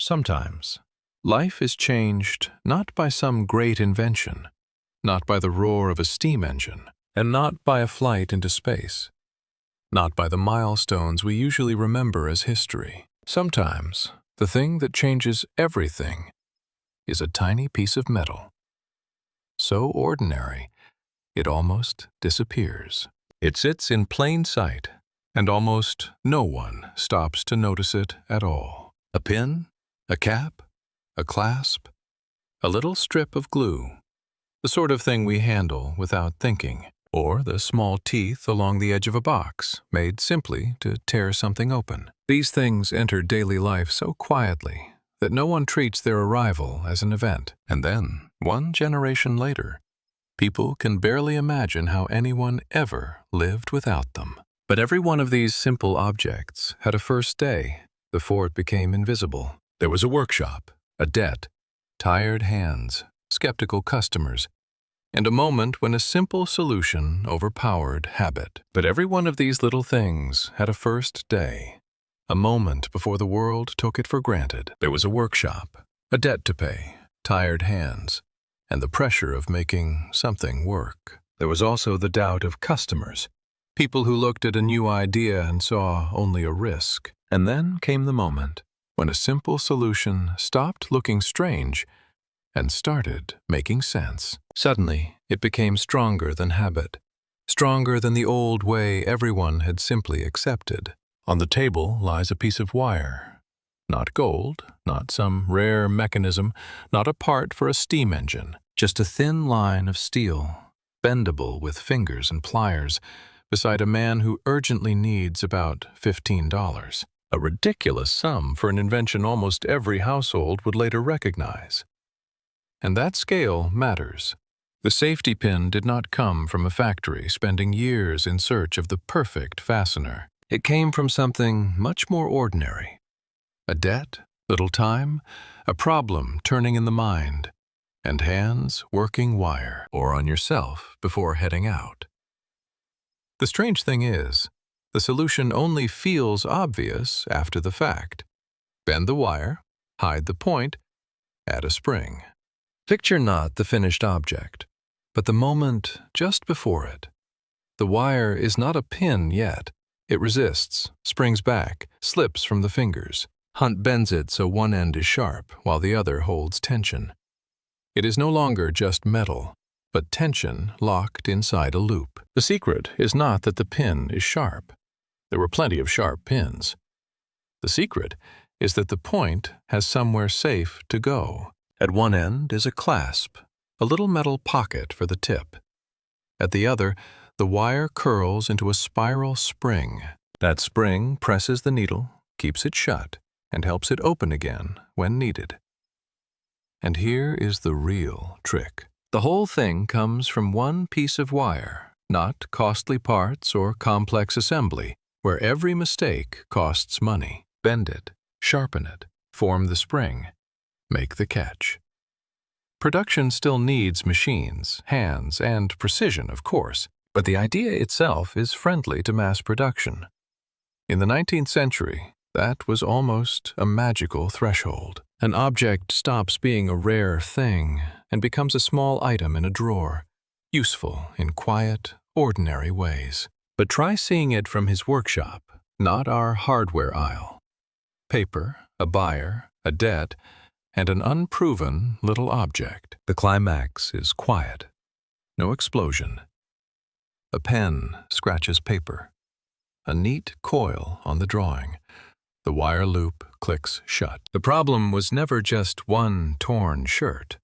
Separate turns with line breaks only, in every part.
Sometimes, life is changed not by some great invention, not by the roar of a steam engine, and not by a flight into space, not by the milestones we usually remember as history. Sometimes, the thing that changes everything is a tiny piece of metal, so ordinary it almost disappears. It sits in plain sight, and almost no one stops to notice it at all. A pin, a cap, a clasp, a little strip of glue, the sort of thing we handle without thinking, or the small teeth along the edge of a box, made simply to tear something open. These things enter daily life so quietly that no one treats their arrival as an event. And then, one generation later, people can barely imagine how anyone ever lived without them. But every one of these simple objects had a first day before it became invisible. There was a workshop, a debt, tired hands, skeptical customers, and a moment when a simple solution overpowered habit. But every one of these little things had a first day, a moment before the world took it for granted. There was a workshop, a debt to pay, tired hands, and the pressure of making something work. There was also the doubt of customers, people who looked at a new idea and saw only a risk. And then came the moment when a simple solution stopped looking strange and started making sense. Suddenly, it became stronger than habit, stronger than the old way everyone had simply accepted. On the table lies a piece of wire. Not gold, not some rare mechanism, not a part for a steam engine, just a thin line of steel, bendable with fingers and pliers, beside a man who urgently needs about $15. A ridiculous sum for an invention almost every household would later recognize. And that scale matters. The safety pin did not come from a factory spending years in search of the perfect fastener. It came from something much more ordinary. A debt, little time, a problem turning in the mind, and hands working wire or on yourself before heading out. The strange thing is, the solution only feels obvious after the fact. Bend the wire, hide the point, add a spring. Picture not the finished object, but the moment just before it. The wire is not a pin yet. It resists, springs back, slips from the fingers. Hunt bends it so one end is sharp while the other holds tension. It is no longer just metal, but tension locked inside a loop. The secret is not that the pin is sharp. There were plenty of sharp pins. The secret is that the point has somewhere safe to go. At one end is a clasp, a little metal pocket for the tip. At the other, the wire curls into a spiral spring. That spring presses the needle, keeps it shut, and helps it open again when needed. And here is the real trick. The whole thing comes from one piece of wire, not costly parts or complex assembly, where every mistake costs money. Bend it, sharpen it, form the spring, make the catch. Production still needs machines, hands, and precision, of course, but the idea itself is friendly to mass production. In the 19th century, that was almost a magical threshold. An object stops being a rare thing and becomes a small item in a drawer, useful in quiet, ordinary ways. But try seeing it from his workshop, not our hardware aisle. Paper, a buyer, a debt, and an unproven little object. The climax is quiet. No explosion. A pen scratches paper. A neat coil on the drawing. The wire loop clicks shut. The problem was never just one torn shirt.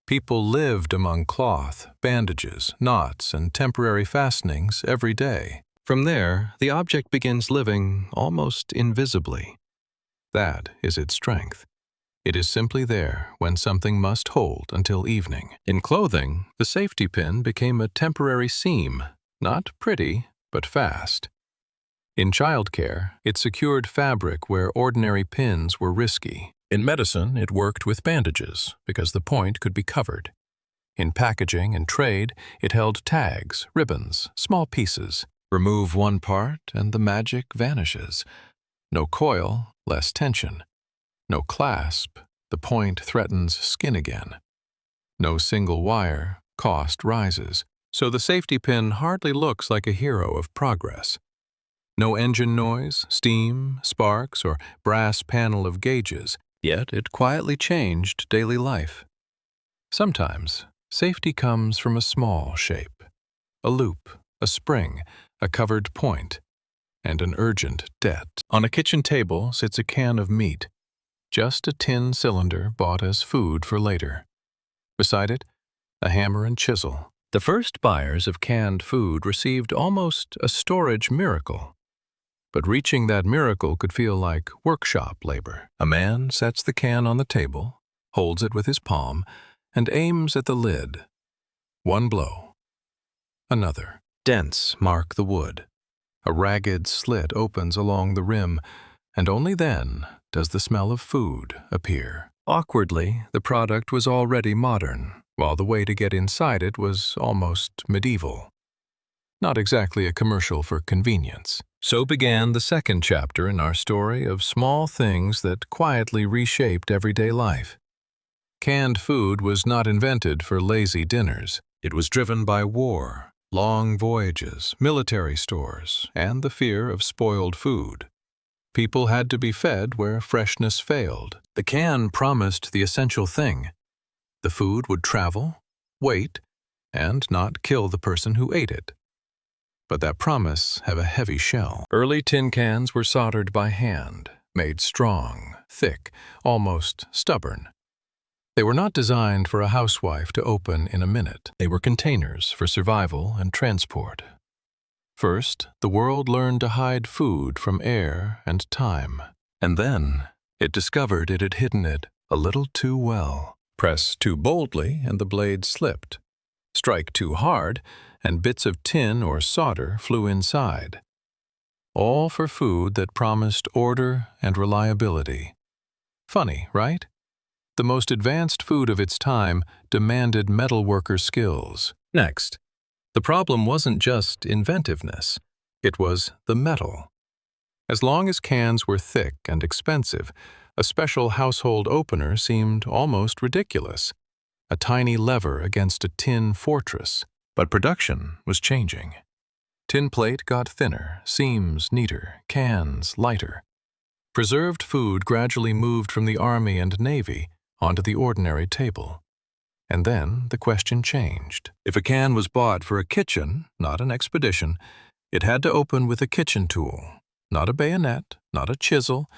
People lived among cloth, bandages, knots, and temporary fastenings every day. From there, the object begins living almost invisibly. That is its strength. It is simply there when something must hold until evening. In clothing, the safety pin became a temporary seam, not pretty, but fast. In childcare, it secured fabric where ordinary pins were risky. In medicine, it worked with bandages because the point could be covered. In packaging and trade, it held tags, ribbons, small pieces. Remove one part and the magic vanishes. No coil, less tension. no clasp, the point threatens skin again. No single wire, cost rises, so the safety pin hardly looks like a hero of progress. No engine noise, steam, sparks, or brass panel of gauges, yet it quietly changed daily life. Sometimes, safety comes from a small shape, a loop, a spring, a covered point, and an urgent debt. On a kitchen table sits a can of meat, just a tin cylinder bought as food for later. Beside it, a hammer and chisel. The first buyers of canned food received almost a storage miracle. But reaching that miracle could feel like workshop labor. A man sets the can on the table, holds it with his palm, and aims at the lid. One blow. Another. Dents mark the wood. A ragged slit opens along the rim, and only then does the smell of food appear. Awkwardly, the product was already modern, while the way to get inside it was almost medieval. Not exactly a commercial for convenience. So began the second chapter in our story of small things that quietly reshaped everyday life. Canned food was not invented for lazy dinners. It was driven by war, long voyages, military stores, and the fear of spoiled food. People had to be fed where freshness failed. The can promised the essential thing. The food would travel, wait, and not kill the person who ate it. But that promise had a heavy shell. Early tin cans were soldered by hand, made strong, thick, almost stubborn. They were not designed for a housewife to open in a minute. They were containers for survival and transport. First, the world learned to hide food from air and time. And then, it discovered it had hidden it a little too well. Press too boldly and the blade slipped. Strike too hard and bits of tin or solder flew inside. All for food that promised order and reliability. Funny, right? The most advanced food of its time demanded metalworker skills. Next, the problem wasn't just inventiveness. It was the metal. As long as cans were thick and expensive, a special household opener seemed almost ridiculous. A tiny lever against a tin fortress. But production was changing. Tin plate got thinner, seams neater, cans lighter. Preserved food gradually moved from the Army and Navy onto the ordinary table. And then the question changed. If a can was bought for a kitchen, not an expedition, it had to open with a kitchen tool. Not a bayonet, not a chisel,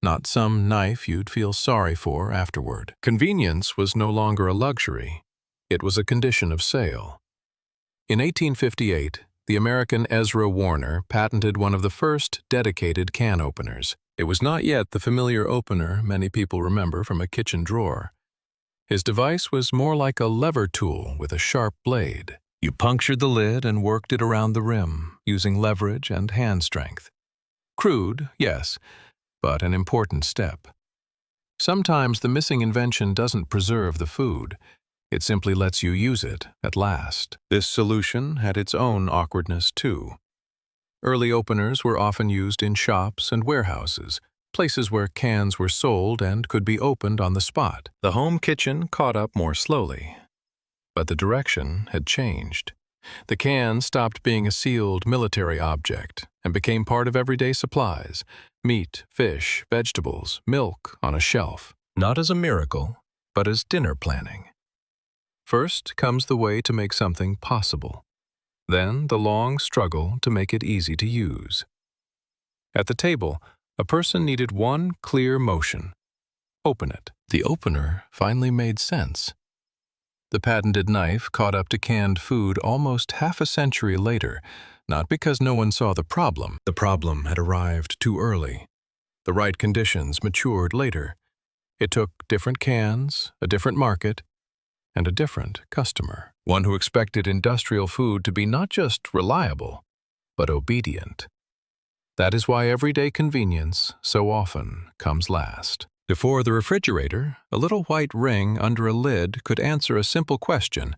not some knife you'd feel sorry for afterward. Convenience was no longer a luxury. It was a condition of sale. In 1858, the American Ezra Warner patented one of the first dedicated can openers. It was not yet the familiar opener many people remember from a kitchen drawer. His device was more like a lever tool with a sharp blade. You punctured the lid and worked it around the rim, using leverage and hand strength. Crude, yes, but an important step. Sometimes the missing invention doesn't preserve the food. It simply lets you use it at last. This solution had its own awkwardness too. Early openers were often used in shops and warehouses, places where cans were sold and could be opened on the spot. The home kitchen caught up more slowly. But the direction had changed. The can stopped being a sealed military object and became part of everyday supplies: meat, fish, vegetables, milk on a shelf. Not as a miracle, but as dinner planning. First comes the way to make something possible. Then the long struggle to make it easy to use. At the table, a person needed one clear motion. Open it. The opener finally made sense. The patented knife caught up to canned food almost half a century later, not because no one saw the problem. The problem had arrived too early. The right conditions matured later. It took different cans, a different market, and a different customer. One who expected industrial food to be not just reliable, but obedient. That is why everyday convenience so often comes last. Before the refrigerator, a little white ring under a lid could answer a simple question: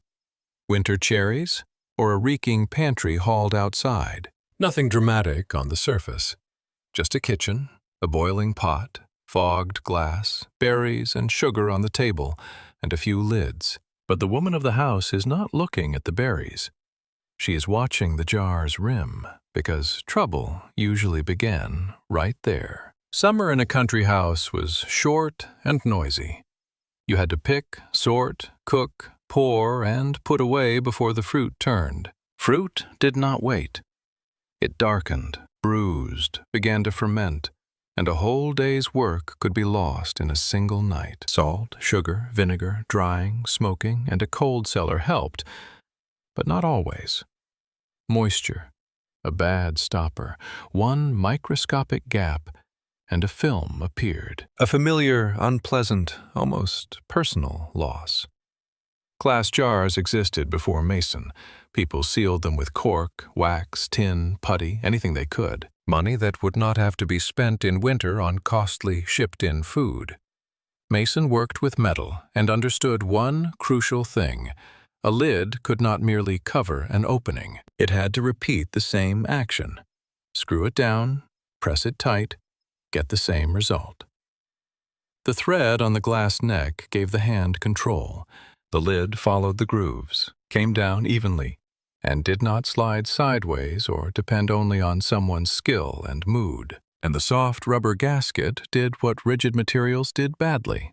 winter cherries or a reeking pantry hauled outside? Nothing dramatic on the surface. Just a kitchen, a boiling pot, fogged glass, berries and sugar on the table, and a few lids. But the woman of the house is not looking at the berries. She is watching the jar's rim, because trouble usually began right there. Summer in a country house was short and noisy. You had to pick, sort, cook, pour, and put away before the fruit turned. Fruit did not wait. It darkened, bruised, began to ferment, and a whole day's work could be lost in a single night. Salt, sugar, vinegar, drying, smoking, and a cold cellar helped, but not always. Moisture, a bad stopper, one microscopic gap, and a film appeared. A familiar, unpleasant, almost personal loss. Glass jars existed before Mason. People sealed them with cork, wax, tin, putty, anything they could. Money that would not have to be spent in winter on costly shipped-in food. Mason worked with metal and understood one crucial thing. A lid could not merely cover an opening. It had to repeat the same action. Screw it down, press it tight, get the same result. The thread on the glass neck gave the hand control. The lid followed the grooves, came down evenly, and did not slide sideways or depend only on someone's skill and mood. And the soft rubber gasket did what rigid materials did badly.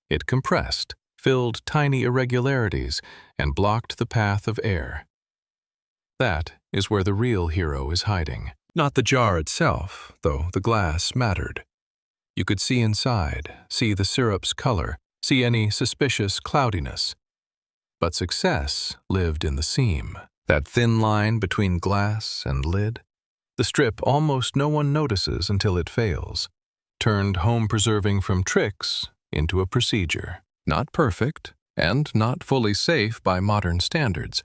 It compressed, filled tiny irregularities, and blocked the path of air. That is where the real hero is hiding. Not the jar itself, though the glass mattered. You could see inside, see the syrup's color, see any suspicious cloudiness. But success lived in the seam, that thin line between glass and lid, the strip almost no one notices until it fails, turned home preserving from tricks into a procedure. Not perfect, and not fully safe by modern standards,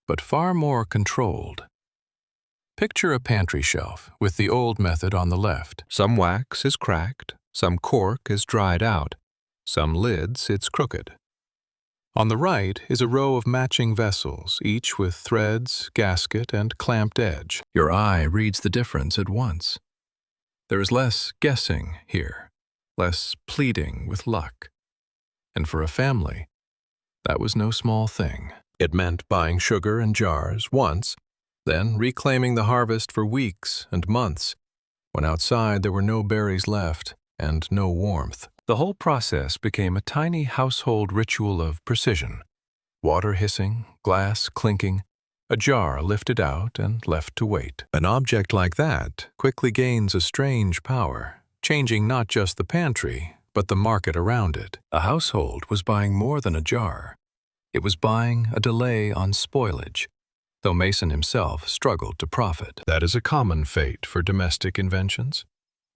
but far more controlled. Picture a pantry shelf with the old method on the left. Some wax is cracked, some cork is dried out, some lids it's crooked. On the right is a row of matching vessels, each with threads, gasket, and clamped edge. Your eye reads the difference at once. There is less guessing here, less pleading with luck. And for a family, that was no small thing. It meant buying sugar in jars once, then reclaiming the harvest for weeks and months, when outside there were no berries left and no warmth. The whole process became a tiny household ritual of precision. Water hissing, glass clinking, a jar lifted out and left to wait. An object like that quickly gains a strange power, changing not just the pantry, but the market around it. A household was buying more than a jar. It was buying a delay on spoilage, though Mason himself struggled to profit. That is a common fate for domestic inventions.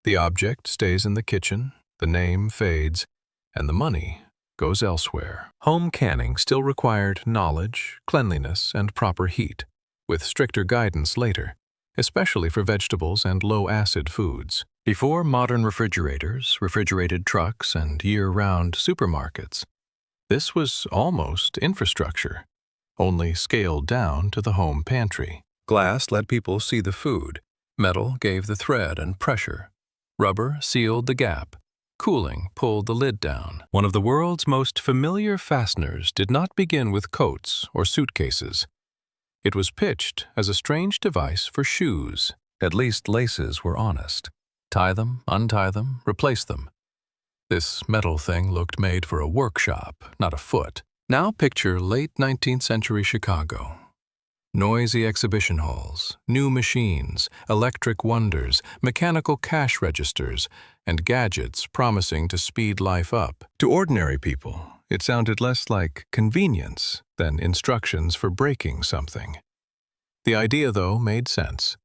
The object stays in the kitchen, the name fades, and the money goes elsewhere. Home canning still required knowledge, cleanliness, and proper heat, with stricter guidance later, especially for vegetables and low-acid foods. Before modern refrigerators, refrigerated trucks, and year-round supermarkets, this was almost infrastructure, only scaled down to the home pantry. Glass let people see the food. Metal gave the thread and pressure. Rubber sealed the gap. Cooling pulled the lid down. One of the world's most familiar fasteners did not begin with coats or suitcases. It was pitched as a strange device for shoes. At least laces were honest. Tie them, untie them, replace them. This metal thing looked made for a workshop, not a foot. Now picture late 19th century Chicago. Noisy exhibition halls, new machines, electric wonders, mechanical cash registers, and gadgets promising to speed life up. To ordinary people, it sounded less like convenience than instructions for breaking something. The idea, though, made sense.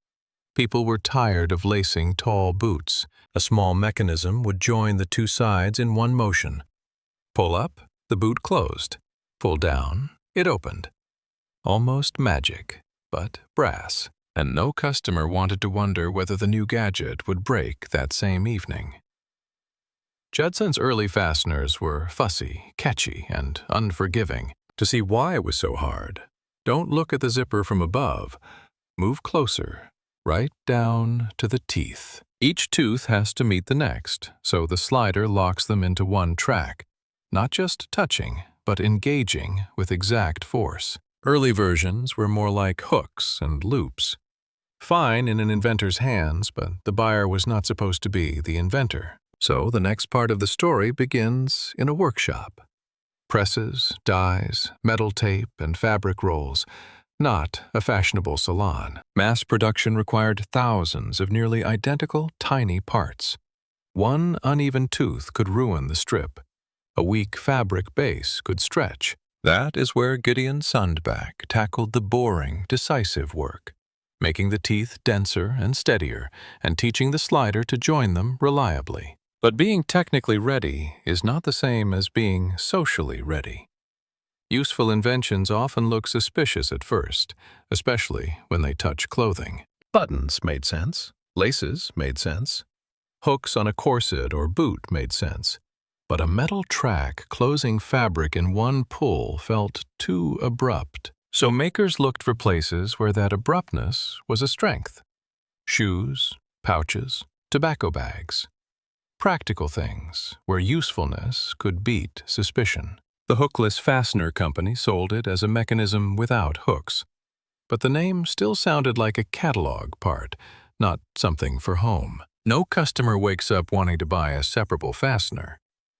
People were tired of lacing tall boots. A small mechanism would join the two sides in one motion. Pull up, the boot closed. Pull down, it opened. Almost magic, but brass. And no customer wanted to wonder whether the new gadget would break that same evening. Judson's early fasteners were fussy, catchy, and unforgiving. To see why it was so hard, don't look at the zipper from above. Move closer, right down to the teeth. Each tooth has to meet the next, so the slider locks them into one track, not just touching, but engaging with exact force. Early versions were more like hooks and loops. Fine in an inventor's hands, but the buyer was not supposed to be the inventor. So the next part of the story begins in a workshop. Presses, dies, metal tape, and fabric rolls, not a fashionable salon. Mass production required thousands of nearly identical tiny parts. One uneven tooth could ruin the strip. A weak fabric base could stretch. That is where Gideon Sundback tackled the boring, decisive work, making the teeth denser and steadier and teaching the slider to join them reliably. But being technically ready is not the same as being socially ready. Useful inventions often look suspicious at first, especially when they touch clothing. Buttons made sense. Laces made sense. Hooks on a corset or boot made sense. But a metal track closing fabric in one pull felt too abrupt. So makers looked for places where that abruptness was a strength. Shoes, pouches, tobacco bags. Practical things where usefulness could beat suspicion. The hookless fastener company sold it as a mechanism without hooks. But the name still sounded like a catalog part, not something for home. No customer wakes up wanting to buy a separable fastener.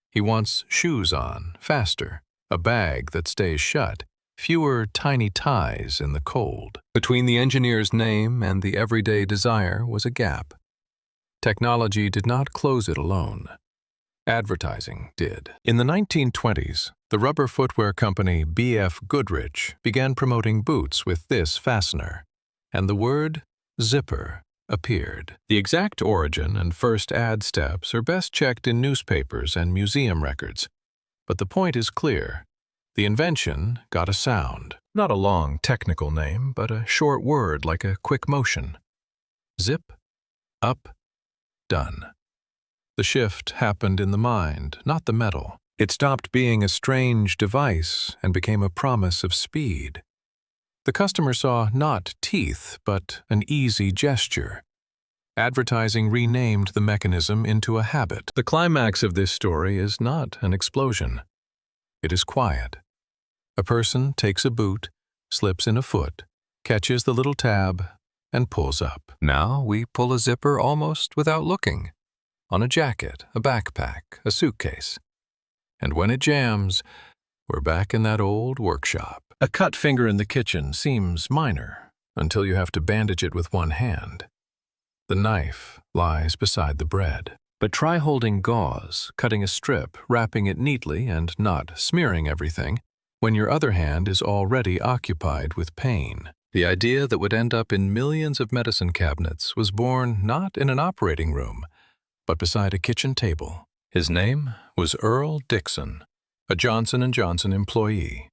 He wants shoes on, faster, a bag that stays shut, fewer tiny ties in the cold. Between the engineer's name and the everyday desire was a gap. Technology did not close it alone. Advertising did. In the 1920s, the rubber footwear company B.F. Goodrich began promoting boots with this fastener, and the word zipper appeared. The exact origin and first ad steps are best checked in newspapers and museum records, but the point is clear. The invention got a sound. Not a long technical name, but a short word like a quick motion. Zip, up, done. The shift happened in the mind, not the metal. It stopped being a strange device and became a promise of speed. The customer saw not teeth, but an easy gesture. Advertising renamed the mechanism into a habit. The climax of this story is not an explosion. It is quiet. A person takes a boot, slips in a foot, catches the little tab, and pulls up. Now we pull a zipper almost without looking. On a jacket, a backpack, a suitcase. And when it jams, we're back in that old workshop. A cut finger in the kitchen seems minor until you have to bandage it with one hand. The knife lies beside the bread. But try holding gauze, cutting a strip, wrapping it neatly and not smearing everything, when your other hand is already occupied with pain. The idea that would end up in millions of medicine cabinets was born not in an operating room, but beside a kitchen table. His name was Earl Dixon, a Johnson & Johnson employee.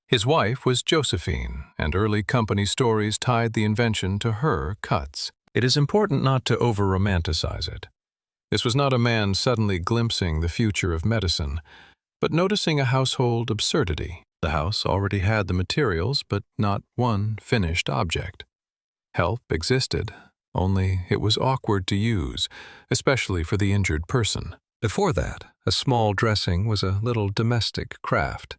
His wife was Josephine, and early company stories tied the invention to her cuts. It is important not to over-romanticize it. This was not a man suddenly glimpsing the future of medicine, but noticing a household absurdity. The house already had the materials, but not one finished object. Help existed, only it was awkward to use, especially for the injured person. Before that, a small dressing was a little domestic craft.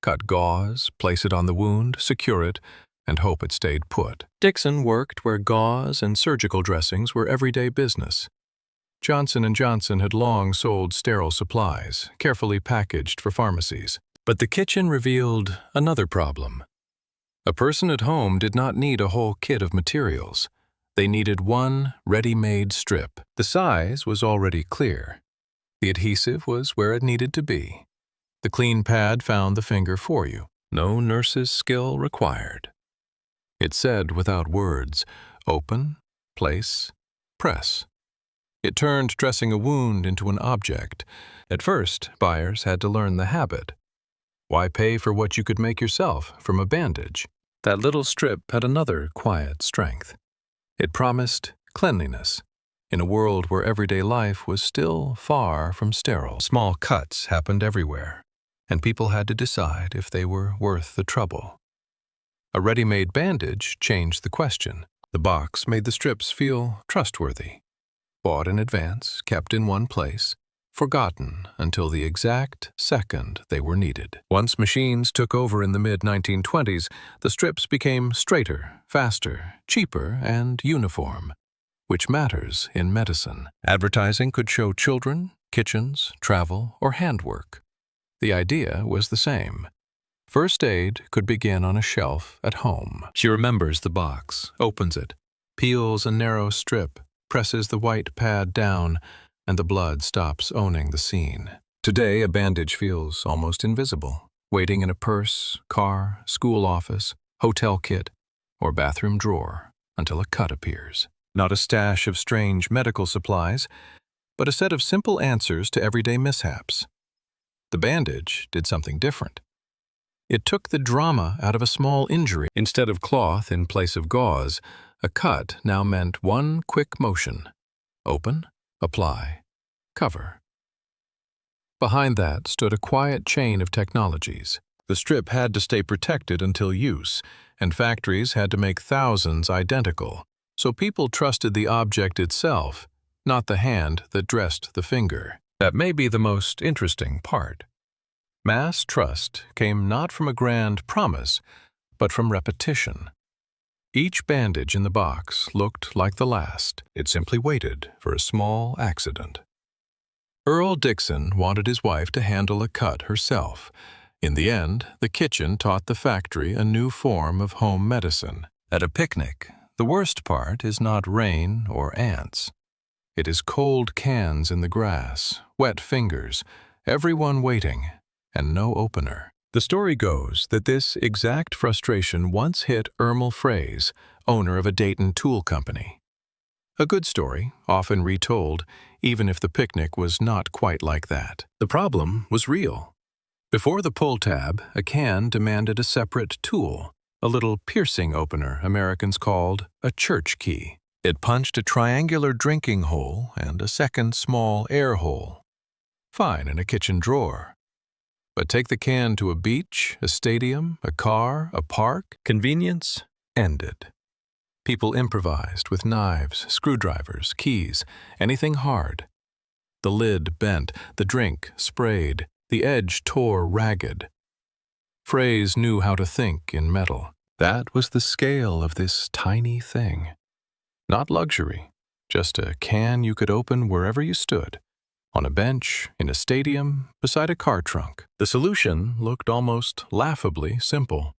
Cut gauze, place it on the wound, secure it, and hope it stayed put. Dixon worked where gauze and surgical dressings were everyday business. Johnson & Johnson had long sold sterile supplies, carefully packaged for pharmacies. But the kitchen revealed another problem. A person at home did not need a whole kit of materials. They needed one ready-made strip. The size was already clear. The adhesive was where it needed to be. The clean pad found the finger for you. No nurse's skill required. It said without words, open, place, press. It turned dressing a wound into an object. At first, buyers had to learn the habit. Why pay for what you could make yourself from a bandage? That little strip had another quiet strength. It promised cleanliness in a world where everyday life was still far from sterile. Small cuts happened everywhere, and people had to decide if they were worth the trouble. A ready-made bandage changed the question. The box made the strips feel trustworthy. bought in advance, kept in one place, forgotten until the exact second they were needed. Once machines took over in the mid-1920s, the strips became straighter, faster, cheaper, and uniform, which matters in medicine. Advertising could show children, kitchens, travel, or handwork. The idea was the same. First aid could begin on a shelf at home. She remembers the box, opens it, peels a narrow strip, presses the white pad down, and the blood stops owning the scene. Today, a bandage feels almost invisible, waiting in a purse, car, school office, hotel kit, or bathroom drawer until a cut appears. Not a stash of strange medical supplies, but a set of simple answers to everyday mishaps. The bandage did something different. It took the drama out of a small injury. Instead of cloth in place of gauze, a cut now meant one quick motion. Open, apply, cover. Behind that stood a quiet chain of technologies. The strip had to stay protected until use, and factories had to make thousands identical, so people trusted the object itself, not the hand that dressed the finger. That may be the most interesting part. Mass trust came not from a grand promise, but from repetition. Each bandage in the box looked like the last. It simply waited for a small accident. Earl Dixon wanted his wife to handle a cut herself. In the end, the kitchen taught the factory a new form of home medicine. At a picnic, the worst part is not rain or ants. It is cold cans in the grass, wet fingers, everyone waiting, and no opener. The story goes that this exact frustration once hit Ermel Fraze, owner of a Dayton tool company. A good story, often retold, even if the picnic was not quite like that. The problem was real. Before the pull tab, a can demanded a separate tool, a little piercing opener Americans called a church key. It punched a triangular drinking hole and a second small air hole. Fine in a kitchen drawer. But take the can to a beach, a stadium, a car, a park, convenience ended. People improvised with knives, screwdrivers, keys, anything hard. The lid bent, the drink sprayed, the edge tore ragged. Fraze knew how to think in metal. That was the scale of this tiny thing. Not luxury, just a can you could open wherever you stood. On a bench, in a stadium, beside a car trunk. The solution looked almost laughably simple.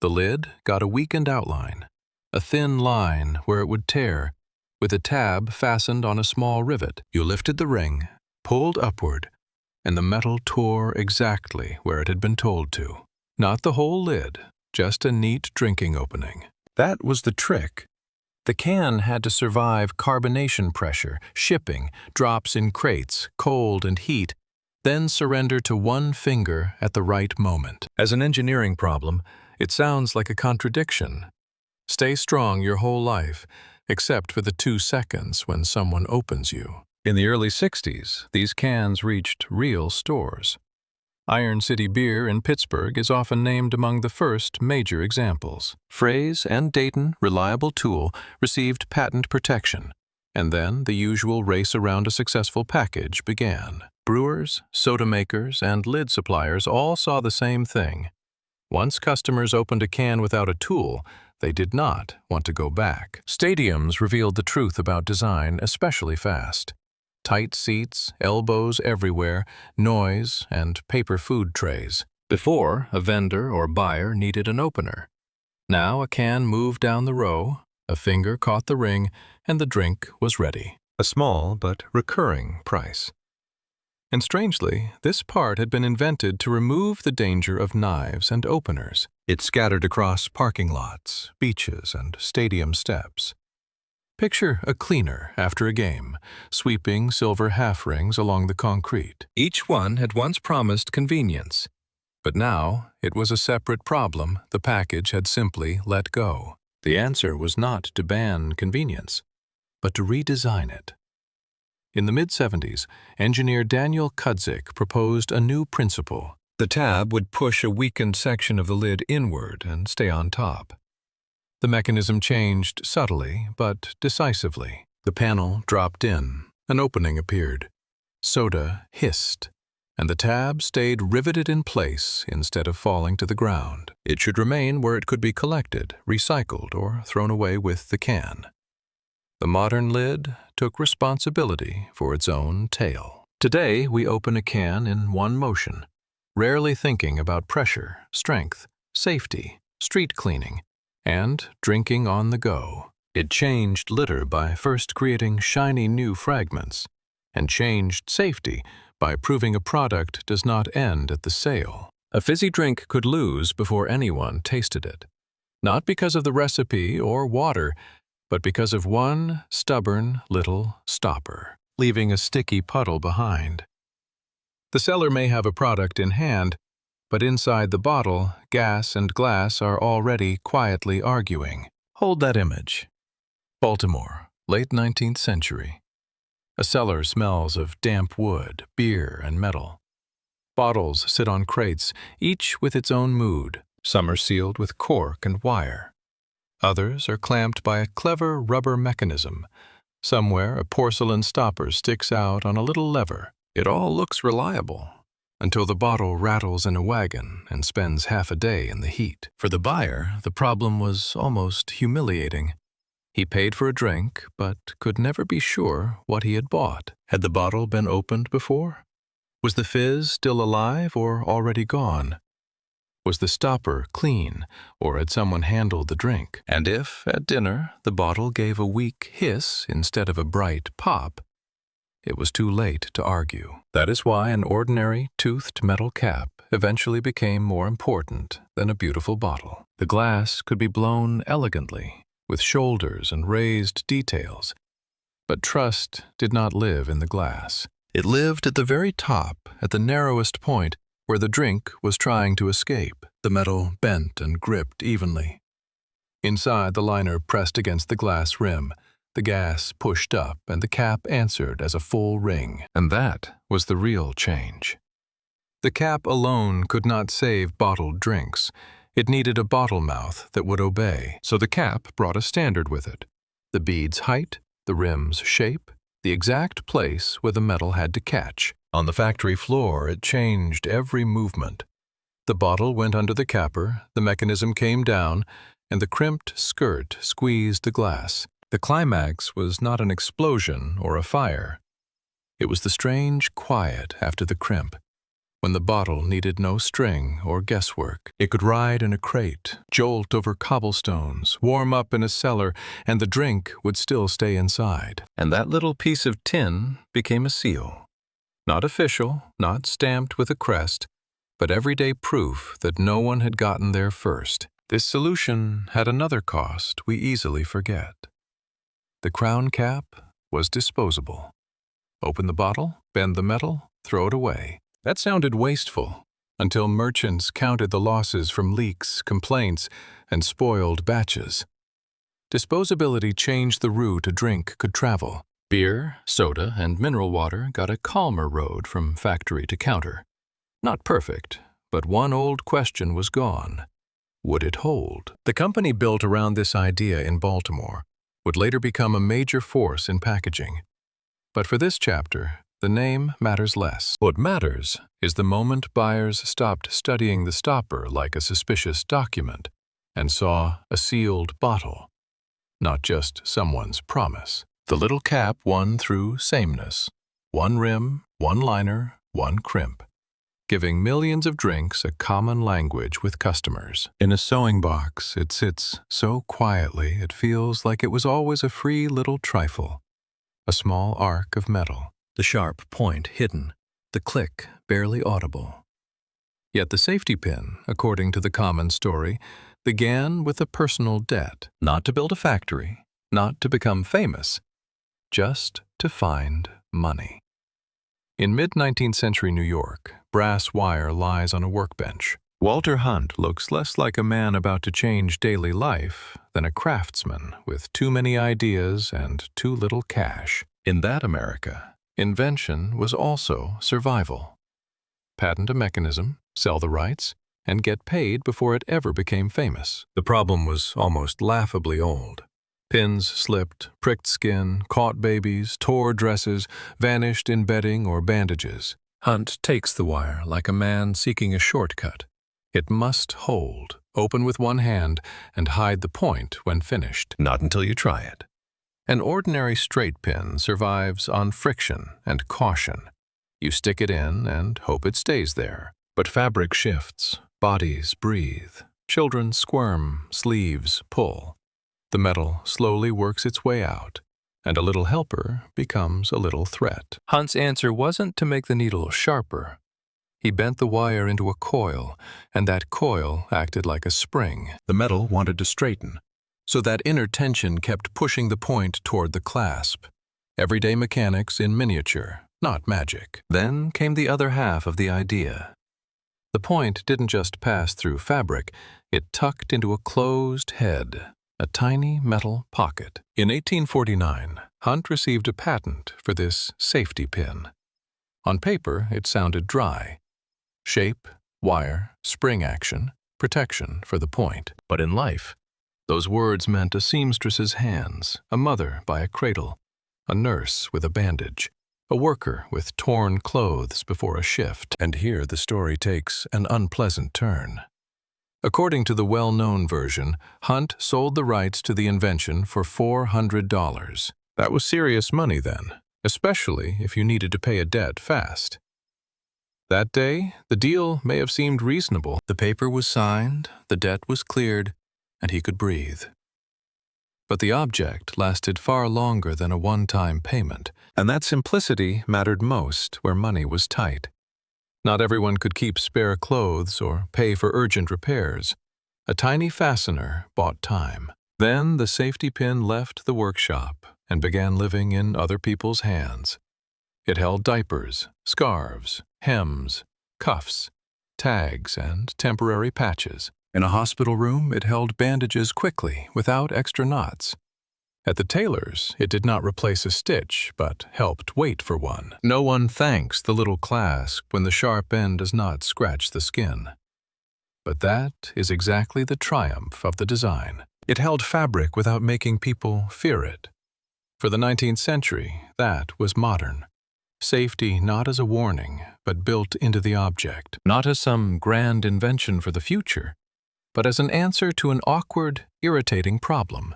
The lid got a weakened outline, a thin line where it would tear, with a tab fastened on a small rivet. You lifted the ring, pulled upward, and the metal tore exactly where it had been told to. Not the whole lid, just a neat drinking opening. That was the trick. The can had to survive carbonation pressure, shipping, drops in crates, cold and heat, then surrender to one finger at the right moment. As an engineering problem, it sounds like a contradiction. Stay strong your whole life, except for the 2 seconds when someone opens you. In the early 60s, these cans reached real stores. Iron City Beer in Pittsburgh is often named among the first major examples. Fraze and Dayton Reliable Tool received patent protection, and then the usual race around a successful package began. Brewers, soda makers, and lid suppliers all saw the same thing. Once customers opened a can without a tool, they did not want to go back. Stadiums revealed the truth about design especially fast. Tight seats, elbows everywhere, noise, and paper food trays. Before, a vendor or buyer needed an opener. Now a can moved down the row, a finger caught the ring, and the drink was ready. A small but recurring price. And strangely, this part had been invented to remove the danger of knives and openers. It scattered across parking lots, beaches, and stadium steps. Picture a cleaner after a game, sweeping silver half-rings along the concrete. Each one had once promised convenience, but now it was a separate problem the package had simply let go. The answer was not to ban convenience, but to redesign it. In the mid-70s, engineer Daniel Kudzik proposed a new principle. The tab would push a weakened section of the lid inward and stay on top. The mechanism changed subtly but decisively. The panel dropped in, an opening appeared. Soda hissed, and the tab stayed riveted in place instead of falling to the ground. It should remain where it could be collected, recycled, or thrown away with the can. The modern lid took responsibility for its own tale. Today, we open a can in one motion, rarely thinking about pressure, strength, safety, street cleaning, and drinking on the go. It changed litter by first creating shiny new fragments, and changed safety by proving a product does not end at the sale. A fizzy drink could lose before anyone tasted it, not because of the recipe or water, but because of one stubborn little stopper, leaving a sticky puddle behind. The seller may have a product in hand, but inside the bottle, gas and glass are already quietly arguing. Hold that image. Baltimore, late 19th century. A cellar smells of damp wood, beer, and metal. Bottles sit on crates, each with its own mood. Some are sealed with cork and wire. Others are clamped by a clever rubber mechanism. Somewhere a porcelain stopper sticks out on a little lever. It all looks reliable, until the bottle rattles in a wagon and spends half a day in the heat. For the buyer, the problem was almost humiliating. He paid for a drink, but could never be sure what he had bought. Had the bottle been opened before? Was the fizz still alive or already gone? Was the stopper clean, or had someone handled the drink? And if, at dinner, the bottle gave a weak hiss instead of a bright pop, it was too late to argue. That is why an ordinary, toothed metal cap eventually became more important than a beautiful bottle. The glass could be blown elegantly, with shoulders and raised details, but trust did not live in the glass. It lived at the very top, at the narrowest point, where the drink was trying to escape. The metal bent and gripped evenly. Inside, the liner pressed against the glass rim. The gas pushed up, and the cap answered as a full ring. And that was the real change. The cap alone could not save bottled drinks. It needed a bottle mouth that would obey. So the cap brought a standard with it. The bead's height, the rim's shape, the exact place where the metal had to catch. On the factory floor, it changed every movement. The bottle went under the capper, the mechanism came down, and the crimped skirt squeezed the glass. The climax was not an explosion or a fire. It was the strange quiet after the crimp, when the bottle needed no string or guesswork. It could ride in a crate, jolt over cobblestones, warm up in a cellar, and the drink would still stay inside. And that little piece of tin became a seal. Not official, not stamped with a crest, but everyday proof that no one had gotten there first. This solution had another cost we easily forget. The crown cap was disposable. Open the bottle, bend the metal, throw it away. That sounded wasteful, until merchants counted the losses from leaks, complaints, and spoiled batches. Disposability changed the route a drink could travel. Beer, soda, and mineral water got a calmer road from factory to counter. Not perfect, but one old question was gone. Would it hold? The company built around this idea in Baltimore would later become a major force in packaging. But for this chapter, the name matters less. What matters is the moment buyers stopped studying the stopper like a suspicious document and saw a sealed bottle, not just someone's promise. The little cap won through sameness. One rim, one liner, one crimp, giving millions of drinks a common language with customers. In a sewing box, it sits so quietly it feels like it was always a free little trifle, a small arc of metal, the sharp point hidden, the click barely audible. Yet the safety pin, according to the common story, began with a personal debt, not to build a factory, not to become famous, just to find money. In mid-19th century New York, brass wire lies on a workbench. Walter Hunt looks less like a man about to change daily life than a craftsman with too many ideas and too little cash. In that America, invention was also survival. Patent a mechanism, sell the rights, and get paid before it ever became famous. The problem was almost laughably old. Pins slipped, pricked skin, caught babies, tore dresses, vanished in bedding or bandages. Hunt takes the wire like a man seeking a shortcut. It must hold, open with one hand, and hide the point when finished. Not until you try it. An ordinary straight pin survives on friction and caution. You stick it in and hope it stays there. But fabric shifts, bodies breathe, children squirm, sleeves pull. The metal slowly works its way out, and a little helper becomes a little threat. Hunt's answer wasn't to make the needle sharper. He bent the wire into a coil, and that coil acted like a spring. The metal wanted to straighten, so that inner tension kept pushing the point toward the clasp. Everyday mechanics in miniature, not magic. Then came the other half of the idea. The point didn't just pass through fabric, it tucked into a closed head, a tiny metal pocket. In 1849, Hunt received a patent for this safety pin. On paper, it sounded dry. Shape, wire, spring action, protection for the point. But in life, those words meant a seamstress's hands, a mother by a cradle, a nurse with a bandage, a worker with torn clothes before a shift. And here the story takes an unpleasant turn. According to the well-known version, Hunt sold the rights to the invention for $400. That was serious money then, especially if you needed to pay a debt fast. That day, the deal may have seemed reasonable. The paper was signed, the debt was cleared, and he could breathe. But the object lasted far longer than a one-time payment, and that simplicity mattered most where money was tight. Not everyone could keep spare clothes or pay for urgent repairs. A tiny fastener bought time. Then the safety pin left the workshop and began living in other people's hands. It held diapers, scarves, hems, cuffs, tags, and temporary patches. In a hospital room, it held bandages quickly, without extra knots. At the tailor's, it did not replace a stitch, but helped wait for one. No one thanks the little clasp when the sharp end does not scratch the skin. But that is exactly the triumph of the design. It held fabric without making people fear it. For the 19th century, that was modern. Safety not as a warning, but built into the object. Not as some grand invention for the future, but as an answer to an awkward, irritating problem.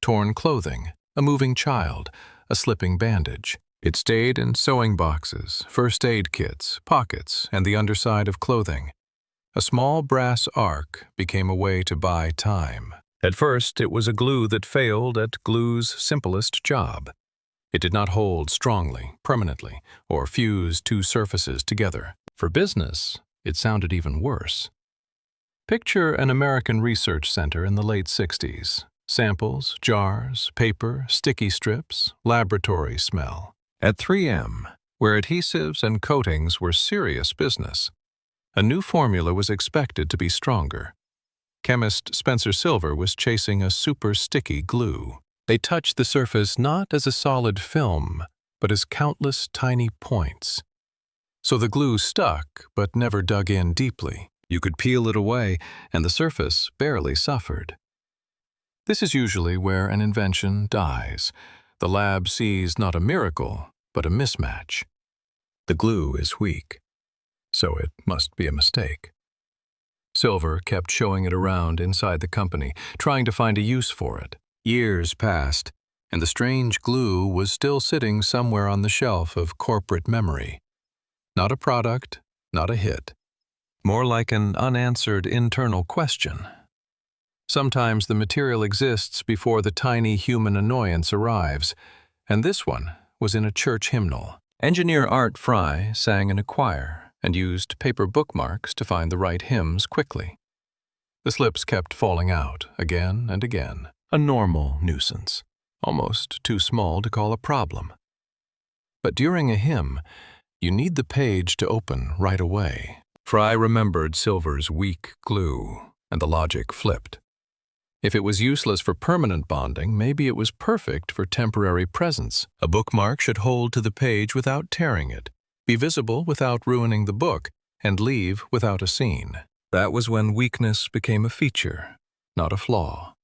Torn clothing, a moving child, a slipping bandage. It stayed in sewing boxes, first aid kits, pockets, and the underside of clothing. A small brass arc became a way to buy time. At first, it was a glue that failed at glue's simplest job. It did not hold strongly, permanently, or fuse two surfaces together. For business, it sounded even worse. Picture an American research center in the late 60s. Samples, jars, paper, sticky strips, laboratory smell. At 3M, where adhesives and coatings were serious business, a new formula was expected to be stronger. Chemist Spencer Silver was chasing a super sticky glue. They touched the surface not as a solid film, but as countless tiny points. So the glue stuck, but never dug in deeply. You could peel it away, and the surface barely suffered. This is usually where an invention dies. The lab sees not a miracle, but a mismatch. The glue is weak, so it must be a mistake. Silver kept showing it around inside the company, trying to find a use for it. Years passed, and the strange glue was still sitting somewhere on the shelf of corporate memory. Not a product, not a hit. More like an unanswered internal question. Sometimes the material exists before the tiny human annoyance arrives, and this one was in a church hymnal. Engineer Art Fry sang in a choir and used paper bookmarks to find the right hymns quickly. The slips kept falling out again and again. A normal nuisance, almost too small to call a problem. But during a hymn, you need the page to open right away. Fry remembered Silver's weak glue, and the logic flipped. If it was useless for permanent bonding, maybe it was perfect for temporary presence. A bookmark should hold to the page without tearing it, be visible without ruining the book, and leave without a scene. That was when weakness became a feature, not a flaw.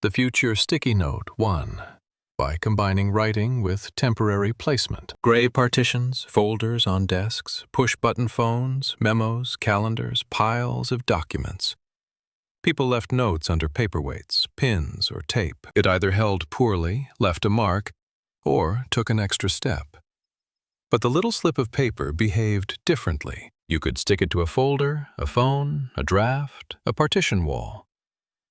The Future Sticky Note 1. By combining writing with temporary placement. Gray partitions, folders on desks, push-button phones, memos, calendars, piles of documents. People left notes under paperweights, pins, or tape. It either held poorly, left a mark, or took an extra step. But the little slip of paper behaved differently. You could stick it to a folder, a phone, a draft, a partition wall.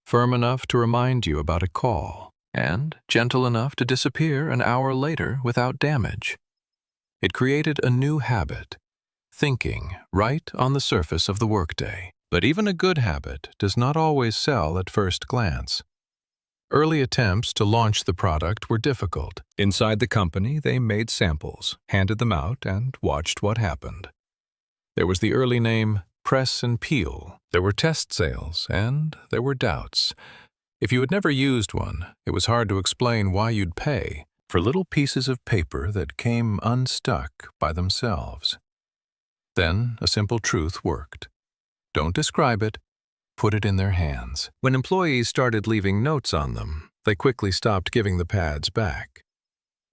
Firm enough to remind you about a call, and gentle enough to disappear an hour later without damage. It created a new habit, thinking right on the surface of the workday. But even a good habit does not always sell at first glance. Early attempts to launch the product were difficult. Inside the company, they made samples, handed them out, and watched what happened. There was the early name Press and Peel. There were test sales, and there were doubts. If you had never used one, it was hard to explain why you'd pay for little pieces of paper that came unstuck by themselves. Then a simple truth worked. Don't describe it, put it in their hands. When employees started leaving notes on them, they quickly stopped giving the pads back.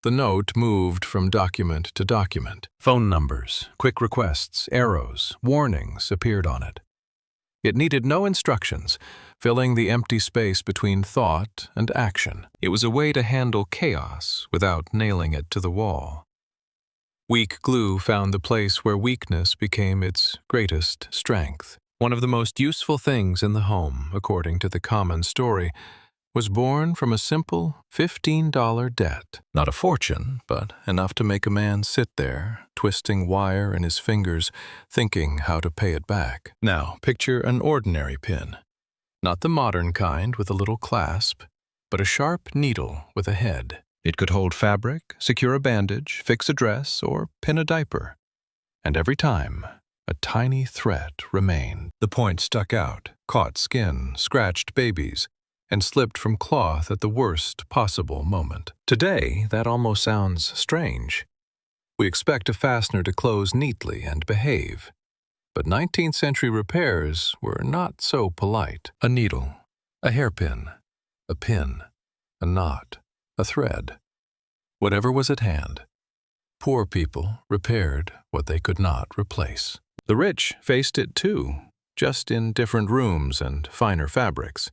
The note moved from document to document. Phone numbers, quick requests, arrows, warnings appeared on it. It needed no instructions, filling the empty space between thought and action. It was a way to handle chaos without nailing it to the wall. Weak glue found the place where weakness became its greatest strength. One of the most useful things in the home, according to the common story, was born from a simple $15 debt. Not a fortune, but enough to make a man sit there, twisting wire in his fingers, thinking how to pay it back. Now, picture an ordinary pin. Not the modern kind with a little clasp, but a sharp needle with a head. It could hold fabric, secure a bandage, fix a dress, or pin a diaper. And every time, a tiny thread remained. The point stuck out, caught skin, scratched babies, and slipped from cloth at the worst possible moment. Today, that almost sounds strange. We expect a fastener to close neatly and behave. But 19th century repairs were not so polite. A needle, a hairpin, a pin, a knot, a thread. Whatever was at hand. Poor people repaired what they could not replace. The rich faced it too, just in different rooms and finer fabrics.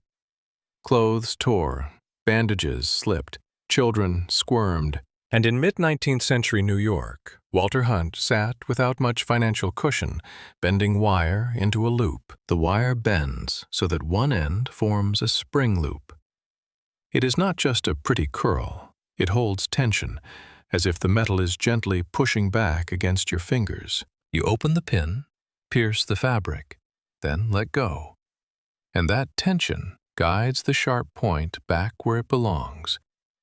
Clothes tore, bandages slipped, children squirmed, and in mid-19th century New York, Walter Hunt sat without much financial cushion, bending wire into a loop. The wire bends so that one end forms a spring loop. It is not just a pretty curl, it holds tension, as if the metal is gently pushing back against your fingers. You open the pin, pierce the fabric, then let go. And that tension guides the sharp point back where it belongs,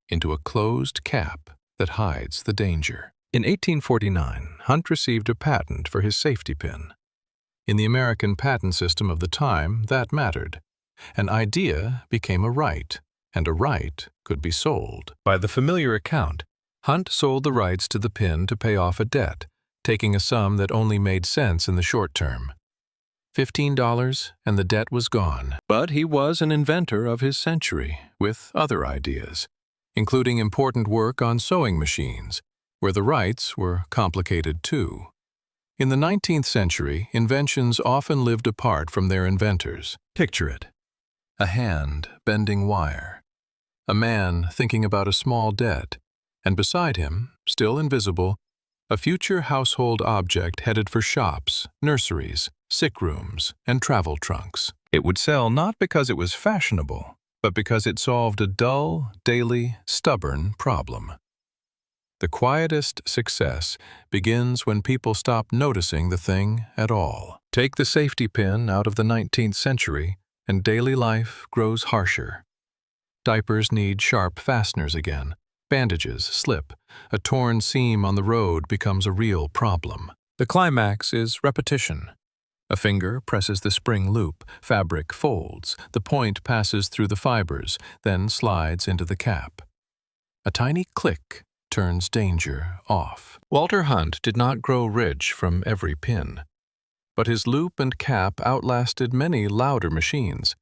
into a closed cap that hides the danger. In 1849, Hunt received a patent for his safety pin. In the American patent system of the time, that mattered. An idea became a right, and a right could be sold. By the familiar account, Hunt sold the rights to the pin to pay off a debt, taking a sum that only made sense in the short term. $15, and the debt was gone. But he was an inventor of his century, with other ideas, including important work on sewing machines, where the rights were complicated too. In the 19th century, inventions often lived apart from their inventors. Picture it. A hand bending wire. A man thinking about a small debt, and beside him, still invisible, a future household object headed for shops, nurseries, sick rooms, and travel trunks. It would sell not because it was fashionable, but because it solved a dull, daily, stubborn problem. The quietest success begins when people stop noticing the thing at all. Take the safety pin out of the 19th century, and daily life grows harsher. Diapers need sharp fasteners again. Bandages slip. A torn seam on the road becomes a real problem. The climax is repetition. A finger presses the spring loop, fabric folds, the point passes through the fibers, then slides into the cap. A tiny click turns danger off. Walter Hunt did not grow rich from every pin, but his loop and cap outlasted many louder machines.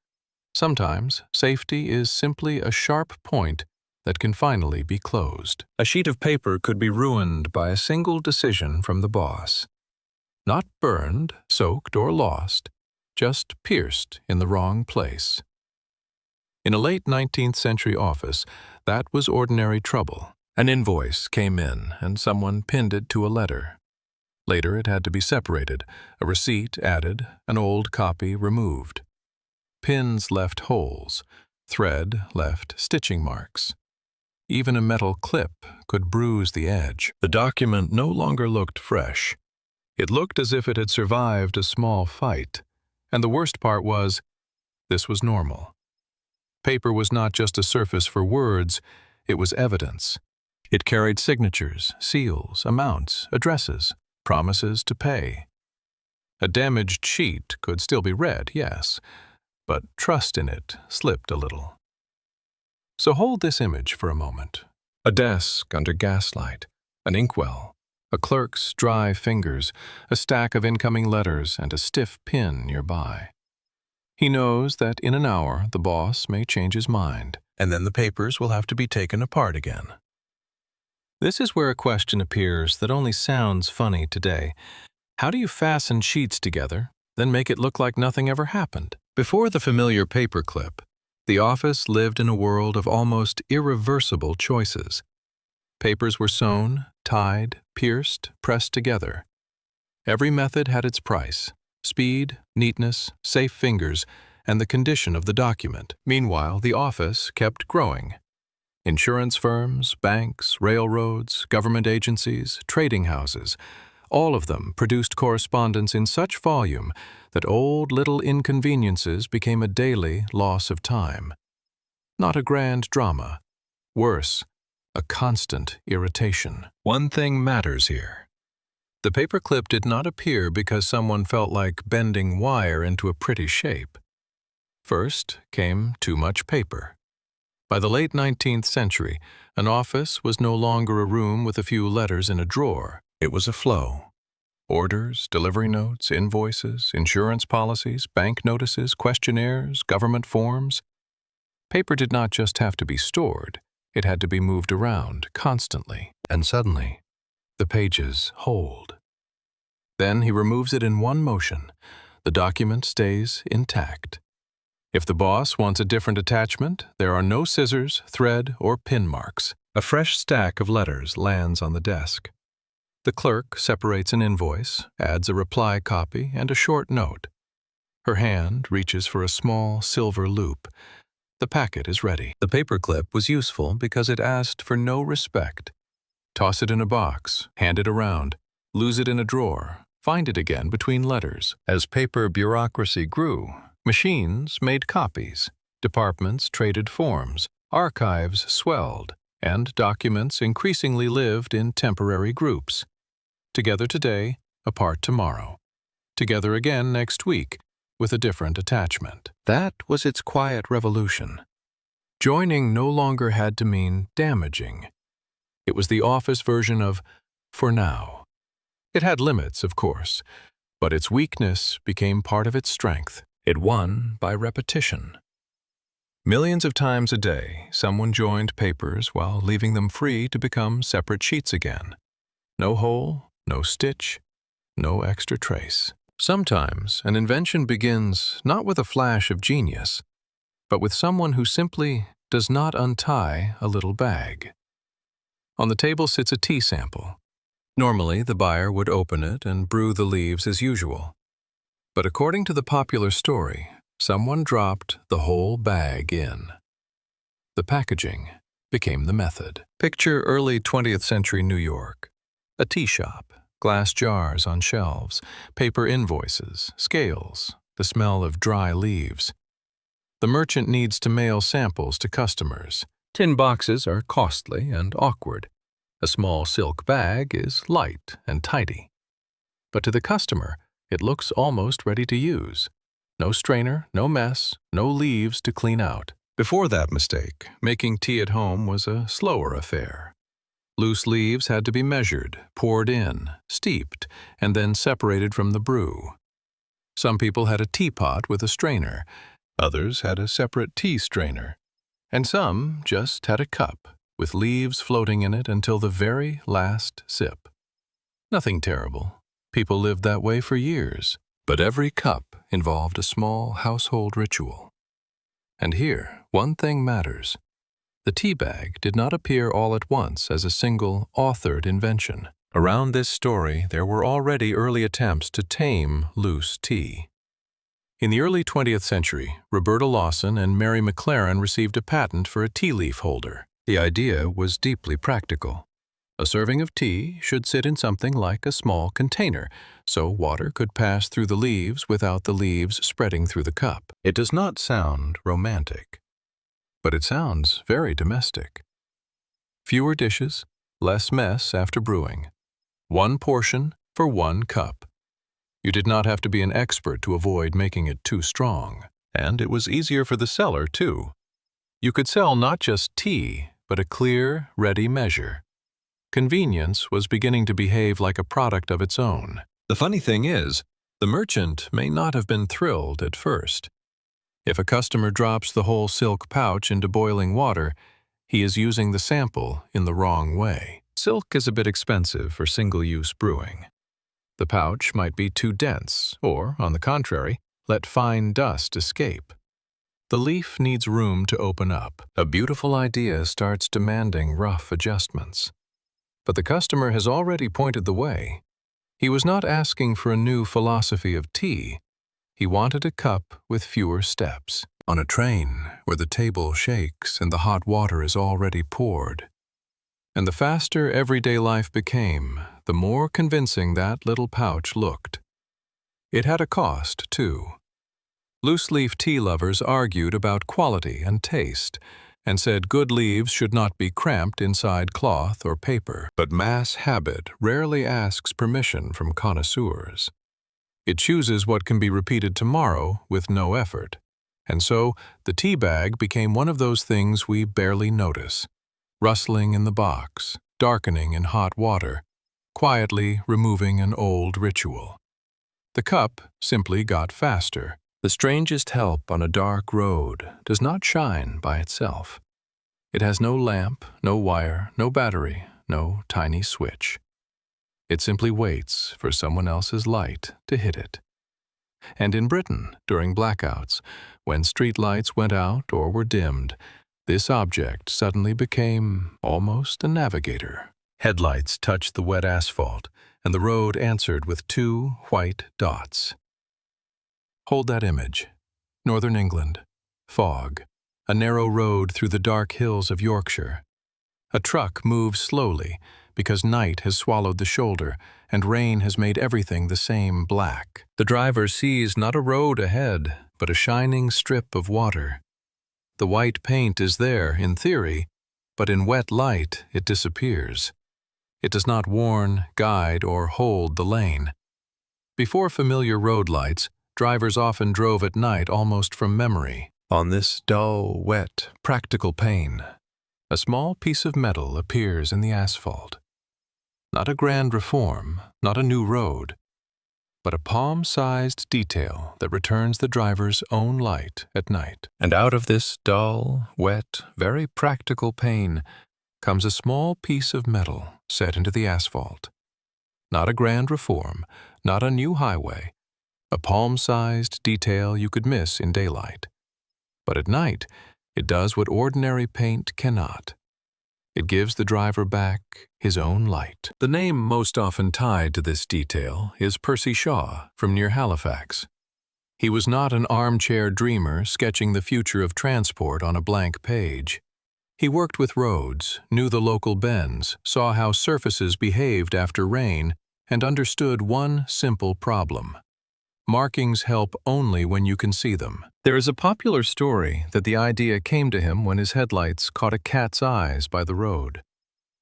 Sometimes safety is simply a sharp point that can finally be closed. A sheet of paper could be ruined by a single decision from the boss. Not burned, soaked, or lost, just pierced in the wrong place. In a late 19th century office, that was ordinary trouble. An invoice came in and someone pinned it to a letter. Later it had to be separated, a receipt added, an old copy removed. Pins left holes, thread left stitching marks. Even a metal clip could bruise the edge. The document no longer looked fresh. It looked as if it had survived a small fight. And the worst part was, this was normal. Paper was not just a surface for words, it was evidence. It carried signatures, seals, amounts, addresses, promises to pay. A damaged sheet could still be read, yes, but trust in it slipped a little. So hold this image for a moment. A desk under gaslight, an inkwell, a clerk's dry fingers, a stack of incoming letters, and a stiff pin nearby. He knows that in an hour the boss may change his mind, and then the papers will have to be taken apart again. This is where a question appears that only sounds funny today. How do you fasten sheets together, then make it look like nothing ever happened? Before the familiar paperclip, the office lived in a world of almost irreversible choices. Papers were sewn, tied, pierced, pressed together. Every method had its price: speed, neatness, safe fingers, and the condition of the document. Meanwhile, the office kept growing. Insurance firms, banks, railroads, government agencies, trading houses, all of them produced correspondence in such volume that old little inconveniences became a daily loss of time. Not a grand drama. Worse, a constant irritation. One thing matters here. The paperclip did not appear because someone felt like bending wire into a pretty shape. First came too much paper. By the late 19th century, an office was no longer a room with a few letters in a drawer. It was a flow. Orders, delivery notes, invoices, insurance policies, bank notices, questionnaires, government forms. Paper did not just have to be stored, it had to be moved around constantly. And suddenly, the pages hold. Then he removes it in one motion. The document stays intact. If the boss wants a different attachment, there are no scissors, thread, or pin marks. A fresh stack of letters lands on the desk. The clerk separates an invoice, adds a reply copy, and a short note. Her hand reaches for a small silver loop. The packet is ready. The paperclip was useful because it asked for no respect. Toss it in a box, hand it around, lose it in a drawer, find it again between letters. As paper bureaucracy grew, machines made copies, departments traded forms, archives swelled, and documents increasingly lived in temporary groups. Together today, apart tomorrow. Together again next week, with a different attachment. That was its quiet revolution. Joining no longer had to mean damaging. It was the office version of for now. It had limits, of course, but its weakness became part of its strength. It won by repetition. Millions of times a day, someone joined papers while leaving them free to become separate sheets again. No hole, no stitch, no extra trace. Sometimes an invention begins not with a flash of genius, but with someone who simply does not untie a little bag. On the table sits a tea sample. Normally, the buyer would open it and brew the leaves as usual. But according to the popular story, someone dropped the whole bag in. The packaging became the method. Picture early 20th century New York. A tea shop, glass jars on shelves, paper invoices, scales, the smell of dry leaves. The merchant needs to mail samples to customers. Tin boxes are costly and awkward. A small silk bag is light and tidy. But to the customer, it looks almost ready to use. No strainer, no mess, no leaves to clean out. Before that mistake, making tea at home was a slower affair. Loose leaves had to be measured, poured in, steeped, and then separated from the brew. Some people had a teapot with a strainer, Others had a separate tea strainer, and some just had a cup with leaves floating in it until the very last sip. Nothing terrible. People lived that way for years. But every cup involved a small household ritual. And here, one thing matters. The tea bag did not appear all at once as a single, authored invention. Around this story, there were already early attempts to tame loose tea. In the early 20th century, Roberta Lawson and Mary McLaren received a patent for a tea leaf holder. The idea was deeply practical. A serving of tea should sit in something like a small container, so water could pass through the leaves without the leaves spreading through the cup. It does not sound romantic, but it sounds very domestic. Fewer dishes, less mess after brewing. One portion for one cup. You did not have to be an expert to avoid making it too strong. And it was easier for the seller, too. You could sell not just tea, but a clear, ready measure. Convenience was beginning to behave like a product of its own. The funny thing is, the merchant may not have been thrilled at first. If a customer drops the whole silk pouch into boiling water, he is using the sample in the wrong way. Silk is a bit expensive for single-use brewing. The pouch might be too dense, or, on the contrary, let fine dust escape. The leaf needs room to open up. A beautiful idea starts demanding rough adjustments. But the customer has already pointed the way. He was not asking for a new philosophy of tea. He wanted a cup with fewer steps. On a train where the table shakes and the hot water is already poured. And the faster everyday life became, the more convincing that little pouch looked. It had a cost, too. Loose-leaf tea lovers argued about quality and taste, and said good leaves should not be cramped inside cloth or paper. But mass habit rarely asks permission from connoisseurs. It chooses what can be repeated tomorrow with no effort. And so, the tea bag became one of those things we barely notice. Rustling in the box, darkening in hot water, quietly removing an old ritual. The cup simply got faster. The strangest help on a dark road does not shine by itself. It has no lamp, no wire, no battery, no tiny switch. It simply waits for someone else's light to hit it. And in Britain, during blackouts, when street lights went out or were dimmed, this object suddenly became almost a navigator. Headlights touched the wet asphalt, and the road answered with two white dots. Hold that image. Northern England. Fog. A narrow road through the dark hills of Yorkshire. A truck moves slowly because night has swallowed the shoulder and rain has made everything the same black. The driver sees not a road ahead, but a shining strip of water. The white paint is there, in theory, but in wet light it disappears. It does not warn, guide, or hold the lane. Before familiar road lights, drivers often drove at night almost from memory. On this dull, wet, practical pane, a small piece of metal appears in the asphalt. Not a grand reform, not a new road, but a palm-sized detail that returns the driver's own light at night. And out of this dull, wet, very practical pane comes a small piece of metal set into the asphalt. Not a grand reform, not a new highway, a palm-sized detail you could miss in daylight. But at night, it does what ordinary paint cannot. It gives the driver back his own light. The name most often tied to this detail is Percy Shaw from near Halifax. He was not an armchair dreamer sketching the future of transport on a blank page. He worked with roads, knew the local bends, saw how surfaces behaved after rain, and understood one simple problem. Markings help only when you can see them. There is a popular story that the idea came to him when his headlights caught a cat's eyes by the road.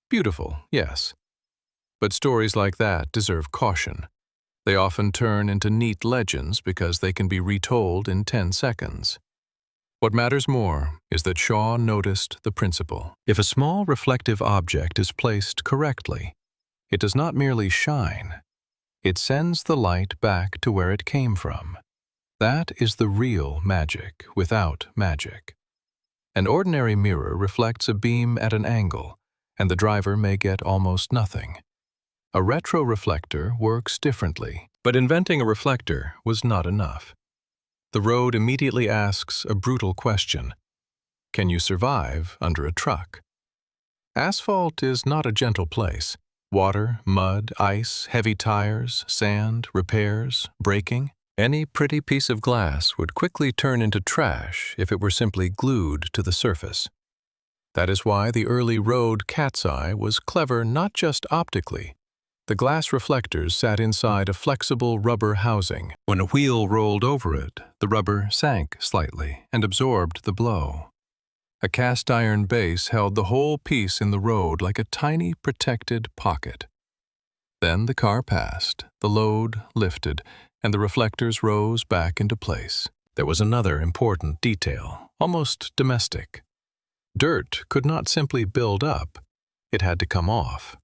Beautiful, yes. But stories like that deserve caution. They often turn into neat legends because they can be retold in 10 seconds. What matters more is that Shaw noticed the principle. If a small reflective object is placed correctly, it does not merely shine. It sends the light back to where it came from. That is the real magic without magic. An ordinary mirror reflects a beam at an angle, and the driver may get almost nothing. A retroreflector works differently, but inventing a reflector was not enough. The road immediately asks a brutal question. Can you survive under a truck? Asphalt is not a gentle place. Water, mud, ice, heavy tires, sand, repairs, braking. Any pretty piece of glass would quickly turn into trash if it were simply glued to the surface. That is why the early road cat's eye was clever not just optically. The glass reflectors sat inside a flexible rubber housing. When a wheel rolled over it, the rubber sank slightly and absorbed the blow. A cast iron base held the whole piece in the road like a tiny protected pocket. Then the car passed, the load lifted, and the reflectors rose back into place. There was another important detail, almost domestic. Dirt could not simply build up, it had to come off.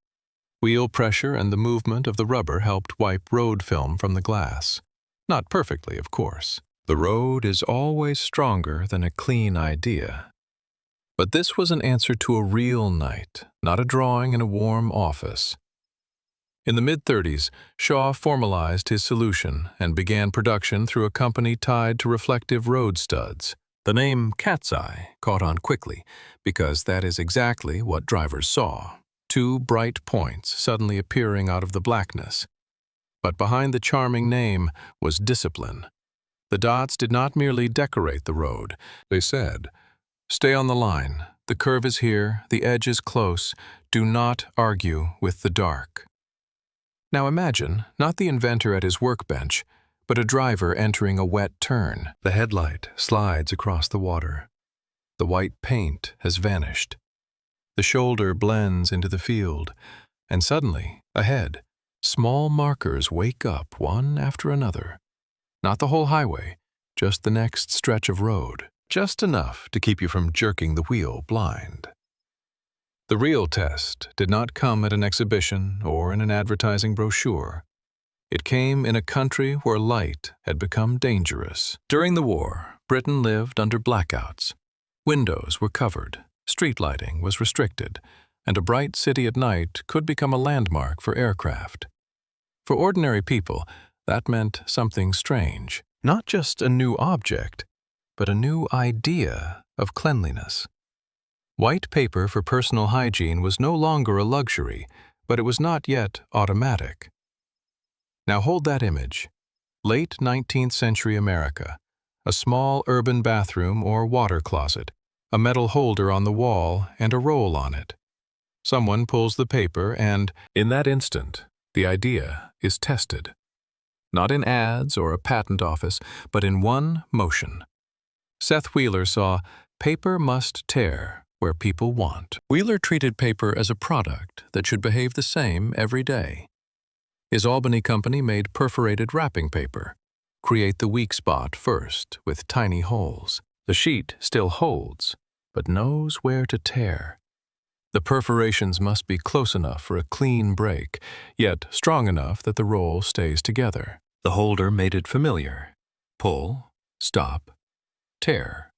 Wheel pressure and the movement of the rubber helped wipe road film from the glass. Not perfectly, of course. The road is always stronger than a clean idea. But this was an answer to a real night, not a drawing in a warm office. In the mid-30s, Shaw formalized his solution and began production through a company tied to reflective road studs. The name Cat's Eye caught on quickly, because that is exactly what drivers saw. Two bright points suddenly appearing out of the blackness. But behind the charming name was discipline. The dots did not merely decorate the road. They said, "Stay on the line. The curve is here, the edge is close. Do not argue with the dark." Now imagine, not the inventor at his workbench, but a driver entering a wet turn. The headlight slides across the water. The white paint has vanished. The shoulder blends into the field, and suddenly, ahead, small markers wake up one after another. Not the whole highway, just the next stretch of road. Just enough to keep you from jerking the wheel blind. The real test did not come at an exhibition or in an advertising brochure. It came in a country where light had become dangerous. During the war, Britain lived under blackouts. Windows were covered, street lighting was restricted, and a bright city at night could become a landmark for aircraft. For ordinary people, that meant something strange. Not just a new object, but a new idea of cleanliness. White paper for personal hygiene was no longer a luxury, but it was not yet automatic. Now hold that image. Late 19th century America. A small urban bathroom or water closet, a metal holder on the wall and a roll on it. Someone pulls the paper and, in that instant, the idea is tested. Not in ads or a patent office, but in one motion. Seth Wheeler saw paper must tear where people want. Wheeler treated paper as a product that should behave the same every day. His Albany company made perforated wrapping paper. Create the weak spot first with tiny holes. The sheet still holds, but knows where to tear. The perforations must be close enough for a clean break, yet strong enough that the roll stays together. The holder made it familiar. Pull, stop, tear.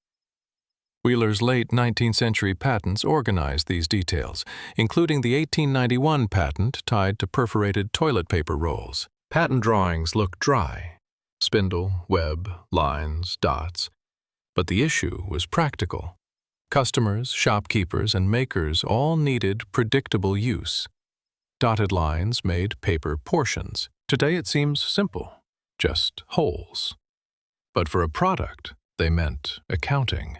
Wheeler's late 19th century patents organized these details, including the 1891 patent tied to perforated toilet paper rolls. Patent drawings look dry. Spindle, web, lines, dots. But the issue was practical. Customers, shopkeepers, and makers all needed predictable use. Dotted lines made paper portions. Today it seems simple, just holes. But for a product, they meant accounting.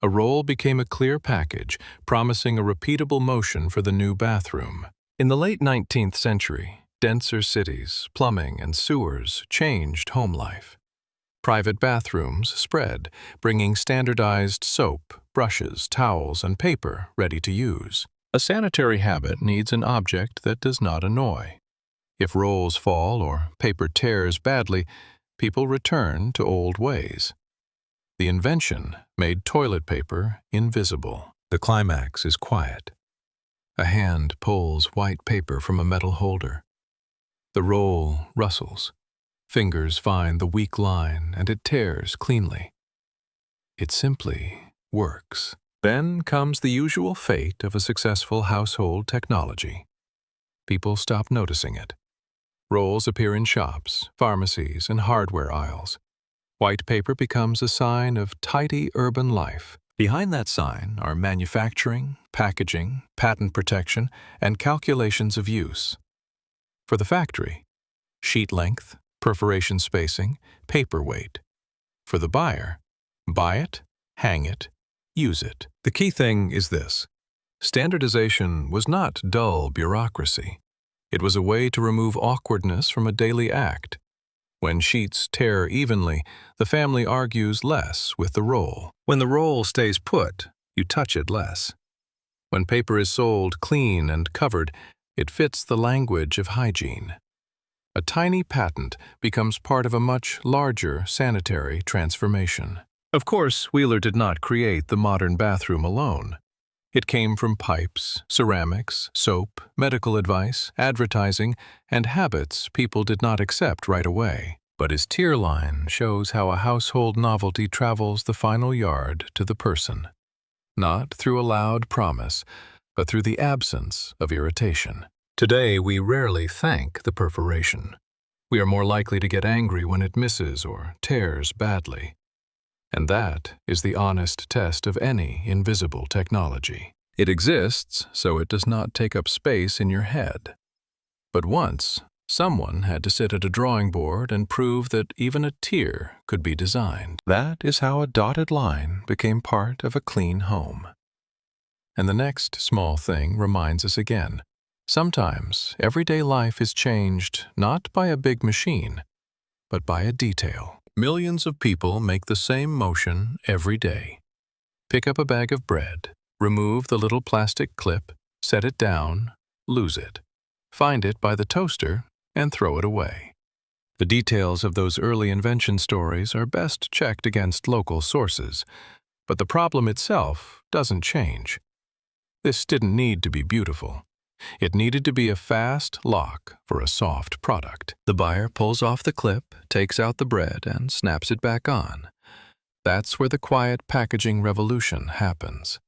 A roll became a clear package, promising a repeatable motion for the new bathroom. In the late 19th century, denser cities, plumbing, and sewers changed home life. Private bathrooms spread, bringing standardized soap, brushes, towels, and paper ready to use. A sanitary habit needs an object that does not annoy. If rolls fall or paper tears badly, people return to old ways. The invention made toilet paper invisible. The climax is quiet. A hand pulls white paper from a metal holder. The roll rustles. Fingers find the weak line and it tears cleanly. It simply works. Then comes the usual fate of a successful household technology. People stop noticing it. Rolls appear in shops, pharmacies, and hardware aisles. White paper becomes a sign of tidy urban life. Behind that sign are manufacturing, packaging, patent protection, and calculations of use. For the factory, sheet length, perforation spacing, paper weight. For the buyer, buy it, hang it, use it. The key thing is this: standardization was not dull bureaucracy. It was a way to remove awkwardness from a daily act. When sheets tear evenly, the family argues less with the roll. When the roll stays put, you touch it less. When paper is sold clean and covered, it fits the language of hygiene. A tiny patent becomes part of a much larger sanitary transformation. Of course, Wheeler did not create the modern bathroom alone. It came from pipes, ceramics, soap, medical advice, advertising, and habits people did not accept right away. But his tier line shows how a household novelty travels the final yard to the person. Not through a loud promise, but through the absence of irritation. Today, we rarely thank the perforation. We are more likely to get angry when it misses or tears badly. And that is the honest test of any invisible technology. It exists so it does not take up space in your head. But once, someone had to sit at a drawing board and prove that even a tear could be designed. That is how a dotted line became part of a clean home. And the next small thing reminds us again. Sometimes everyday life is changed not by a big machine, but by a detail. Millions of people make the same motion every day. Pick up a bag of bread, remove the little plastic clip, set it down, lose it. Find it by the toaster and throw it away. The details of those early invention stories are best checked against local sources, but the problem itself doesn't change. This didn't need to be beautiful. It needed to be a fast lock for a soft product. The buyer pulls off the clip, takes out the bread, and snaps it back on. That's where the quiet packaging revolution happens.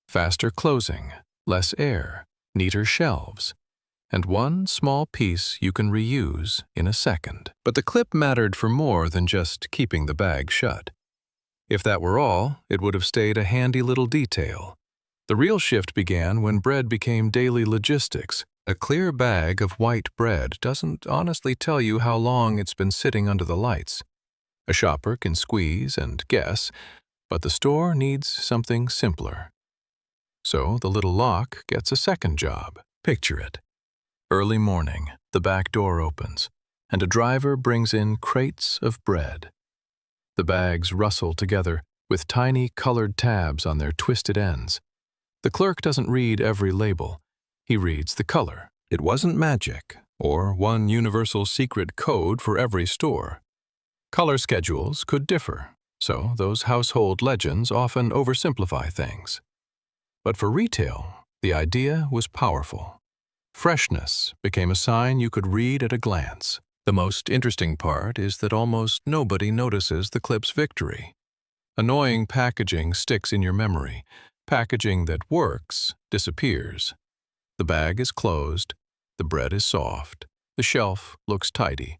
Faster closing, less air, neater shelves, and one small piece you can reuse in a second. But the clip mattered for more than just keeping the bag shut. If that were all, it would have stayed a handy little detail. The real shift began when bread became daily logistics. A clear bag of white bread doesn't honestly tell you how long it's been sitting under the lights. A shopper can squeeze and guess, but the store needs something simpler. So the little lock gets a second job. Picture it. Early morning, the back door opens, and a driver brings in crates of bread. The bags rustle together with tiny colored tabs on their twisted ends. The clerk doesn't read every label. He reads the color. It wasn't magic, or one universal secret code for every store. Color schedules could differ, so those household legends often oversimplify things. But for retail, the idea was powerful. Freshness became a sign you could read at a glance. The most interesting part is that almost nobody notices the clip's victory. Annoying packaging sticks in your memory. Packaging that works disappears. The bag is closed, the bread is soft, the shelf looks tidy,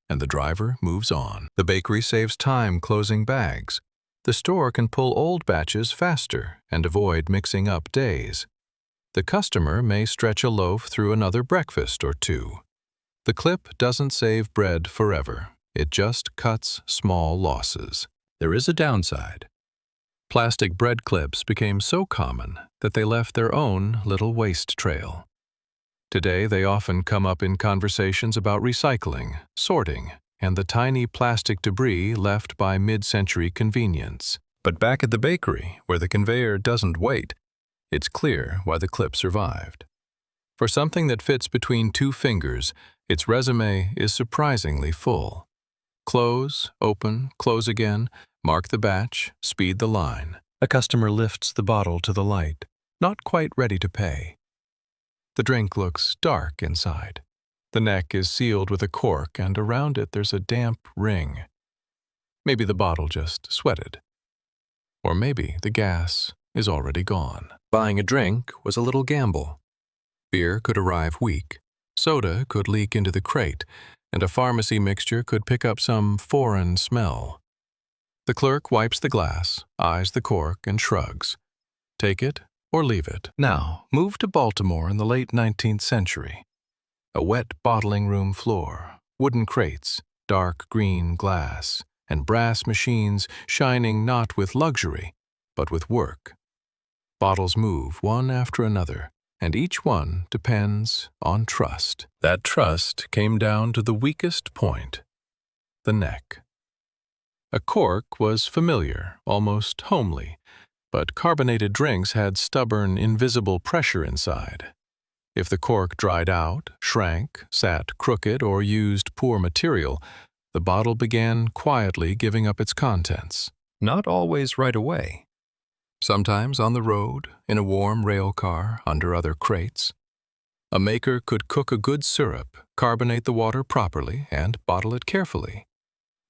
and the driver moves on. The bakery saves time closing bags. The store can pull old batches faster and avoid mixing up days. The customer may stretch a loaf through another breakfast or two. The clip doesn't save bread forever. It just cuts small losses. There is a downside. Plastic bread clips became so common that they left their own little waste trail. Today, they often come up in conversations about recycling, sorting, and the tiny plastic debris left by mid-century convenience. But back at the bakery, where the conveyor doesn't wait, it's clear why the clip survived. For something that fits between two fingers, its resume is surprisingly full. Close, open, close again, mark the batch, speed the line. A customer lifts the bottle to the light, not quite ready to pay. The drink looks dark inside. The neck is sealed with a cork, and around it there's a damp ring. Maybe the bottle just sweated. Or maybe the gas is already gone. Buying a drink was a little gamble. Beer could arrive weak, soda could leak into the crate, and a pharmacy mixture could pick up some foreign smell. The clerk wipes the glass, eyes the cork, and shrugs. Take it or leave it. Now, move to Baltimore in the late 19th century. A wet bottling room floor, wooden crates, dark green glass, and brass machines shining not with luxury, but with work. Bottles move one after another, and each one depends on trust. That trust came down to the weakest point, the neck. A cork was familiar, almost homely, but carbonated drinks had stubborn, invisible pressure inside. If the cork dried out, shrank, sat crooked, or used poor material, the bottle began quietly giving up its contents. Not always right away. Sometimes on the road, in a warm rail car, under other crates. A maker could cook a good syrup, carbonate the water properly, and bottle it carefully.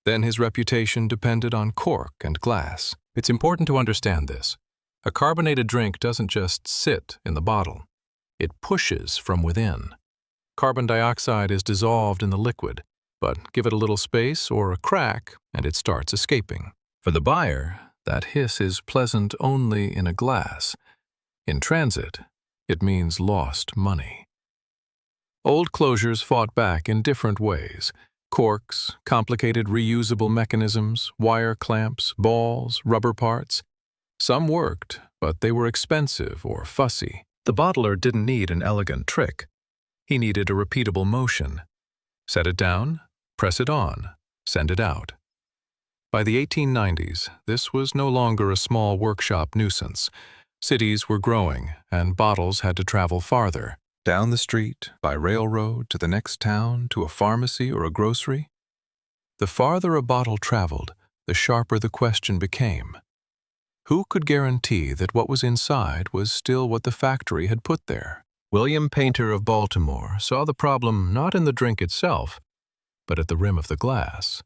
Then his reputation depended on cork and glass. It's important to understand this. A carbonated drink doesn't just sit in the bottle. It pushes from within. Carbon dioxide is dissolved in the liquid, but give it a little space or a crack and it starts escaping. For the buyer, that hiss is pleasant only in a glass. In transit, it means lost money. Old closures fought back in different ways. Corks, complicated reusable mechanisms, wire clamps, balls, rubber parts. Some worked, but they were expensive or fussy. The bottler didn't need an elegant trick. He needed a repeatable motion. Set it down, press it on, send it out. By the 1890s, this was no longer a small workshop nuisance. Cities were growing, and bottles had to travel farther. Down the street, by railroad, to the next town, to a pharmacy or a grocery. The farther a bottle traveled, the sharper the question became. Who could guarantee that what was inside was still what the factory had put there? William Painter of Baltimore saw the problem not in the drink itself, but at the rim of the glass.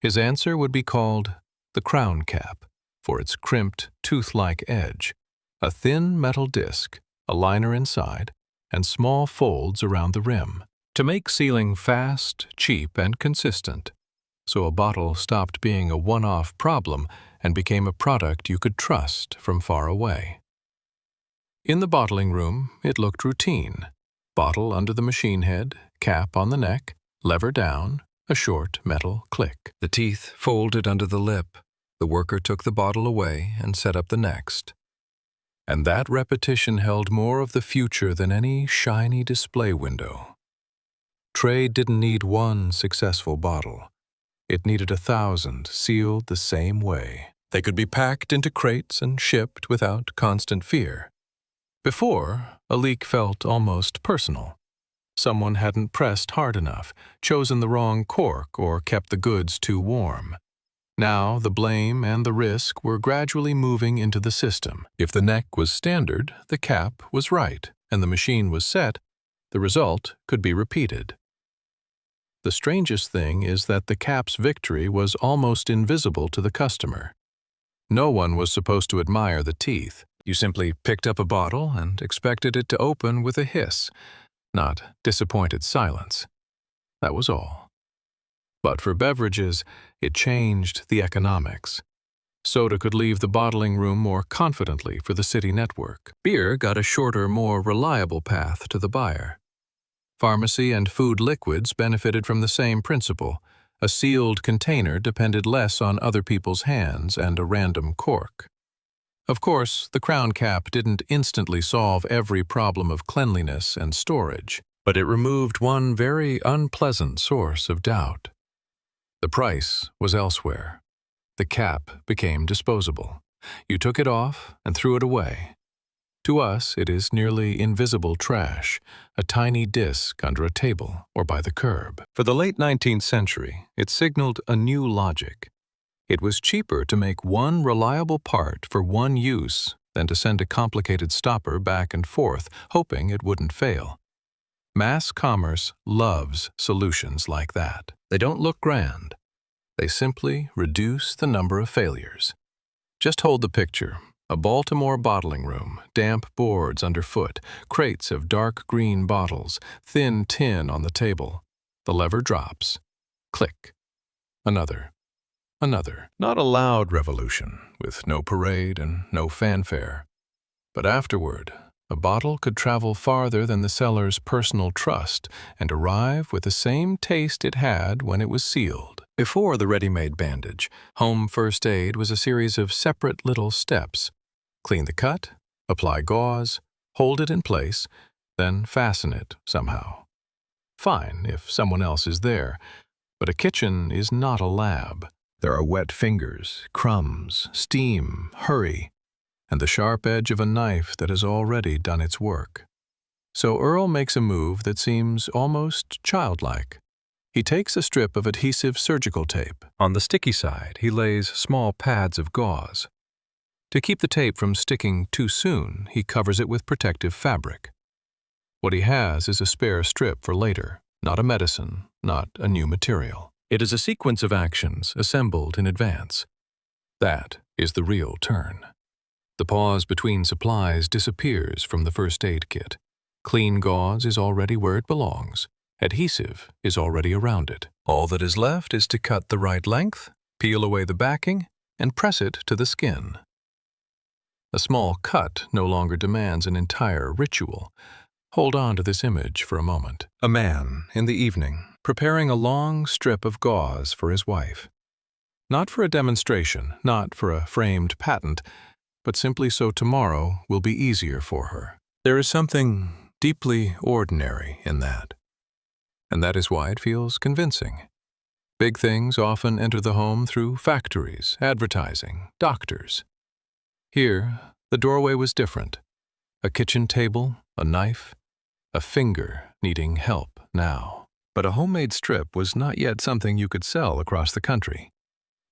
His answer would be called the crown cap, for its crimped, tooth-like edge, a thin metal disc, a liner inside, and small folds around the rim, to make sealing fast, cheap, and consistent. So a bottle stopped being a one-off problem and became a product you could trust from far away. In the bottling room, it looked routine. Bottle under the machine head, cap on the neck, lever down, a short metal click. The teeth folded under the lip. The worker took the bottle away and set up the next. And that repetition held more of the future than any shiny display window. Trade didn't need one successful bottle. It needed 1,000 sealed the same way. They could be packed into crates and shipped without constant fear. Before, a leak felt almost personal. Someone hadn't pressed hard enough, chosen the wrong cork, or kept the goods too warm. Now the blame and the risk were gradually moving into the system. If the neck was standard, the cap was right, and the machine was set, the result could be repeated. The strangest thing is that the cap's victory was almost invisible to the customer. No one was supposed to admire the teeth. You simply picked up a bottle and expected it to open with a hiss, not disappointed silence. That was all. But for beverages, it changed the economics. Soda could leave the bottling room more confidently for the city network. Beer got a shorter, more reliable path to the buyer. Pharmacy and food liquids benefited from the same principle. A sealed container depended less on other people's hands and a random cork. Of course, the crown cap didn't instantly solve every problem of cleanliness and storage, but it removed one very unpleasant source of doubt. The price was elsewhere. The cap became disposable. You took it off and threw it away. To us, it is nearly invisible trash, a tiny disc under a table or by the curb. For the late 19th century, it signaled a new logic. It was cheaper to make one reliable part for one use than to send a complicated stopper back and forth, hoping it wouldn't fail. Mass commerce loves solutions like that. They don't look grand. They simply reduce the number of failures. Just hold the picture. A Baltimore bottling room, damp boards underfoot, crates of dark green bottles, thin tin on the table. The lever drops. Click. Another. Another. Not a loud revolution, with no parade and no fanfare. But afterward, a bottle could travel farther than the seller's personal trust and arrive with the same taste it had when it was sealed. Before the ready-made bandage, home first aid was a series of separate little steps. Clean the cut, apply gauze, hold it in place, then fasten it somehow. Fine if someone else is there, but a kitchen is not a lab. There are wet fingers, crumbs, steam, hurry, and the sharp edge of a knife that has already done its work. So Earl makes a move that seems almost childlike. He takes a strip of adhesive surgical tape. On the sticky side, he lays small pads of gauze. To keep the tape from sticking too soon, he covers it with protective fabric. What he has is a spare strip for later, not a medicine, not a new material. It is a sequence of actions assembled in advance. That is the real turn. The pause between supplies disappears from the first aid kit. Clean gauze is already where it belongs. Adhesive is already around it. All that is left is to cut the right length, peel away the backing, and press it to the skin. A small cut no longer demands an entire ritual. Hold on to this image for a moment. A man, in the evening, preparing a long strip of gauze for his wife. Not for a demonstration, not for a framed patent, but simply so tomorrow will be easier for her. There is something deeply ordinary in that. And that is why it feels convincing. Big things often enter the home through factories, advertising, doctors. Here, the doorway was different. A kitchen table, a knife, a finger needing help now. But a homemade strip was not yet something you could sell across the country.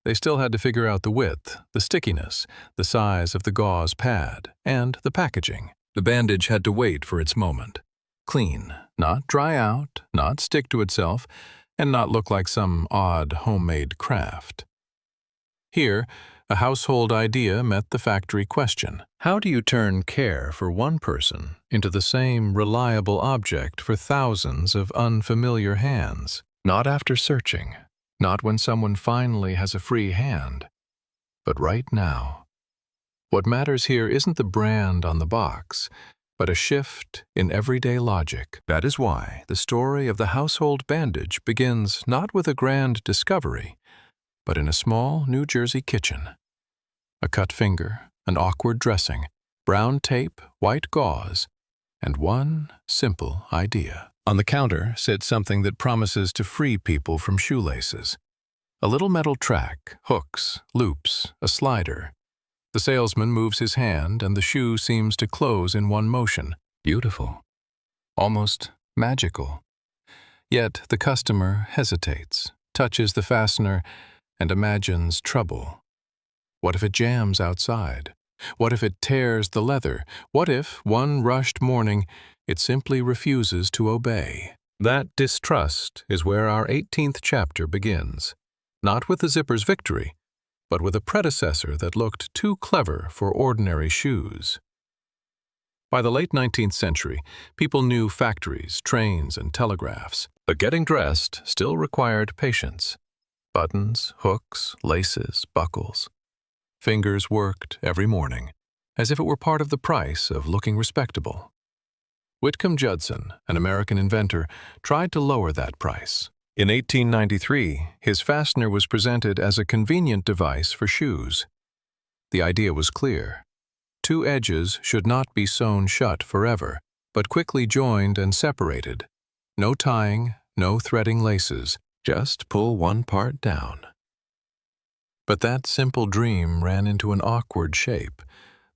They still had to figure out the width, the stickiness, the size of the gauze pad, and the packaging. The bandage had to wait for its moment. Clean, not dry out, not stick to itself, and not look like some odd homemade craft. Here, a household idea met the factory question. How do you turn care for one person into the same reliable object for thousands of unfamiliar hands? Not after searching, not when someone finally has a free hand, but right now. What matters here isn't the brand on the box, but a shift in everyday logic. That is why the story of the household bandage begins not with a grand discovery, but in a small New Jersey kitchen. A cut finger, an awkward dressing, brown tape, white gauze, and one simple idea. On the counter sits something that promises to free people from shoelaces. A little metal track, hooks, loops, a slider. The salesman moves his hand and the shoe seems to close in one motion. Beautiful. Almost magical. Yet the customer hesitates, touches the fastener, and imagines trouble. What if it jams outside? What if it tears the leather? What if, one rushed morning, it simply refuses to obey? That distrust is where our 18th chapter begins. Not with the zipper's victory, but with a predecessor that looked too clever for ordinary shoes. By the late 19th century, people knew factories, trains, and telegraphs, but getting dressed still required patience. Buttons, hooks, laces, buckles. Fingers worked every morning, as if it were part of the price of looking respectable. Whitcomb Judson, an American inventor, tried to lower that price. In 1893, his fastener was presented as a convenient device for shoes. The idea was clear. Two edges should not be sewn shut forever, but quickly joined and separated. No tying, no threading laces, just pull one part down. But that simple dream ran into an awkward shape.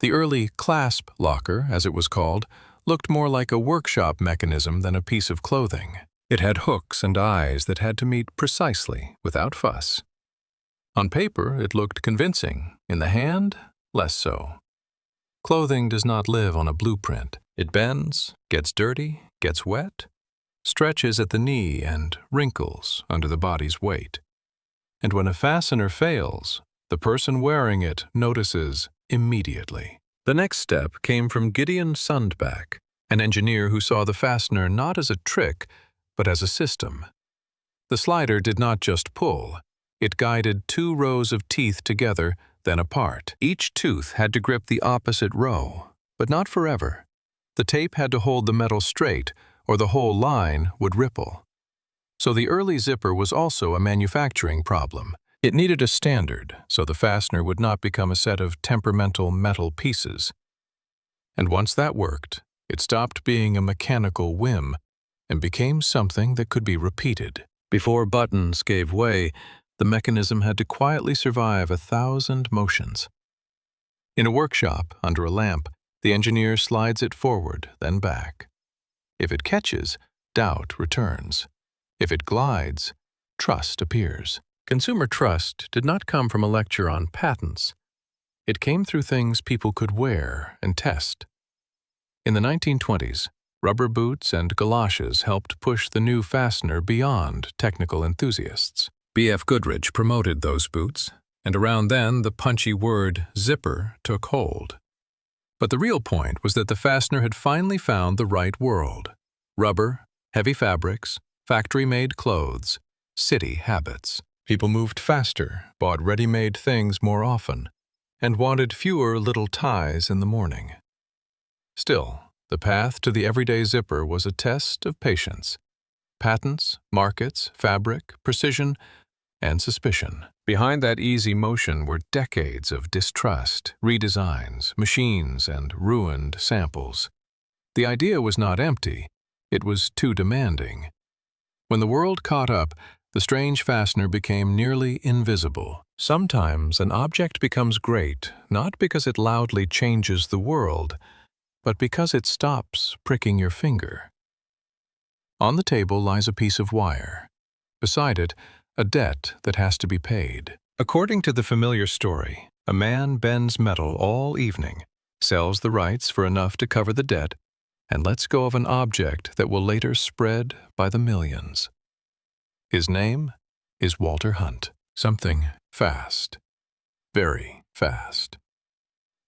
The early clasp locker, as it was called, looked more like a workshop mechanism than a piece of clothing. It had hooks and eyes that had to meet precisely, without fuss. On paper, it looked convincing. In the hand, less so. Clothing does not live on a blueprint. It bends, gets dirty, gets wet, stretches at the knee and wrinkles under the body's weight. And when a fastener fails, the person wearing it notices immediately. The next step came from Gideon Sundback, an engineer who saw the fastener not as a trick, but as a system. The slider did not just pull. It guided 2 rows of teeth together, then apart. Each tooth had to grip the opposite row, but not forever. The tape had to hold the metal straight, or the whole line would ripple. So the early zipper was also a manufacturing problem. It needed a standard, so the fastener would not become a set of temperamental metal pieces. And once that worked, it stopped being a mechanical whim and became something that could be repeated. Before buttons gave way, the mechanism had to quietly survive 1,000 motions. In a workshop, under a lamp, the engineer slides it forward, then back. If it catches, doubt returns. If it glides, trust appears. Consumer trust did not come from a lecture on patents. It came through things people could wear and test. In the 1920s, rubber boots and galoshes helped push the new fastener beyond technical enthusiasts. B.F. Goodrich promoted those boots, and around then the punchy word zipper took hold. But the real point was that the fastener had finally found the right world. Rubber, heavy fabrics, factory-made clothes, city habits. People moved faster, bought ready-made things more often, and wanted fewer little ties in the morning. Still, the path to the everyday zipper was a test of patience. Patents, markets, fabric, precision, and suspicion. Behind that easy motion were decades of distrust, redesigns, machines, and ruined samples. The idea was not empty, it was too demanding. When the world caught up, the strange fastener became nearly invisible. Sometimes an object becomes great not because it loudly changes the world, but because it stops pricking your finger. On the table lies a piece of wire. Beside it, a debt that has to be paid. According to the familiar story, a man bends metal all evening, sells the rights for enough to cover the debt, and lets go of an object that will later spread by the millions. His name is Walter Hunt. Something fast. Very fast.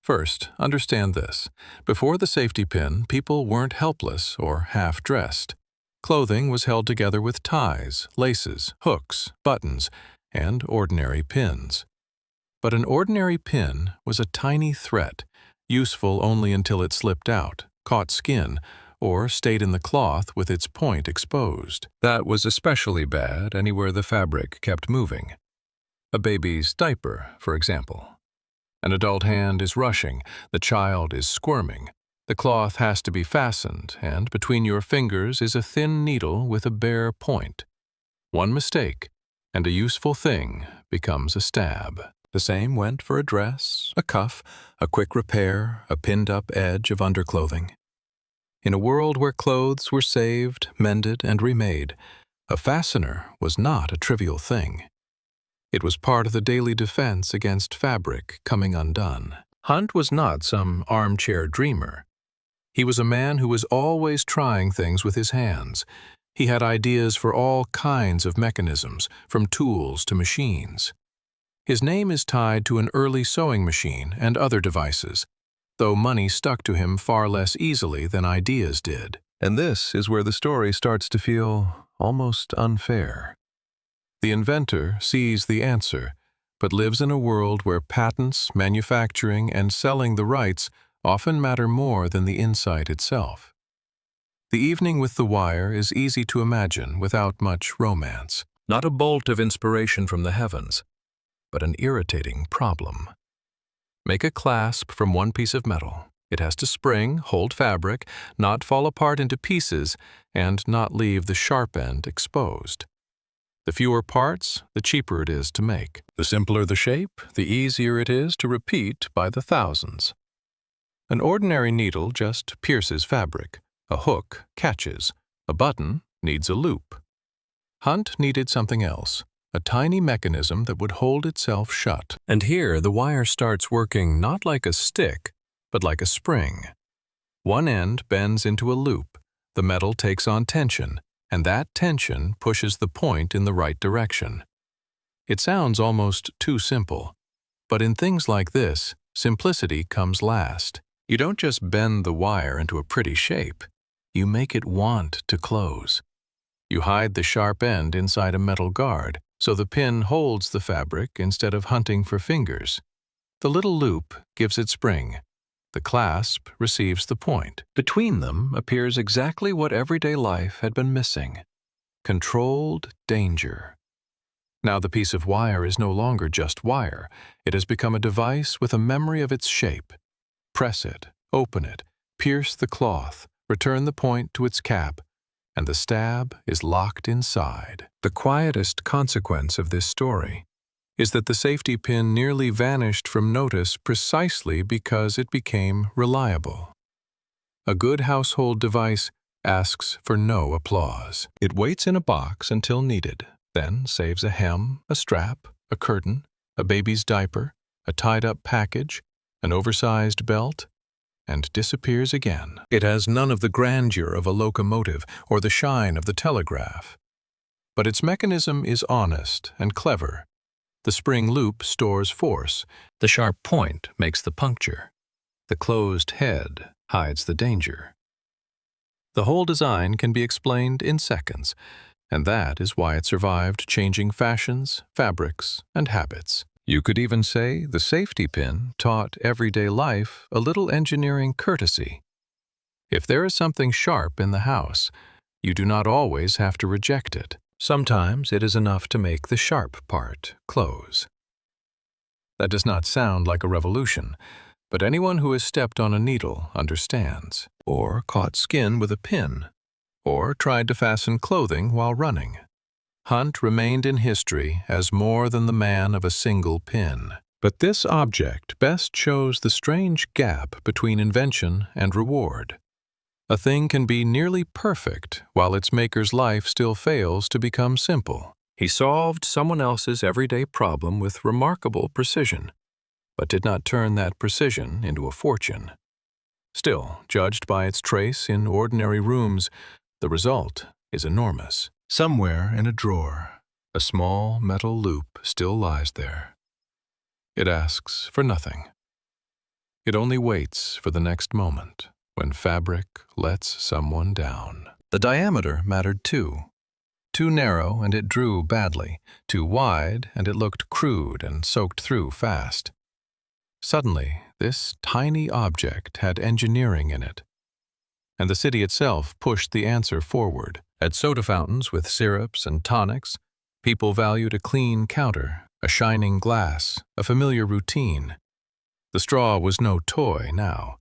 First, understand this. Before the safety pin, people weren't helpless or half-dressed. Clothing was held together with ties, laces, hooks, buttons, and ordinary pins. But an ordinary pin was a tiny threat, useful only until it slipped out, caught skin, or stayed in the cloth with its point exposed. That was especially bad anywhere the fabric kept moving. A baby's diaper, for example. An adult hand is rushing, the child is squirming. The cloth has to be fastened, and between your fingers is a thin needle with a bare point. One mistake, and a useful thing becomes a stab. The same went for a dress, a cuff, a quick repair, a pinned-up edge of underclothing. In a world where clothes were saved, mended, and remade, a fastener was not a trivial thing. It was part of the daily defense against fabric coming undone. Hunt was not some armchair dreamer. He was a man who was always trying things with his hands. He had ideas for all kinds of mechanisms, from tools to machines. His name is tied to an early sewing machine and other devices, though money stuck to him far less easily than ideas did. And this is where the story starts to feel almost unfair. The inventor sees the answer, but lives in a world where patents, manufacturing, and selling the rights often matter more than the insight itself. The evening with the wire is easy to imagine without much romance. Not a bolt of inspiration from the heavens, but an irritating problem. Make a clasp from one piece of metal. It has to spring, hold fabric, not fall apart into pieces, and not leave the sharp end exposed. The fewer parts, the cheaper it is to make. The simpler the shape, the easier it is to repeat by the thousands. An ordinary needle just pierces fabric. A hook catches. A button needs a loop. Hunt needed something else. A tiny mechanism that would hold itself shut. And here the wire starts working not like a stick, but like a spring. One end bends into a loop. The metal takes on tension. and that tension pushes the point in the right direction. It sounds almost too simple, but in things like this, simplicity comes last. You don't just bend the wire into a pretty shape. You make it want to close. You hide the sharp end inside a metal guard, so the pin holds the fabric instead of hunting for fingers. The little loop gives it spring. The clasp receives the point. Between them appears exactly what everyday life had been missing: controlled danger. Now the piece of wire is no longer just wire. It has become a device with a memory of its shape. Press it, open it, pierce the cloth, return the point to its cap, and the stab is locked inside. The quietest consequence of this story is that the safety pin nearly vanished from notice precisely because it became reliable. A good household device asks for no applause. It waits in a box until needed, then saves a hem, a strap, a curtain, a baby's diaper, a tied-up package, an oversized belt, and disappears again. It has none of the grandeur of a locomotive or the shine of the telegraph. But its mechanism is honest and clever. The spring loop stores force. The sharp point makes the puncture. The closed head hides the danger. The whole design can be explained in seconds, and that is why it survived changing fashions, fabrics, and habits. You could even say the safety pin taught everyday life a little engineering courtesy. If there is something sharp in the house, you do not always have to reject it. Sometimes it is enough to make the sharp part close. That does not sound like a revolution, but anyone who has stepped on a needle understands, or caught skin with a pin, or tried to fasten clothing while running. Hunt remained in history as more than the man of a single pin. But this object best shows the strange gap between invention and reward. A thing can be nearly perfect while its maker's life still fails to become simple. He solved someone else's everyday problem with remarkable precision, but did not turn that precision into a fortune. Still, judged by its trace in ordinary rooms, the result is enormous. Somewhere in a drawer, a small metal loop still lies there. It asks for nothing. It only waits for the next moment, when fabric lets someone down. The diameter mattered too. Too narrow and it drew badly, too wide and it looked crude and soaked through fast. Suddenly, this tiny object had engineering in it. And the city itself pushed the answer forward. At soda fountains with syrups and tonics, people valued a clean counter, a shining glass, a familiar routine. The straw was no toy now.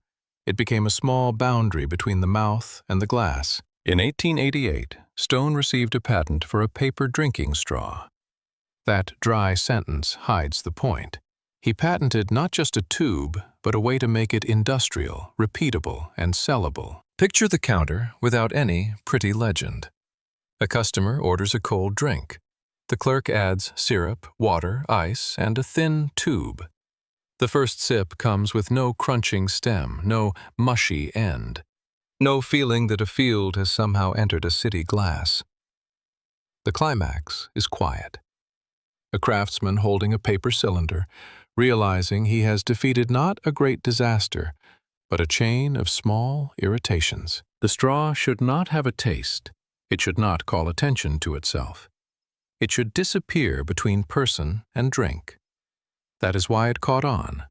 It became a small boundary between the mouth and the glass. In 1888, Stone received a patent for a paper drinking straw. That dry sentence hides the point. He patented not just a tube, but a way to make it industrial, repeatable, and sellable. Picture the counter without any pretty legend. A customer orders a cold drink. The clerk adds syrup, water, ice, and a thin tube. The first sip comes with no crunching stem, no mushy end, no feeling that a field has somehow entered a city glass. The climax is quiet. A craftsman holding a paper cylinder, realizing he has defeated not a great disaster, but a chain of small irritations. The straw should not have a taste. It should not call attention to itself. It should disappear between person and drink. That is why it caught on.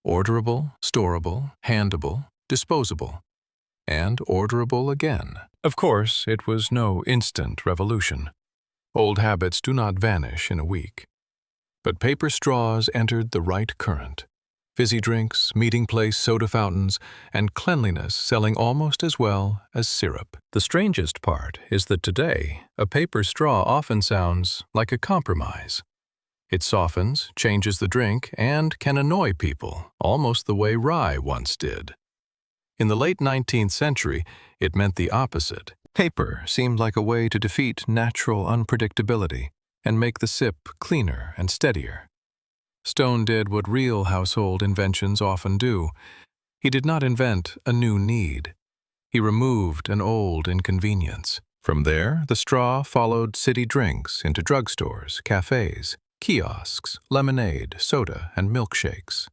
Orderable, storable, handable, disposable, and orderable again. Of course, it was no instant revolution. Old habits do not vanish in a week. But paper straws entered the right current. Fizzy drinks, meeting place soda fountains, and cleanliness selling almost as well as syrup. The strangest part is that today, a paper straw often sounds like a compromise. It softens, changes the drink, and can annoy people, almost the way rye once did. In the late 19th century, it meant the opposite. Paper seemed like a way to defeat natural unpredictability and make the sip cleaner and steadier. Stone did what real household inventions often do. He did not invent a new need. He removed an old inconvenience. From there, the straw followed city drinks into drugstores, cafes, kiosks, lemonade, soda, and milkshakes.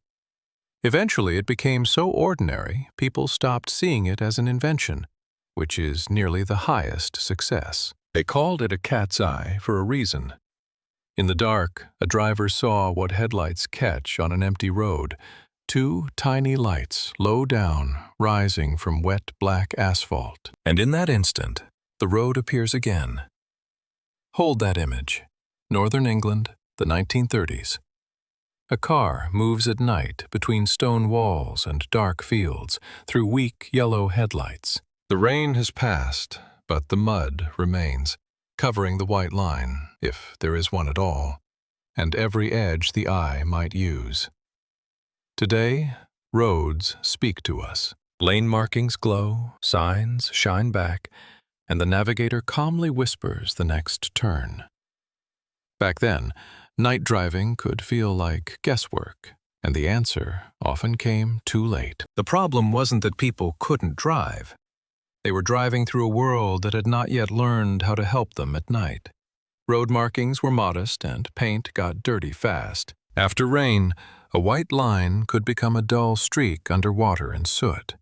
Eventually, it became so ordinary, people stopped seeing it as an invention, which is nearly the highest success. They called it a cat's eye for a reason. In the dark, a driver saw what headlights catch on an empty road: two tiny lights, low down, rising from wet black asphalt. And in that instant, the road appears again. Hold that image. Northern England, the 1930s. A car moves at night between stone walls and dark fields through weak yellow headlights. The rain has passed, but the mud remains, covering the white line, if there is one at all, and every edge the eye might use. Today, roads speak to us. Lane markings glow, signs shine back, and the navigator calmly whispers the next turn. Back then, night driving could feel like guesswork, and the answer often came too late. The problem wasn't that people couldn't drive. They were driving through a world that had not yet learned how to help them at night. Road markings were modest, and paint got dirty fast. After rain, a white line could become a dull streak under water and soot.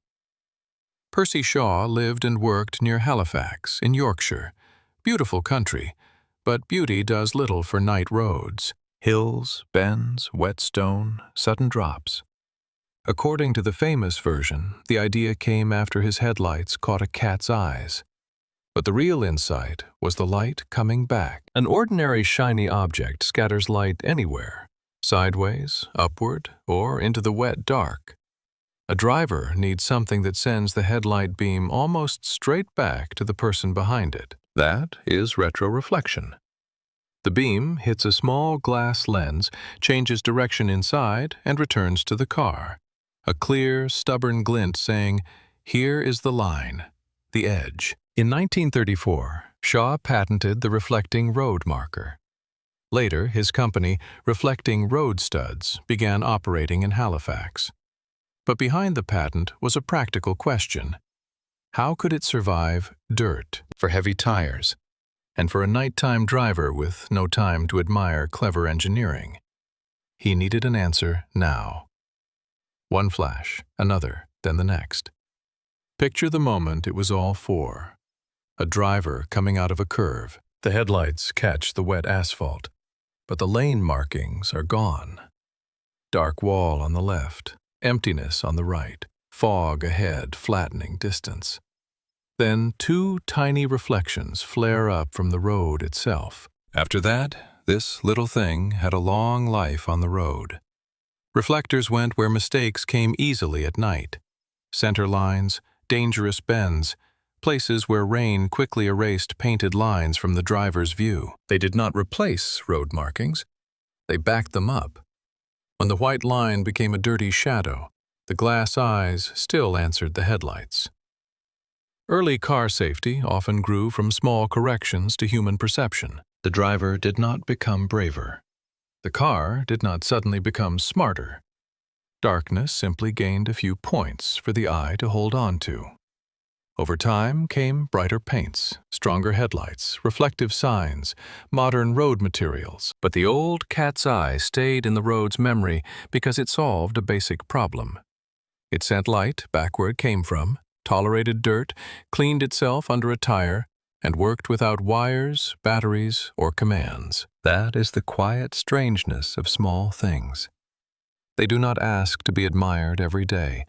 Percy Shaw lived and worked near Halifax, in Yorkshire. Beautiful country, but beauty does little for night roads. Hills, bends, wet stone, sudden drops. According to the famous version, the idea came after his headlights caught a cat's eyes. But the real insight was the light coming back. An ordinary shiny object scatters light anywhere, sideways, upward, or into the wet dark. A driver needs something that sends the headlight beam almost straight back to the person behind it. That is retroreflection. The beam hits a small glass lens, changes direction inside, and returns to the car. A clear, stubborn glint saying, "Here is the line, the edge." In 1934, Shaw patented the reflecting road marker. Later, his company, Reflecting Road Studs, began operating in Halifax. But behind the patent was a practical question. How could it survive dirt for heavy tires, and for a nighttime driver with no time to admire clever engineering? He needed an answer now. One flash, another, then the next. Picture the moment it was all for. A driver coming out of a curve. The headlights catch the wet asphalt, but the lane markings are gone. Dark wall on the left, emptiness on the right, fog ahead flattening distance. Then two tiny reflections flare up from the road itself. After that, this little thing had a long life on the road. Reflectors went where mistakes came easily at night. Center lines, dangerous bends, places where rain quickly erased painted lines from the driver's view. They did not replace road markings. They backed them up. When the white line became a dirty shadow, the glass eyes still answered the headlights. Early car safety often grew from small corrections to human perception. The driver did not become braver. The car did not suddenly become smarter. Darkness simply gained a few points for the eye to hold on to. Over time came brighter paints, stronger headlights, reflective signs, modern road materials. But the old cat's eye stayed in the road's memory because it solved a basic problem. It sent light back where it came from, tolerated dirt, cleaned itself under a tire, and worked without wires, batteries, or commands. That is the quiet strangeness of small things. They do not ask to be admired every day.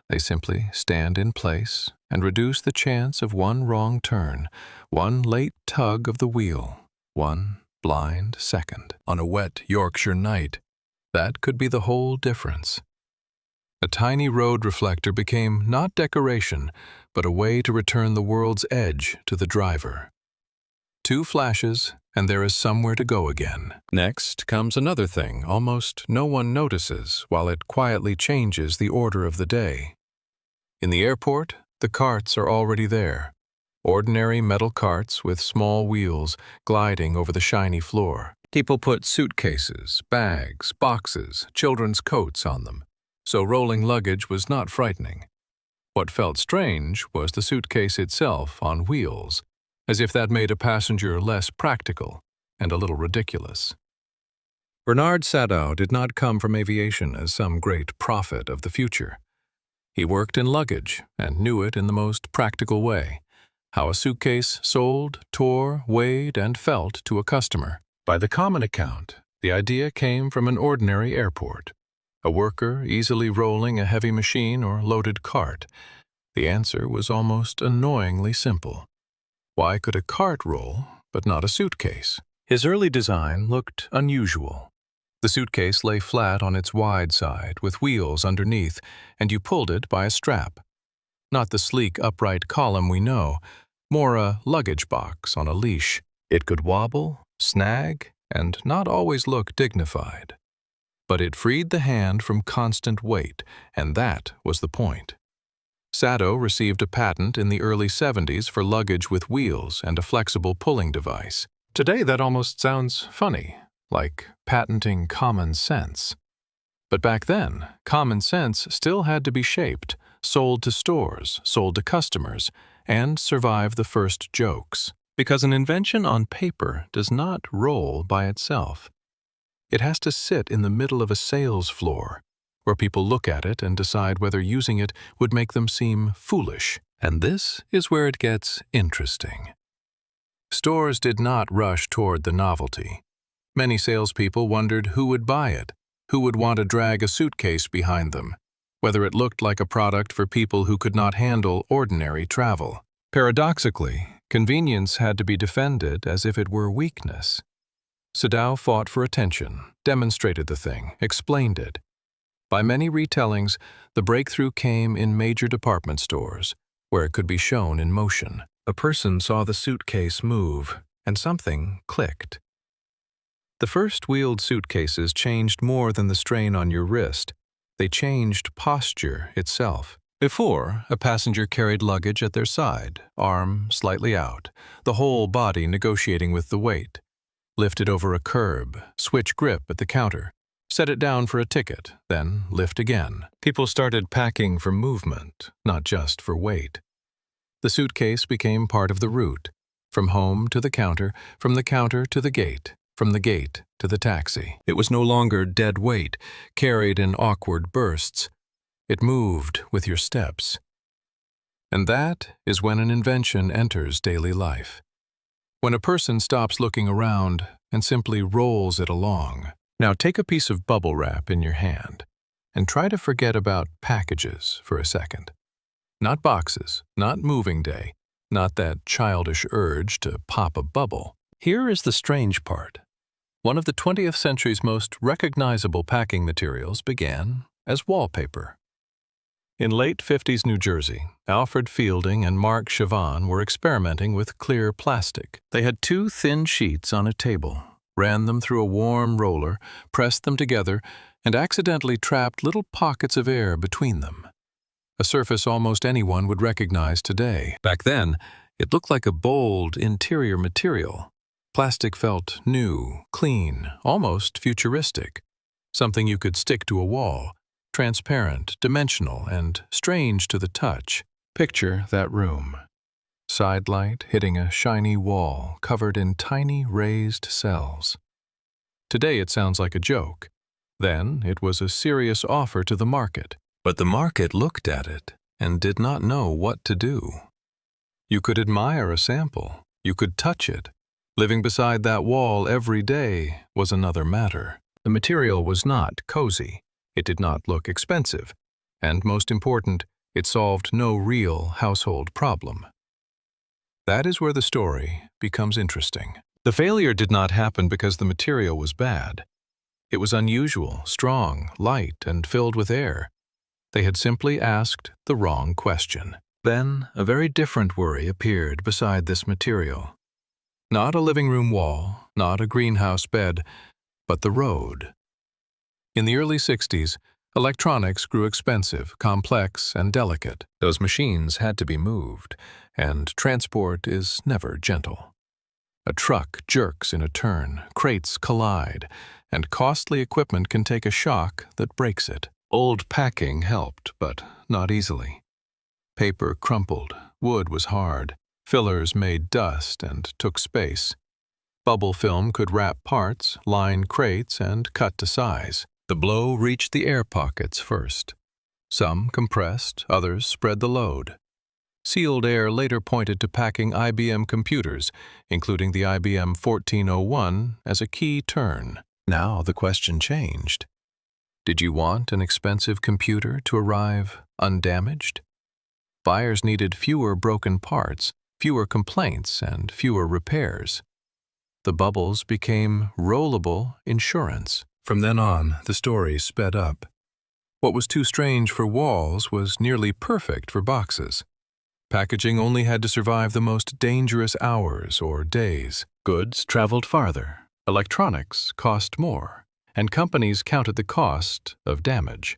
They simply stand in place and reduce the chance of one wrong turn, one late tug of the wheel, one blind second. On a wet Yorkshire night, that could be the whole difference. A tiny road reflector became not decoration, but a way to return the world's edge to the driver. Two flashes, and there is somewhere to go again. Next comes another thing almost no one notices while it quietly changes the order of the day. In the airport, the carts are already there. Ordinary metal carts with small wheels gliding over the shiny floor. People put suitcases, bags, boxes, children's coats on them, so rolling luggage was not frightening. What felt strange was the suitcase itself on wheels, as if that made a passenger less practical and a little ridiculous. Bernard Sadow did not come from aviation as some great prophet of the future. He worked in luggage and knew it in the most practical way, how a suitcase sold, tore, weighed, and felt to a customer. By the common account, the idea came from an ordinary airport, a worker easily rolling a heavy machine or loaded cart. The answer was almost annoyingly simple. Why could a cart roll, but not a suitcase? His early design looked unusual. The suitcase lay flat on its wide side with wheels underneath, and you pulled it by a strap. Not the sleek upright column we know, more a luggage box on a leash. It could wobble, snag, and not always look dignified. But it freed the hand from constant weight, and that was the point. Sadow received a patent in the early 70s for luggage with wheels and a flexible pulling device. Today that almost sounds funny, like patenting common sense. But back then, common sense still had to be shaped, sold to stores, sold to customers, and survive the first jokes. Because an invention on paper does not roll by itself. It has to sit in the middle of a sales floor, where people look at it and decide whether using it would make them seem foolish. And this is where it gets interesting. Stores did not rush toward the novelty. Many salespeople wondered who would buy it, who would want to drag a suitcase behind them, whether it looked like a product for people who could not handle ordinary travel. Paradoxically, convenience had to be defended as if it were weakness. Sadow fought for attention, demonstrated the thing, explained it. By many retellings, the breakthrough came in major department stores, where it could be shown in motion. A person saw the suitcase move, and something clicked. The first wheeled suitcases changed more than the strain on your wrist. They changed posture itself. Before, a passenger carried luggage at their side, arm slightly out, the whole body negotiating with the weight. Lift it over a curb, switch grip at the counter, set it down for a ticket, then lift again. People started packing for movement, not just for weight. The suitcase became part of the route, from home to the counter, from the counter to the gate, from the gate to the taxi. It was no longer dead weight, carried in awkward bursts. It moved with your steps. And that is when an invention enters daily life. When a person stops looking around and simply rolls it along. Now take a piece of bubble wrap in your hand and try to forget about packages for a second. Not boxes, not moving day, not that childish urge to pop a bubble. Here is the strange part. One of the 20th century's most recognizable packing materials began as wallpaper. In late 50s New Jersey, Alfred Fielding and Mark Chavan were experimenting with clear plastic. They had 2 thin sheets on a table, ran them through a warm roller, pressed them together, and accidentally trapped little pockets of air between them. A surface almost anyone would recognize today. Back then, it looked like a bold interior material. Plastic felt new, clean, almost futuristic. Something you could stick to a wall. Transparent, dimensional, and strange to the touch. Picture that room. Side light hitting a shiny wall covered in tiny raised cells. Today it sounds like a joke. Then it was a serious offer to the market. But the market looked at it and did not know what to do. You could admire a sample. You could touch it. Living beside that wall every day was another matter. The material was not cozy. It did not look expensive, and most important, it solved no real household problem. That is where the story becomes interesting. The failure did not happen because the material was bad. It was unusual, strong, light, and filled with air. They had simply asked the wrong question. Then, a very different worry appeared beside this material. Not a living room wall, not a greenhouse bed, but the road. In the early 60s, electronics grew expensive, complex, and delicate. Those machines had to be moved, and transport is never gentle. A truck jerks in a turn, crates collide, and costly equipment can take a shock that breaks it. Old packing helped, but not easily. Paper crumpled, wood was hard, Fillers made dust and took space. Bubble film could wrap parts, line crates, and cut to size. The blow reached the air pockets first. Some compressed, others spread the load. Sealed air later pointed to packing IBM computers, including the IBM 1401, as a key turn. Now the question changed. Did you want an expensive computer to arrive undamaged? Buyers needed fewer broken parts, fewer complaints, and fewer repairs. The bubbles became rollable insurance. From then on, the story sped up. What was too strange for walls was nearly perfect for boxes. Packaging only had to survive the most dangerous hours or days. Goods traveled farther. Electronics cost more, and companies counted the cost of damage.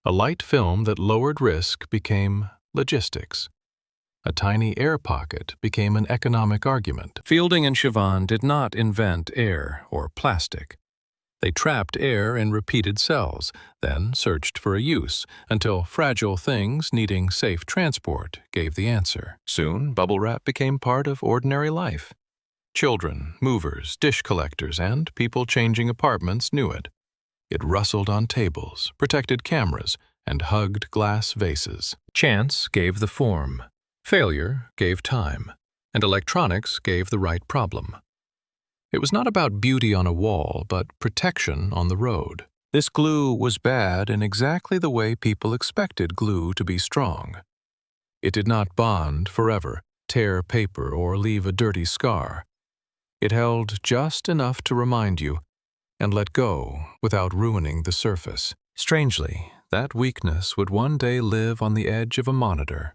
A light film that lowered risk became logistics. A tiny air pocket became an economic argument. Fielding and Siobhan did not invent air or plastic. They trapped air in repeated cells, then searched for a use, until fragile things needing safe transport gave the answer. Soon, bubble wrap became part of ordinary life. Children, movers, dish collectors, and people changing apartments knew it. It rustled on tables, protected cameras, and hugged glass vases. Chance gave the form. Failure gave time. And electronics gave the right problem. It was not about beauty on a wall, but protection on the road. This glue was bad in exactly the way people expected glue to be strong. It did not bond forever, tear paper, or leave a dirty scar. It held just enough to remind you, and let go without ruining the surface. Strangely, that weakness would one day live on the edge of a monitor,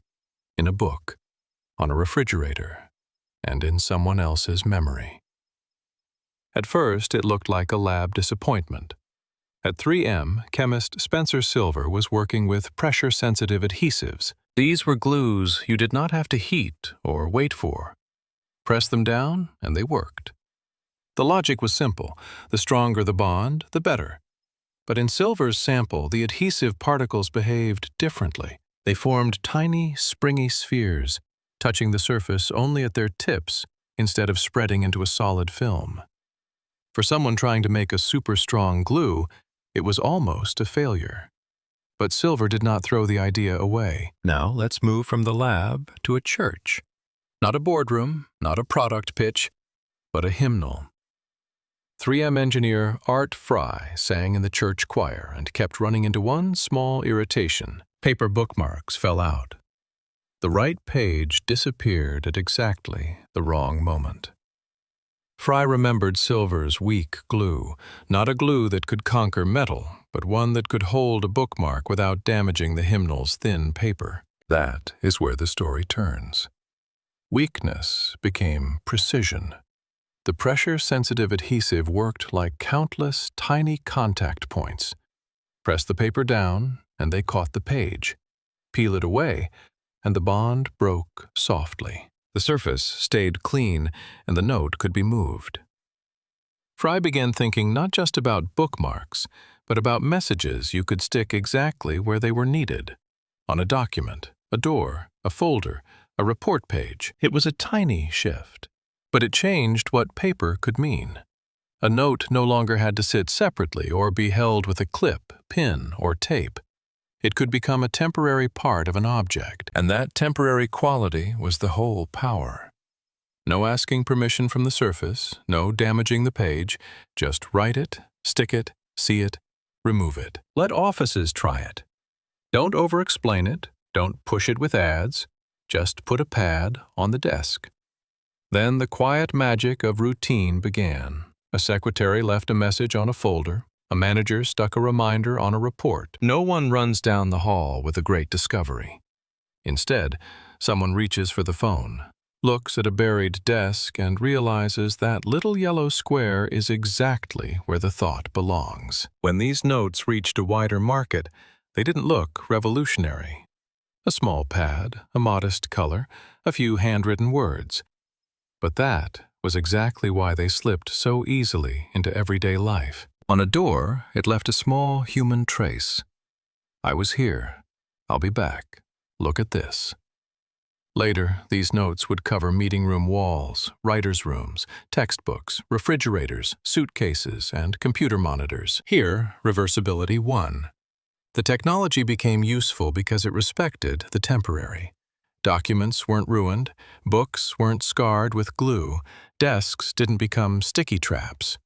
in a book, on a refrigerator, and in someone else's memory. At first, it looked like a lab disappointment. At 3M, chemist Spencer Silver was working with pressure-sensitive adhesives. These were glues you did not have to heat or wait for. Press them down, and they worked. The logic was simple. The stronger the bond, the better. But in Silver's sample, the adhesive particles behaved differently. They formed tiny, springy spheres, touching the surface only at their tips instead of spreading into a solid film. For someone trying to make a super strong glue, it was almost a failure. But Silver did not throw the idea away. Now let's move from the lab to a church. Not a boardroom, not a product pitch, but a hymnal. 3M engineer Art Fry sang in the church choir and kept running into one small irritation. Paper bookmarks fell out. The right page disappeared at exactly the wrong moment. Fry remembered Silver's weak glue, not a glue that could conquer metal, but one that could hold a bookmark without damaging the hymnal's thin paper. That is where the story turns. Weakness became precision. The pressure-sensitive adhesive worked like countless tiny contact points. Press the paper down, and they caught the page. Peel it away, and the bond broke softly. The surface stayed clean, and the note could be moved. Fry began thinking not just about bookmarks, but about messages you could stick exactly where they were needed. On a document, a door, a folder, a report page. It was a tiny shift, but it changed what paper could mean. A note no longer had to sit separately or be held with a clip, pin, or tape. It could become a temporary part of an object, and that temporary quality was the whole power. No asking permission from the surface, no damaging the page, just write it, stick it, see it, remove it. Let offices try it. Don't over-explain it, don't push it with ads, just put a pad on the desk. Then the quiet magic of routine began. A secretary left a message on a folder. A manager stuck a reminder on a report. No one runs down the hall with a great discovery. Instead, someone reaches for the phone, looks at a buried desk, and realizes that little yellow square is exactly where the thought belongs. When these notes reached a wider market, they didn't look revolutionary. A small pad, a modest color, a few handwritten words. But that was exactly why they slipped so easily into everyday life. On a door, it left a small human trace. I was here. I'll be back. Look at this. Later, these notes would cover meeting room walls, writers' rooms, textbooks, refrigerators, suitcases, and computer monitors. Here, reversibility won. The technology became useful because it respected the temporary. Documents weren't ruined, books weren't scarred with glue, desks didn't become sticky traps.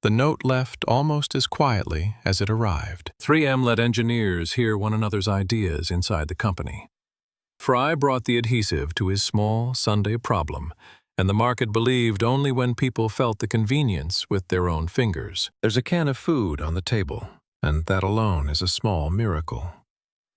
The note left almost as quietly as it arrived. 3M let engineers hear one another's ideas inside the company. Fry brought the adhesive to his small Sunday problem, and the market believed only when people felt the convenience with their own fingers. There's a can of food on the table, and that alone is a small miracle.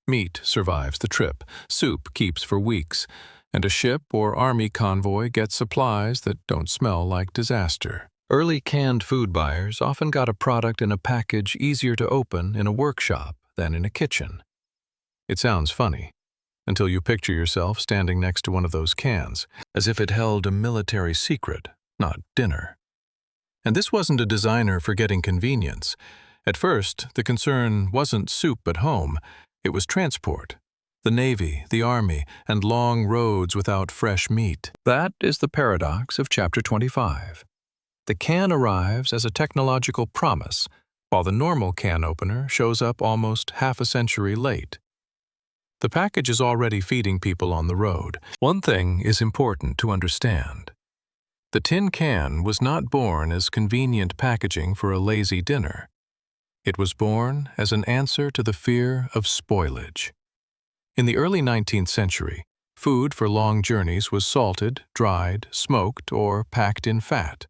Meat survives the trip, soup keeps for weeks, and a ship or army convoy gets supplies that don't smell like disaster. Early canned food buyers often got a product in a package easier to open in a workshop than in a kitchen. It sounds funny, until you picture yourself standing next to one of those cans, as if it held a military secret, not dinner. And this wasn't a designer forgetting convenience. At first, the concern wasn't soup at home, it was transport. The Navy, the Army, and long roads without fresh meat. That is the paradox of Chapter 25. The can arrives as a technological promise, while the normal can opener shows up almost half a century late. The package is already feeding people on the road. One thing is important to understand. The tin can was not born as convenient packaging for a lazy dinner. It was born as an answer to the fear of spoilage. In the early 19th century, food for long journeys was salted, dried, smoked, or packed in fat.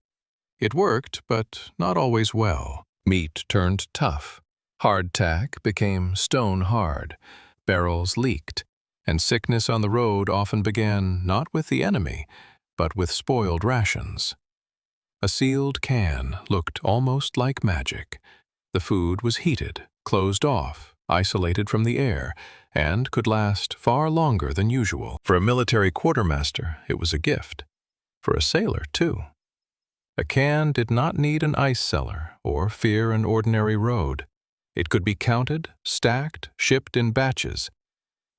It worked, but not always well. Meat turned tough. Hardtack became stone hard. Barrels leaked, and sickness on the road often began not with the enemy, but with spoiled rations. A sealed can looked almost like magic. The food was heated, closed off, isolated from the air, and could last far longer than usual. For a military quartermaster, it was a gift. For a sailor, too. A can did not need an ice cellar or fear an ordinary road. It could be counted, stacked, shipped in batches.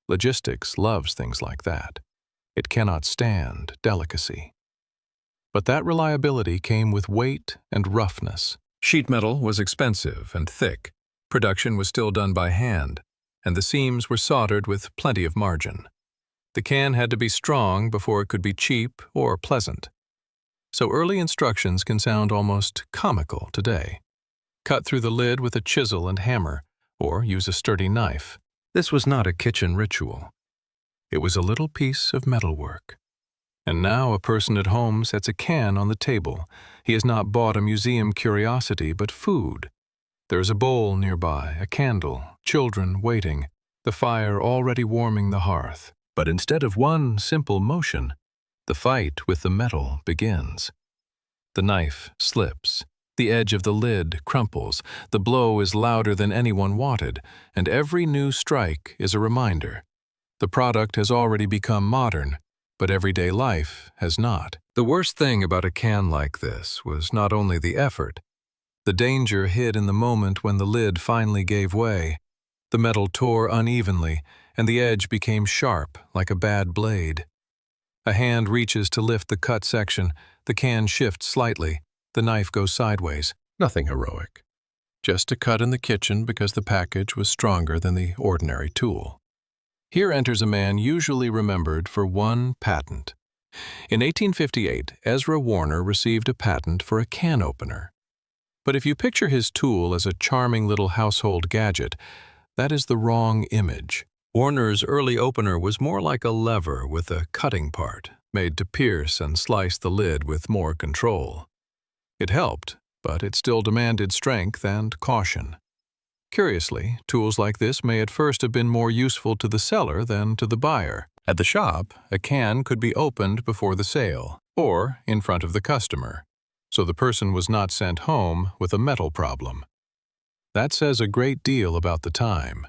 Logistics loves things like that. It cannot stand delicacy. But that reliability came with weight and roughness. Sheet metal was expensive and thick. Production was still done by hand, and the seams were soldered with plenty of margin. The can had to be strong before it could be cheap or pleasant. So early instructions can sound almost comical today. Cut through the lid with a chisel and hammer, or use a sturdy knife. This was not a kitchen ritual. It was a little piece of metalwork. And now a person at home sets a can on the table. He has not bought a museum curiosity, but food. There is a bowl nearby, a candle, children waiting, the fire already warming the hearth. But instead of one simple motion, the fight with the metal begins. The knife slips. The edge of the lid crumples, the blow is louder than anyone wanted, and every new strike is a reminder. The product has already become modern, but everyday life has not. The worst thing about a can like this was not only the effort. The danger hid in the moment when the lid finally gave way. The metal tore unevenly, and the edge became sharp like a bad blade. A hand reaches to lift the cut section, the can shifts slightly. The knife goes sideways. Nothing heroic. Just a cut in the kitchen because the package was stronger than the ordinary tool. Here enters a man usually remembered for one patent. In 1858, Ezra Warner received a patent for a can opener. But if you picture his tool as a charming little household gadget, that is the wrong image. Warner's early opener was more like a lever with a cutting part, made to pierce and slice the lid with more control. It helped, but it still demanded strength and caution. Curiously, tools like this may at first have been more useful to the seller than to the buyer. At the shop, a can could be opened before the sale, or in front of the customer, so the person was not sent home with a metal problem. That says a great deal about the time.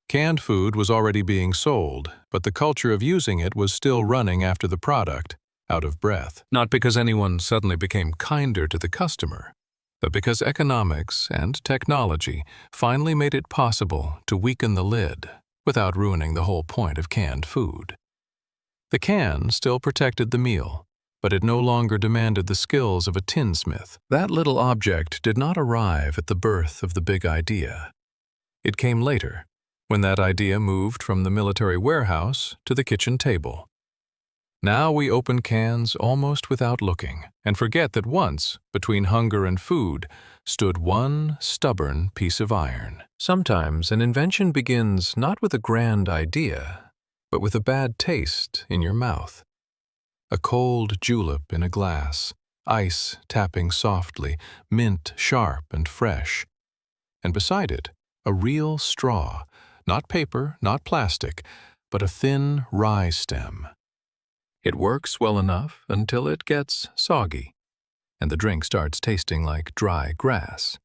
Canned food was already being sold, but the culture of using it was still running after the product, out of breath. Not because anyone suddenly became kinder to the customer, but because economics and technology finally made it possible to weaken the lid without ruining the whole point of canned food. The can still protected the meal, but it no longer demanded the skills of a tinsmith. That little object did not arrive at the birth of the big idea. It came later, when that idea moved from the military warehouse to the kitchen table. Now we open cans almost without looking and forget that once, between hunger and food, stood one stubborn piece of iron. Sometimes an invention begins not with a grand idea, but with a bad taste in your mouth. A cold julep in a glass, ice tapping softly, mint sharp and fresh. And beside it, a real straw, not paper, not plastic, but a thin rye stem. It works well enough until it gets soggy, and the drink starts tasting like dry grass.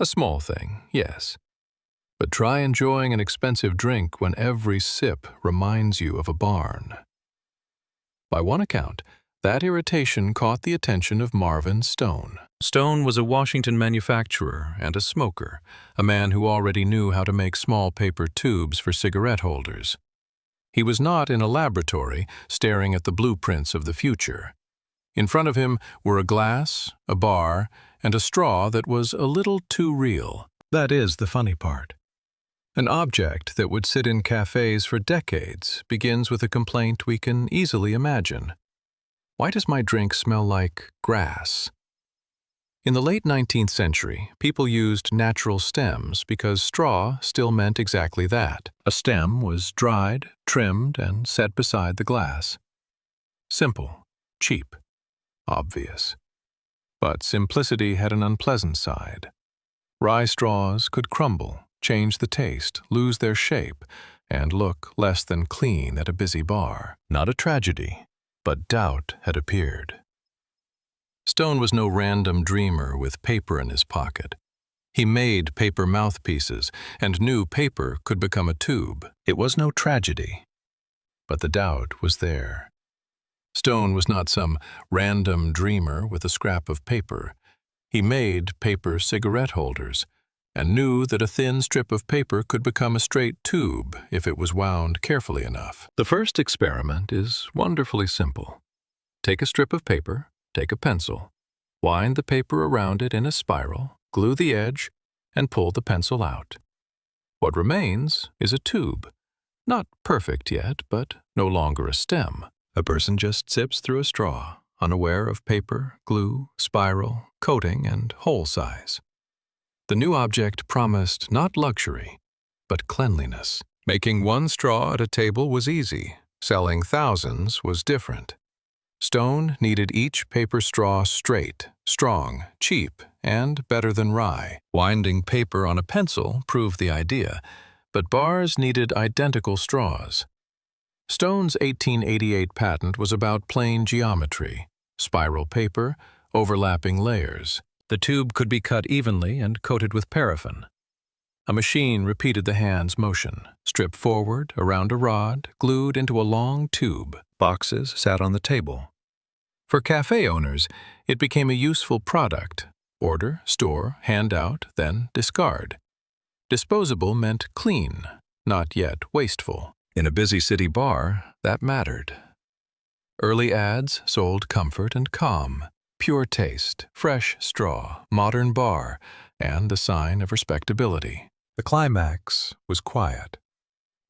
A small thing, yes. But try enjoying an expensive drink when every sip reminds you of a barn. By one account, that irritation caught the attention of Marvin Stone. Stone was a Washington manufacturer and a smoker, a man who already knew how to make small paper tubes for cigarette holders. He was not in a laboratory staring at the blueprints of the future. In front of him were a glass, a bar, and a straw that was a little too real. That is the funny part. An object that would sit in cafes for decades begins with a complaint we can easily imagine. Why does my drink smell like grass? In the late 19th century, people used natural stems because straw still meant exactly that. A stem was dried, trimmed, and set beside the glass. Simple, cheap, obvious. But simplicity had an unpleasant side. Rye straws could crumble, change the taste, lose their shape, and look less than clean at a busy bar. Not a tragedy, but doubt had appeared. Stone was no random dreamer with paper in his pocket. He made paper mouthpieces and knew paper could become a tube. It was no tragedy, but the doubt was there. Stone was not some random dreamer with a scrap of paper. He made paper cigarette holders and knew that a thin strip of paper could become a straight tube if it was wound carefully enough. The first experiment is wonderfully simple. Take a strip of paper, take a pencil, wind the paper around it in a spiral, glue the edge, and pull the pencil out. What remains is a tube. Not perfect yet, but no longer a stem. A person just sips through a straw, unaware of paper, glue, spiral, coating, and hole size. The new object promised not luxury, but cleanliness. Making one straw at a table was easy. Selling thousands was different. Stone needed each paper straw straight, strong, cheap, and better than rye. Winding paper on a pencil proved the idea, but bars needed identical straws. Stone's 1888 patent was about plain geometry, spiral paper, overlapping layers. The tube could be cut evenly and coated with paraffin. A machine repeated the hand's motion, stripped forward, around a rod, glued into a long tube. Boxes sat on the table. For cafe owners, it became a useful product. Order, store, hand out, then discard. Disposable meant clean, not yet wasteful. In a busy city bar, that mattered. Early ads sold comfort and calm, pure taste, fresh straw, modern bar, and the sign of respectability. The climax was quiet.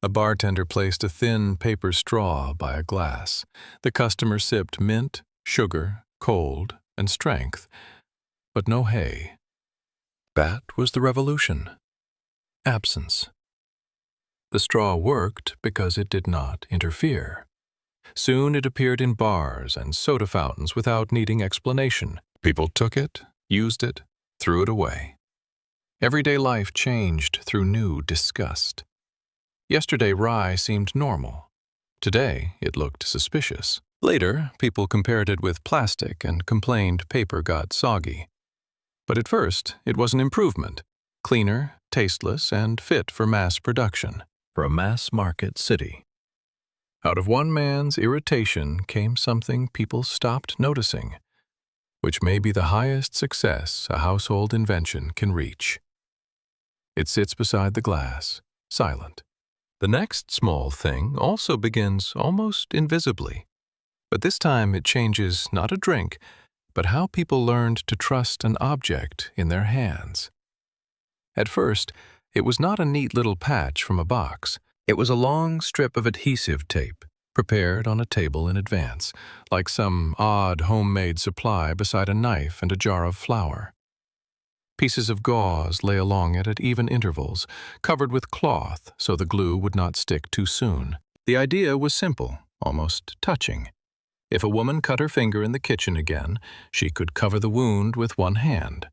A bartender placed a thin paper straw by a glass. The customer sipped mint, sugar, cold, and strength, but no hay. That was the revolution. Absence. The straw worked because it did not interfere. Soon it appeared in bars and soda fountains without needing explanation. People took it, used it, threw it away. Everyday life changed through new disgust. Yesterday, rye seemed normal. Today, it looked suspicious. Later, people compared it with plastic and complained paper got soggy. But at first, it was an improvement. Cleaner, tasteless, and fit for mass production, for a mass-market city. Out of one man's irritation came something people stopped noticing, which may be the highest success a household invention can reach. It sits beside the glass, silent, The next small thing also begins almost invisibly, but this time it changes not a drink, but how people learned to trust an object in their hands. At first, it was not a neat little patch from a box. It was a long strip of adhesive tape, prepared on a table in advance, like some odd homemade supply beside a knife and a jar of flour. Pieces of gauze lay along it at even intervals, covered with cloth so the glue would not stick too soon. The idea was simple, almost touching. If a woman cut her finger in the kitchen again, she could cover the wound with one hand.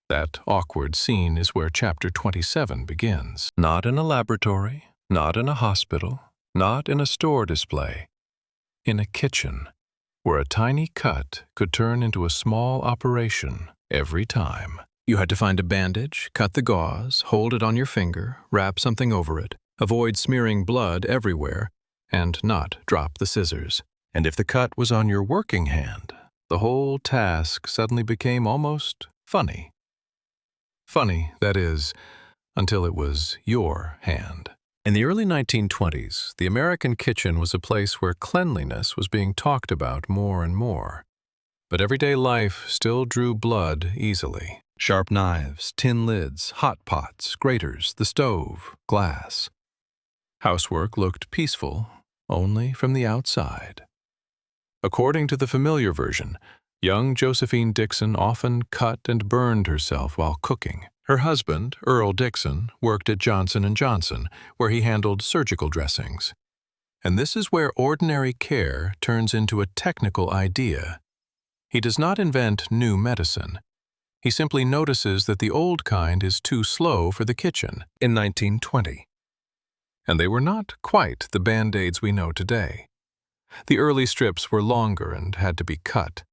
That awkward scene is where chapter 27 begins. Not in a laboratory, not in a hospital, not in a store display. In a kitchen, where a tiny cut could turn into a small operation every time. You had to find a bandage, cut the gauze, hold it on your finger, wrap something over it, avoid smearing blood everywhere, and not drop the scissors. And if the cut was on your working hand, the whole task suddenly became almost funny. Funny, that is, until it was your hand. In the early 1920s, the American kitchen was a place where cleanliness was being talked about more and more. But everyday life still drew blood easily. Sharp knives, tin lids, hot pots, graters, the stove, glass. Housework looked peaceful only from the outside. According to the familiar version, young Josephine Dixon often cut and burned herself while cooking. Her husband, Earl Dixon, worked at Johnson & Johnson, where he handled surgical dressings. And this is where ordinary care turns into a technical idea. He does not invent new medicine. He simply notices that the old kind is too slow for the kitchen in 1920. And they were not quite the Band-Aids we know today. The early strips were longer and had to be cut.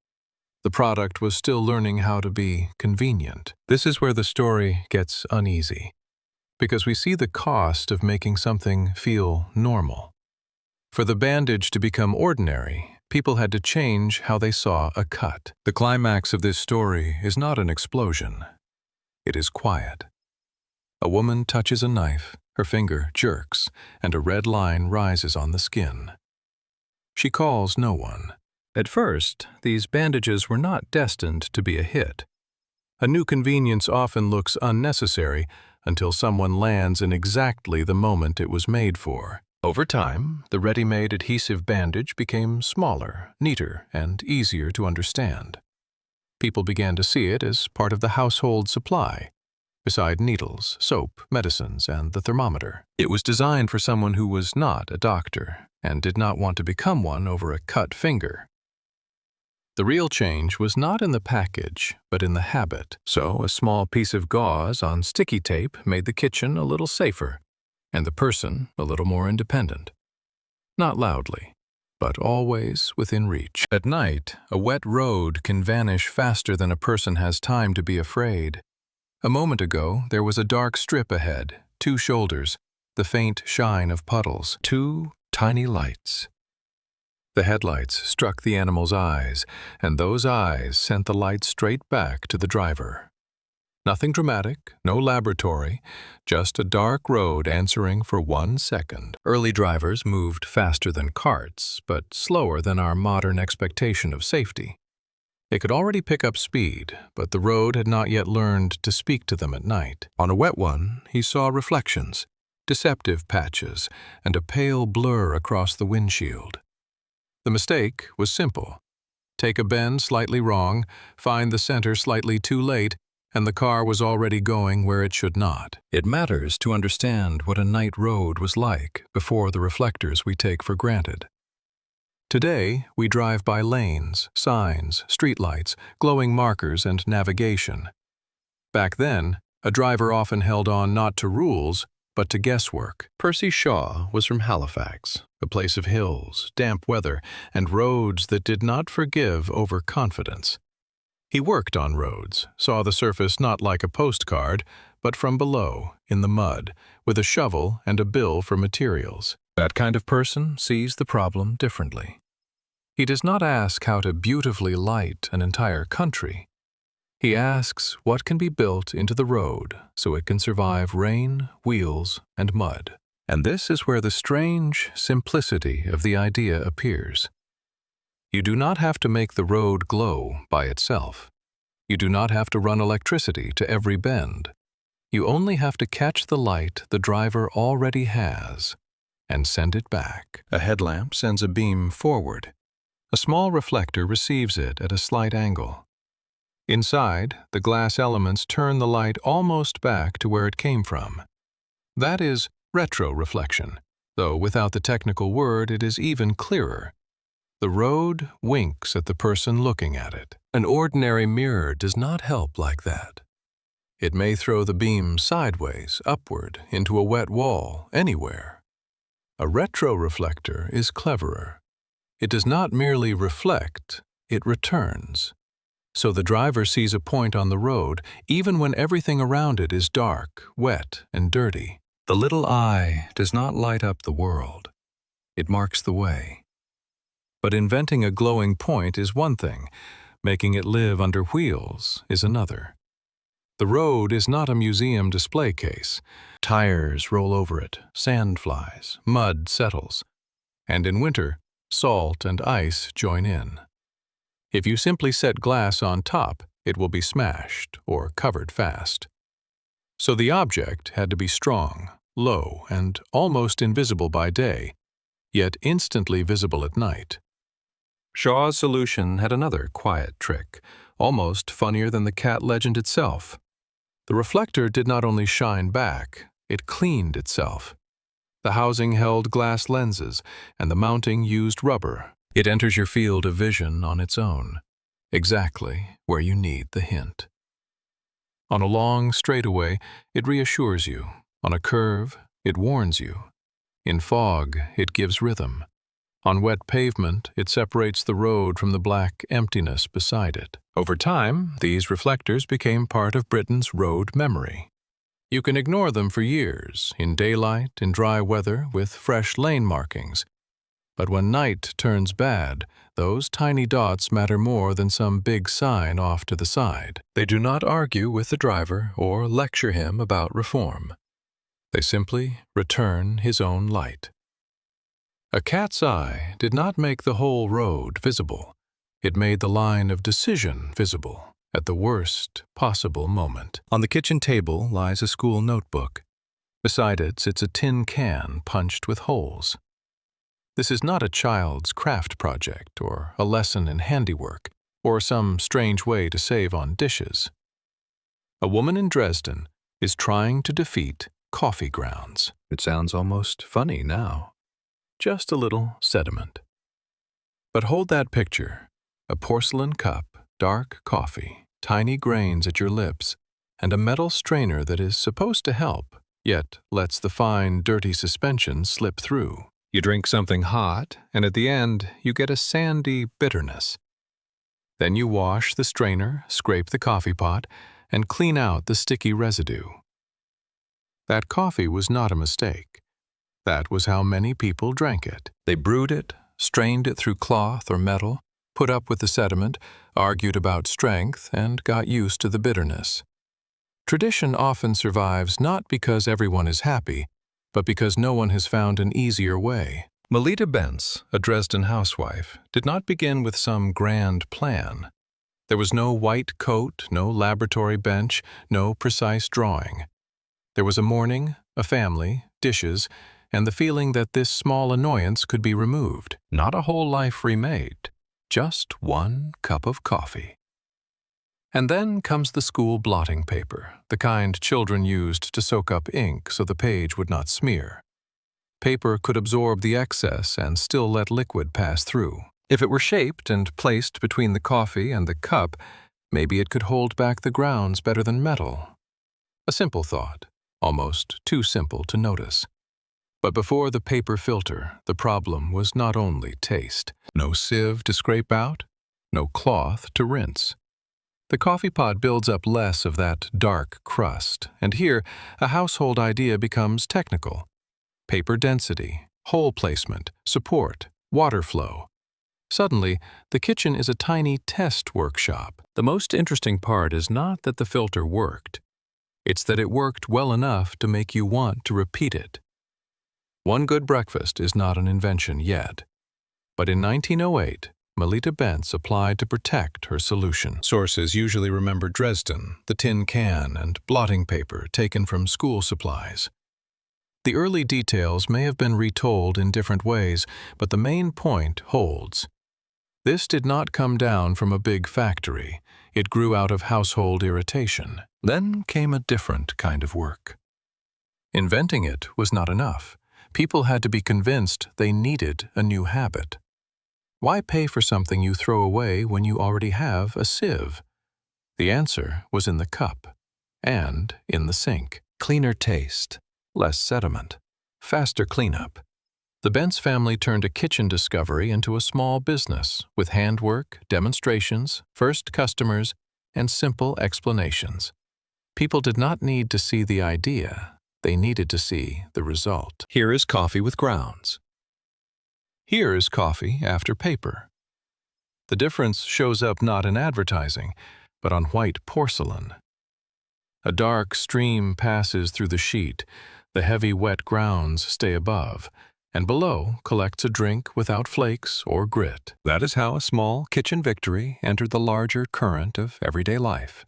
The product was still learning how to be convenient. This is where the story gets uneasy, because we see the cost of making something feel normal. For the bandage to become ordinary, people had to change how they saw a cut. The climax of this story is not an explosion. It is quiet. A woman touches a knife, her finger jerks, and a red line rises on the skin. She calls no one. At first, these bandages were not destined to be a hit. A new convenience often looks unnecessary until someone lands in exactly the moment it was made for. Over time, the ready-made adhesive bandage became smaller, neater, and easier to understand. People began to see it as part of the household supply, beside needles, soap, medicines, and the thermometer. It was designed for someone who was not a doctor and did not want to become one over a cut finger. The real change was not in the package, but in the habit. So a small piece of gauze on sticky tape made the kitchen a little safer, and the person a little more independent. Not loudly, but always within reach. At night, a wet road can vanish faster than a person has time to be afraid. A moment ago, there was a dark strip ahead, 2 shoulders, the faint shine of puddles, 2 tiny lights. The headlights struck the animal's eyes, and those eyes sent the light straight back to the driver. Nothing dramatic, no laboratory, just a dark road answering for 1 second. Early drivers moved faster than carts, but slower than our modern expectation of safety. They could already pick up speed, but the road had not yet learned to speak to them at night. On a wet one, he saw reflections, deceptive patches, and a pale blur across the windshield. The mistake was simple. Take a bend slightly wrong, find the center slightly too late, and the car was already going where it should not. It matters to understand what a night road was like before the reflectors we take for granted. Today, we drive by lanes, signs, streetlights, glowing markers, and navigation. Back then, a driver often held on not to rules, but to guesswork. Percy Shaw was from Halifax, a place of hills, damp weather, and roads that did not forgive overconfidence. He worked on roads, saw the surface not like a postcard, but from below, in the mud, with a shovel and a bill for materials. That kind of person sees the problem differently. He does not ask how to beautifully light an entire country. He asks what can be built into the road so it can survive rain, wheels, and mud. And this is where the strange simplicity of the idea appears. You do not have to make the road glow by itself. You do not have to run electricity to every bend. You only have to catch the light the driver already has and send it back. A headlamp sends a beam forward. A small reflector receives it at a slight angle. Inside, the glass elements turn the light almost back to where it came from. That is retroreflection, though without the technical word it is even clearer. The road winks at the person looking at it. An ordinary mirror does not help like that. It may throw the beam sideways, upward, into a wet wall, anywhere. A retroreflector is cleverer. It does not merely reflect, it returns. So the driver sees a point on the road, even when everything around it is dark, wet, and dirty. The little eye does not light up the world. It marks the way. But inventing a glowing point is one thing. Making it live under wheels is another. The road is not a museum display case. Tires roll over it, sand flies, mud settles. And in winter, salt and ice join in. If you simply set glass on top, it will be smashed or covered fast. So the object had to be strong, low, and almost invisible by day, yet instantly visible at night. Shaw's solution had another quiet trick, almost funnier than the cat legend itself. The reflector did not only shine back, it cleaned itself. The housing held glass lenses, and the mounting used rubber. It enters your field of vision on its own, exactly where you need the hint. On a long straightaway, it reassures you. On a curve, it warns you. In fog, it gives rhythm. On wet pavement, it separates the road from the black emptiness beside it. Over time, these reflectors became part of Britain's road memory. You can ignore them for years, in daylight, in dry weather, with fresh lane markings. But when night turns bad, those tiny dots matter more than some big sign off to the side. They do not argue with the driver or lecture him about reform. They simply return his own light. A cat's eye did not make the whole road visible. It made the line of decision visible at the worst possible moment. On the kitchen table lies a school notebook. Beside it sits a tin can punched with holes. This is not a child's craft project or a lesson in handiwork or some strange way to save on dishes. A woman in Dresden is trying to defeat coffee grounds. It sounds almost funny now. Just a little sediment. But hold that picture, a porcelain cup, dark coffee, tiny grains at your lips, and a metal strainer that is supposed to help, yet lets the fine, dirty suspension slip through. You drink something hot, and at the end, you get a sandy bitterness. Then you wash the strainer, scrape the coffee pot, and clean out the sticky residue. That coffee was not a mistake. That was how many people drank it. They brewed it, strained it through cloth or metal, put up with the sediment, argued about strength, and got used to the bitterness. Tradition often survives not because everyone is happy, but because no one has found an easier way. Melita Bentz, a Dresden housewife, did not begin with some grand plan. There was no white coat, no laboratory bench, no precise drawing. There was a morning, a family, dishes, and the feeling that this small annoyance could be removed. Not a whole life remade, just one cup of coffee. And then comes the school blotting paper, the kind children used to soak up ink so the page would not smear. Paper could absorb the excess and still let liquid pass through. If it were shaped and placed between the coffee and the cup, maybe it could hold back the grounds better than metal. A simple thought, almost too simple to notice. But before the paper filter, the problem was not only taste. No sieve to scrape out, no cloth to rinse. The coffee pot builds up less of that dark crust, and here a household idea becomes technical. Paper density, hole placement, support, water flow. Suddenly, the kitchen is a tiny test workshop. The most interesting part is not that the filter worked. It's that it worked well enough to make you want to repeat it. One good breakfast is not an invention yet. But in 1908, Melita Bentz applied to protect her solution. Sources usually remember Dresden, the tin can, and blotting paper taken from school supplies. The early details may have been retold in different ways, but the main point holds. This did not come down from a big factory. It grew out of household irritation. Then came a different kind of work. Inventing it was not enough. People had to be convinced they needed a new habit. Why pay for something you throw away when you already have a sieve? The answer was in the cup and in the sink. Cleaner taste, less sediment, faster cleanup. The Bentz family turned a kitchen discovery into a small business with handwork, demonstrations, first customers, and simple explanations. People did not need to see the idea. They needed to see the result. Here is coffee with grounds. Here is coffee after paper. The difference shows up not in advertising, but on white porcelain. A dark stream passes through the sheet. The heavy wet grounds stay above, and below collects a drink without flakes or grit. That is how a small kitchen victory entered the larger current of everyday life.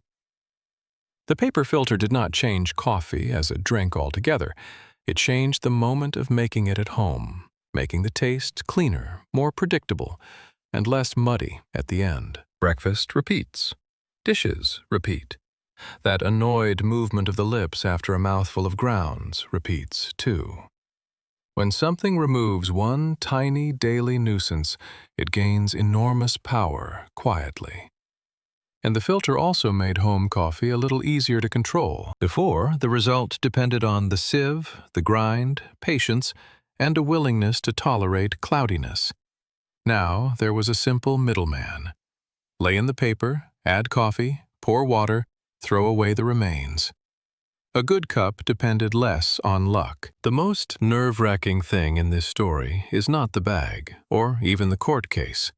The paper filter did not change coffee as a drink altogether. It changed the moment of making it at home, making the taste cleaner, more predictable, and less muddy at the end. Breakfast repeats. Dishes repeat. That annoyed movement of the lips after a mouthful of grounds repeats too. When something removes one tiny daily nuisance, it gains enormous power quietly. And the filter also made home coffee a little easier to control. Before, the result depended on the sieve, the grind, patience, and a willingness to tolerate cloudiness. Now there was a simple middleman. Lay in the paper, add coffee, pour water, throw away the remains. A good cup depended less on luck. The most nerve-wracking thing in this story is not the bag, or even the court case.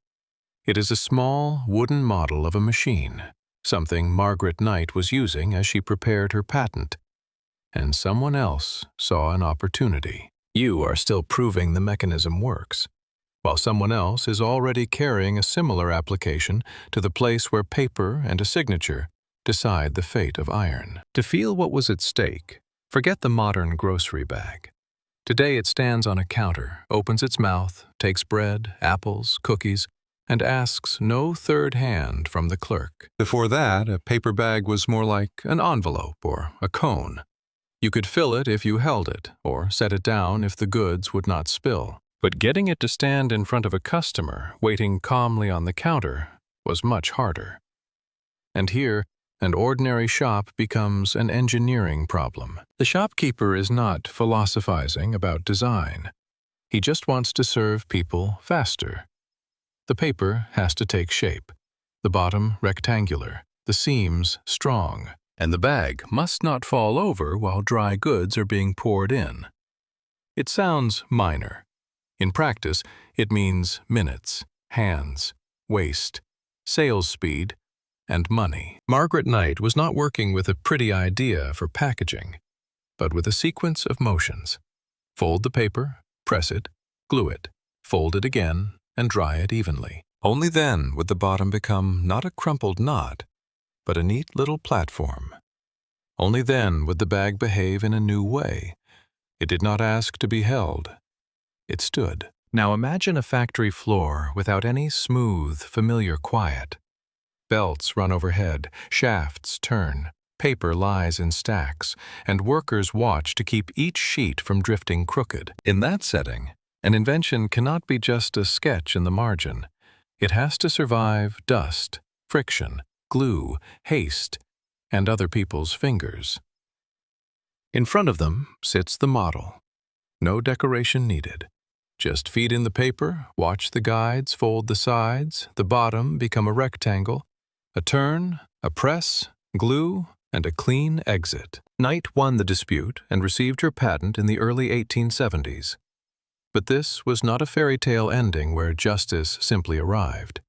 It is a small, wooden model of a machine, something Margaret Knight was using as she prepared her patent. And someone else saw an opportunity. You are still proving the mechanism works, while someone else is already carrying a similar application to the place where paper and a signature decide the fate of iron. To feel what was at stake, forget the modern grocery bag. Today it stands on a counter, opens its mouth, takes bread, apples, cookies, and asks no third hand from the clerk. Before that, a paper bag was more like an envelope or a cone. You could fill it if you held it, or set it down if the goods would not spill. But getting it to stand in front of a customer, waiting calmly on the counter, was much harder. And here, an ordinary shop becomes an engineering problem. The shopkeeper is not philosophizing about design. He just wants to serve people faster. The paper has to take shape, the bottom rectangular, the seams strong, and the bag must not fall over while dry goods are being poured in. It sounds minor. In practice, it means minutes, hands, waste, sales speed, and money. Margaret Knight was not working with a pretty idea for packaging, but with a sequence of motions. Fold the paper, press it, glue it, fold it again, and dry it evenly. Only then would the bottom become not a crumpled knot, but a neat little platform. Only then would the bag behave in a new way. It did not ask to be held. It stood. Now imagine a factory floor without any smooth, familiar quiet. Belts run overhead, shafts turn, paper lies in stacks, and workers watch to keep each sheet from drifting crooked. In that setting, an invention cannot be just a sketch in the margin. It has to survive dust, friction, glue, haste, and other people's fingers. In front of them sits the model. No decoration needed. Just feed in the paper, watch the guides fold the sides, the bottom become a rectangle, a turn, a press, glue, and a clean exit. Knight won the dispute and received her patent in the early 1870s. But this was not a fairy tale ending where justice simply arrived.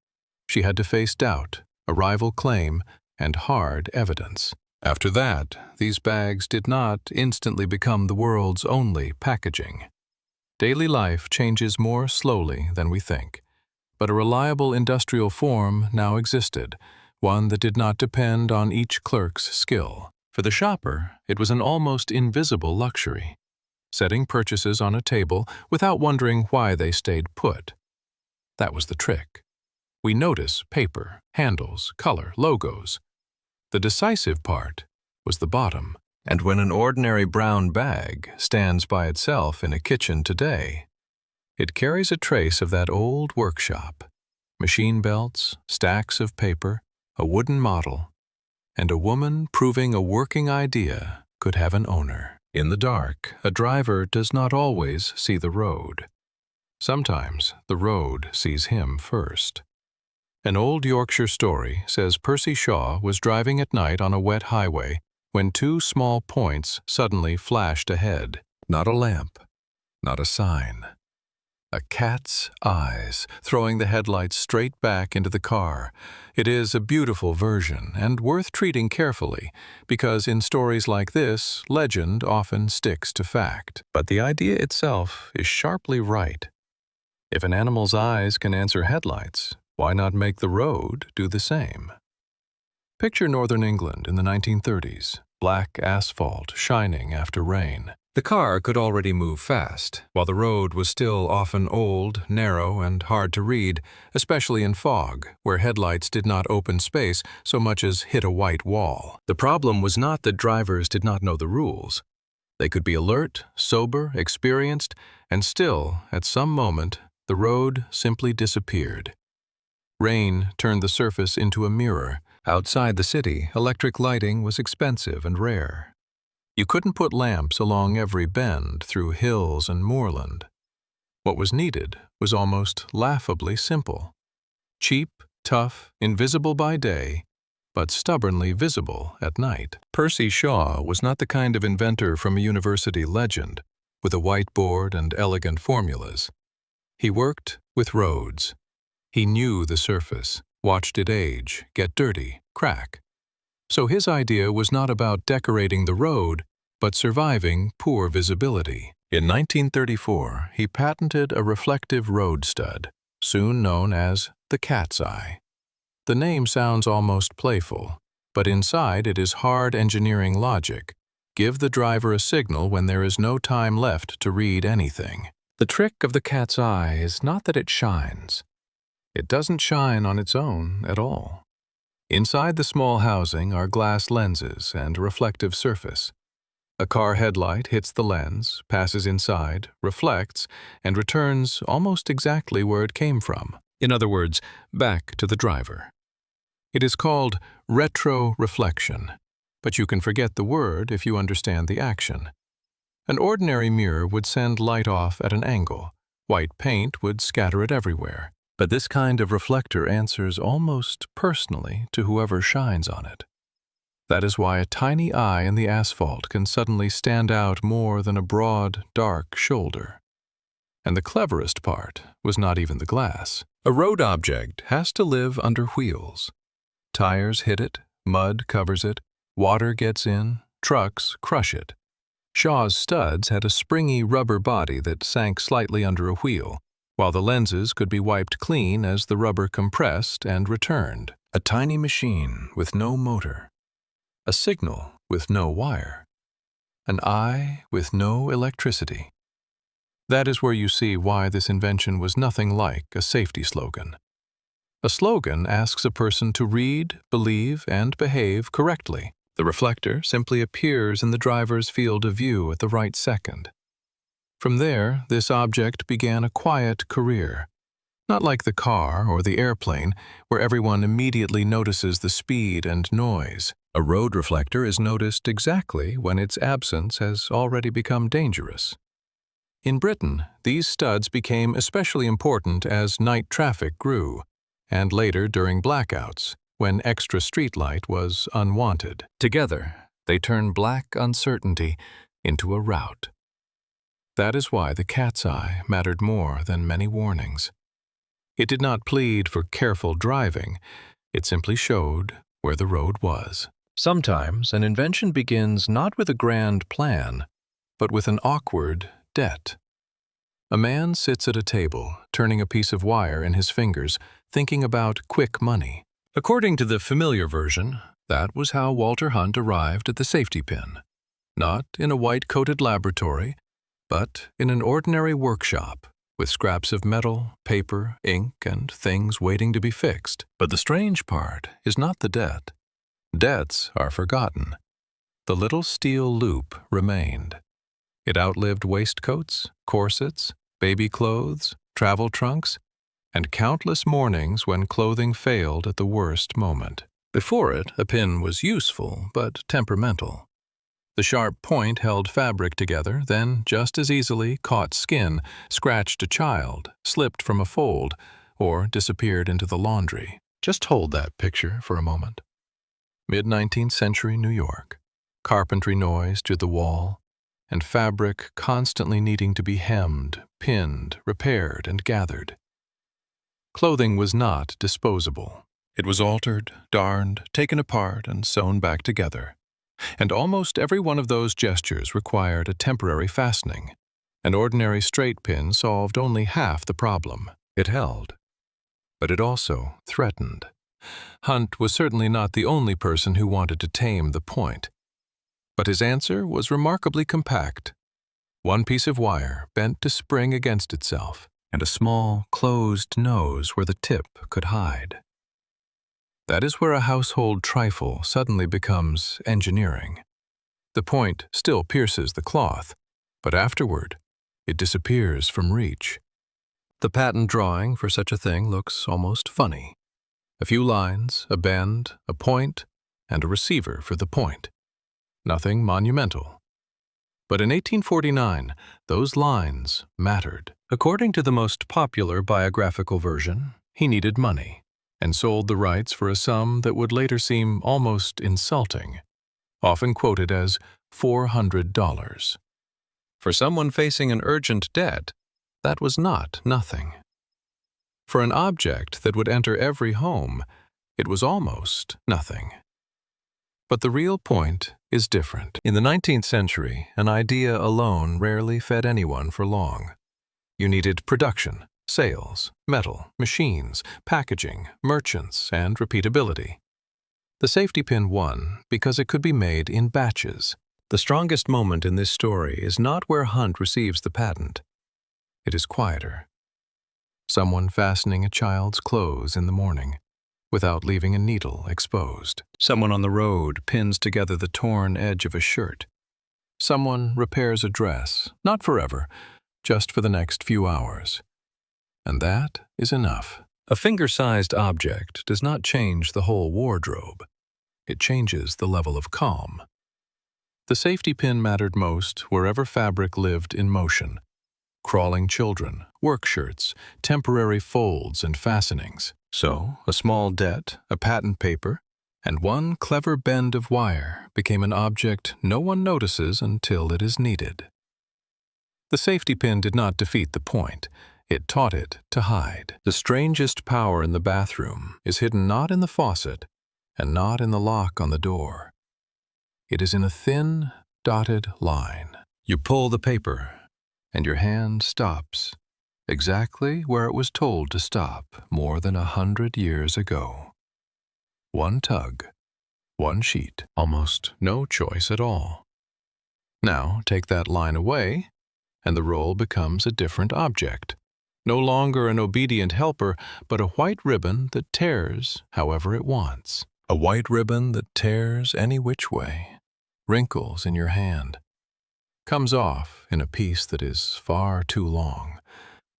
She had to face doubt, a rival claim, and hard evidence. After that, these bags did not instantly become the world's only packaging. Daily life changes more slowly than we think, but a reliable industrial form now existed, one that did not depend on each clerk's skill. For the shopper, it was an almost invisible luxury, setting purchases on a table without wondering why they stayed put. That was the trick. We notice paper, handles, color, logos. The decisive part was the bottom. And when an ordinary brown bag stands by itself in a kitchen today, it carries a trace of that old workshop. Machine belts, stacks of paper, a wooden model, and a woman proving a working idea could have an owner. In the dark, a driver does not always see the road. Sometimes the road sees him first. An old Yorkshire story says Percy Shaw was driving at night on a wet highway when two small points suddenly flashed ahead. Not a lamp, not a sign. A cat's eyes, throwing the headlights straight back into the car. It is a beautiful version and worth treating carefully, because in stories like this, legend often sticks to fact. But the idea itself is sharply right. If an animal's eyes can answer headlights, why not make the road do the same? Picture northern England in the 1930s, black asphalt shining after rain. The car could already move fast, while the road was still often old, narrow, and hard to read, especially in fog, where headlights did not open space so much as hit a white wall. The problem was not that drivers did not know the rules. They could be alert, sober, experienced, and still, at some moment, the road simply disappeared. Rain turned the surface into a mirror. Outside the city, electric lighting was expensive and rare. You couldn't put lamps along every bend through hills and moorland. What was needed was almost laughably simple. Cheap, tough, invisible by day, but stubbornly visible at night. Percy Shaw was not the kind of inventor from a university legend, with a whiteboard and elegant formulas. He worked with roads. He knew the surface, watched it age, get dirty, crack. So his idea was not about decorating the road, but surviving poor visibility. In 1934, he patented a reflective road stud, soon known as the cat's eye. The name sounds almost playful, but inside it is hard engineering logic. Give the driver a signal when there is no time left to read anything. The trick of the cat's eye is not that it shines. It doesn't shine on its own at all. Inside the small housing are glass lenses and a reflective surface. A car headlight hits the lens, passes inside, reflects, and returns almost exactly where it came from. In other words, back to the driver. It is called retroreflection, but you can forget the word if you understand the action. An ordinary mirror would send light off at an angle. White paint would scatter it everywhere. But this kind of reflector answers almost personally to whoever shines on it. That is why a tiny eye in the asphalt can suddenly stand out more than a broad, dark shoulder. And the cleverest part was not even the glass. A road object has to live under wheels. Tires hit it, mud covers it, water gets in, trucks crush it. Shaw's studs had a springy rubber body that sank slightly under a wheel, while the lenses could be wiped clean as the rubber compressed and returned. A tiny machine with no motor. A signal with no wire. An eye with no electricity. That is where you see why this invention was nothing like a safety slogan. A slogan asks a person to read, believe, and behave correctly. The reflector simply appears in the driver's field of view at the right second. From there, this object began a quiet career, not like the car or the airplane, where everyone immediately notices the speed and noise. A road reflector is noticed exactly when its absence has already become dangerous. In Britain, these studs became especially important as night traffic grew, and later during blackouts, when extra streetlight was unwanted. Together, they turn black uncertainty into a route. That is why the cat's eye mattered more than many warnings. It did not plead for careful driving. It simply showed where the road was. Sometimes an invention begins not with a grand plan, but with an awkward debt. A man sits at a table, turning a piece of wire in his fingers, thinking about quick money. According to the familiar version, that was how Walter Hunt arrived at the safety pin. Not in a white-coated laboratory, but in an ordinary workshop, with scraps of metal, paper, ink, and things waiting to be fixed. But the strange part is not the debt. Debts are forgotten. The little steel loop remained. It outlived waistcoats, corsets, baby clothes, travel trunks, and countless mornings when clothing failed at the worst moment. Before it, a pin was useful but temperamental. The sharp point held fabric together, then just as easily caught skin, scratched a child, slipped from a fold, or disappeared into the laundry. Just hold that picture for a moment. Mid-19th century New York. Carpentry noise to the wall, and fabric constantly needing to be hemmed, pinned, repaired, and gathered. Clothing was not disposable. It was altered, darned, taken apart, and sewn back together. And almost every one of those gestures required a temporary fastening. An ordinary straight pin solved only half the problem. It held. But it also threatened. Hunt was certainly not the only person who wanted to tame the point. But his answer was remarkably compact. One piece of wire bent to spring against itself, and a small, closed nose where the tip could hide. That is where a household trifle suddenly becomes engineering. The point still pierces the cloth, but afterward, it disappears from reach. The patent drawing for such a thing looks almost funny. A few lines, a bend, a point, and a receiver for the point. Nothing monumental. But in 1849, those lines mattered. According to the most popular biographical version, he needed money, and sold the rights for a sum that would later seem almost insulting, often quoted as $400. For someone facing an urgent debt, that was not nothing. For an object that would enter every home, it was almost nothing. But the real point is different. In the 19th century, an idea alone rarely fed anyone for long. You needed production, sales, metal, machines, packaging, merchants, and repeatability. The safety pin won because it could be made in batches. The strongest moment in this story is not where Hunt receives the patent. It is quieter. Someone fastening a child's clothes in the morning, without leaving a needle exposed. Someone on the road pins together the torn edge of a shirt. Someone repairs a dress, not forever, just for the next few hours. And that is enough. A finger-sized object does not change the whole wardrobe. It changes the level of calm. The safety pin mattered most wherever fabric lived in motion. Crawling children, work shirts, temporary folds and fastenings. So, a small debt, a patent paper, and one clever bend of wire became an object no one notices until it is needed. The safety pin did not defeat the point. It taught it to hide. The strangest power in the bathroom is hidden not in the faucet and not in the lock on the door. It is in a thin, dotted line. You pull the paper, and your hand stops exactly where it was told to stop more than 100 years ago. One tug, one sheet, almost no choice at all. Now take that line away, and the roll becomes a different object. No longer an obedient helper, but a white ribbon that tears however it wants. A white ribbon that tears any which way, wrinkles in your hand, comes off in a piece that is far too long,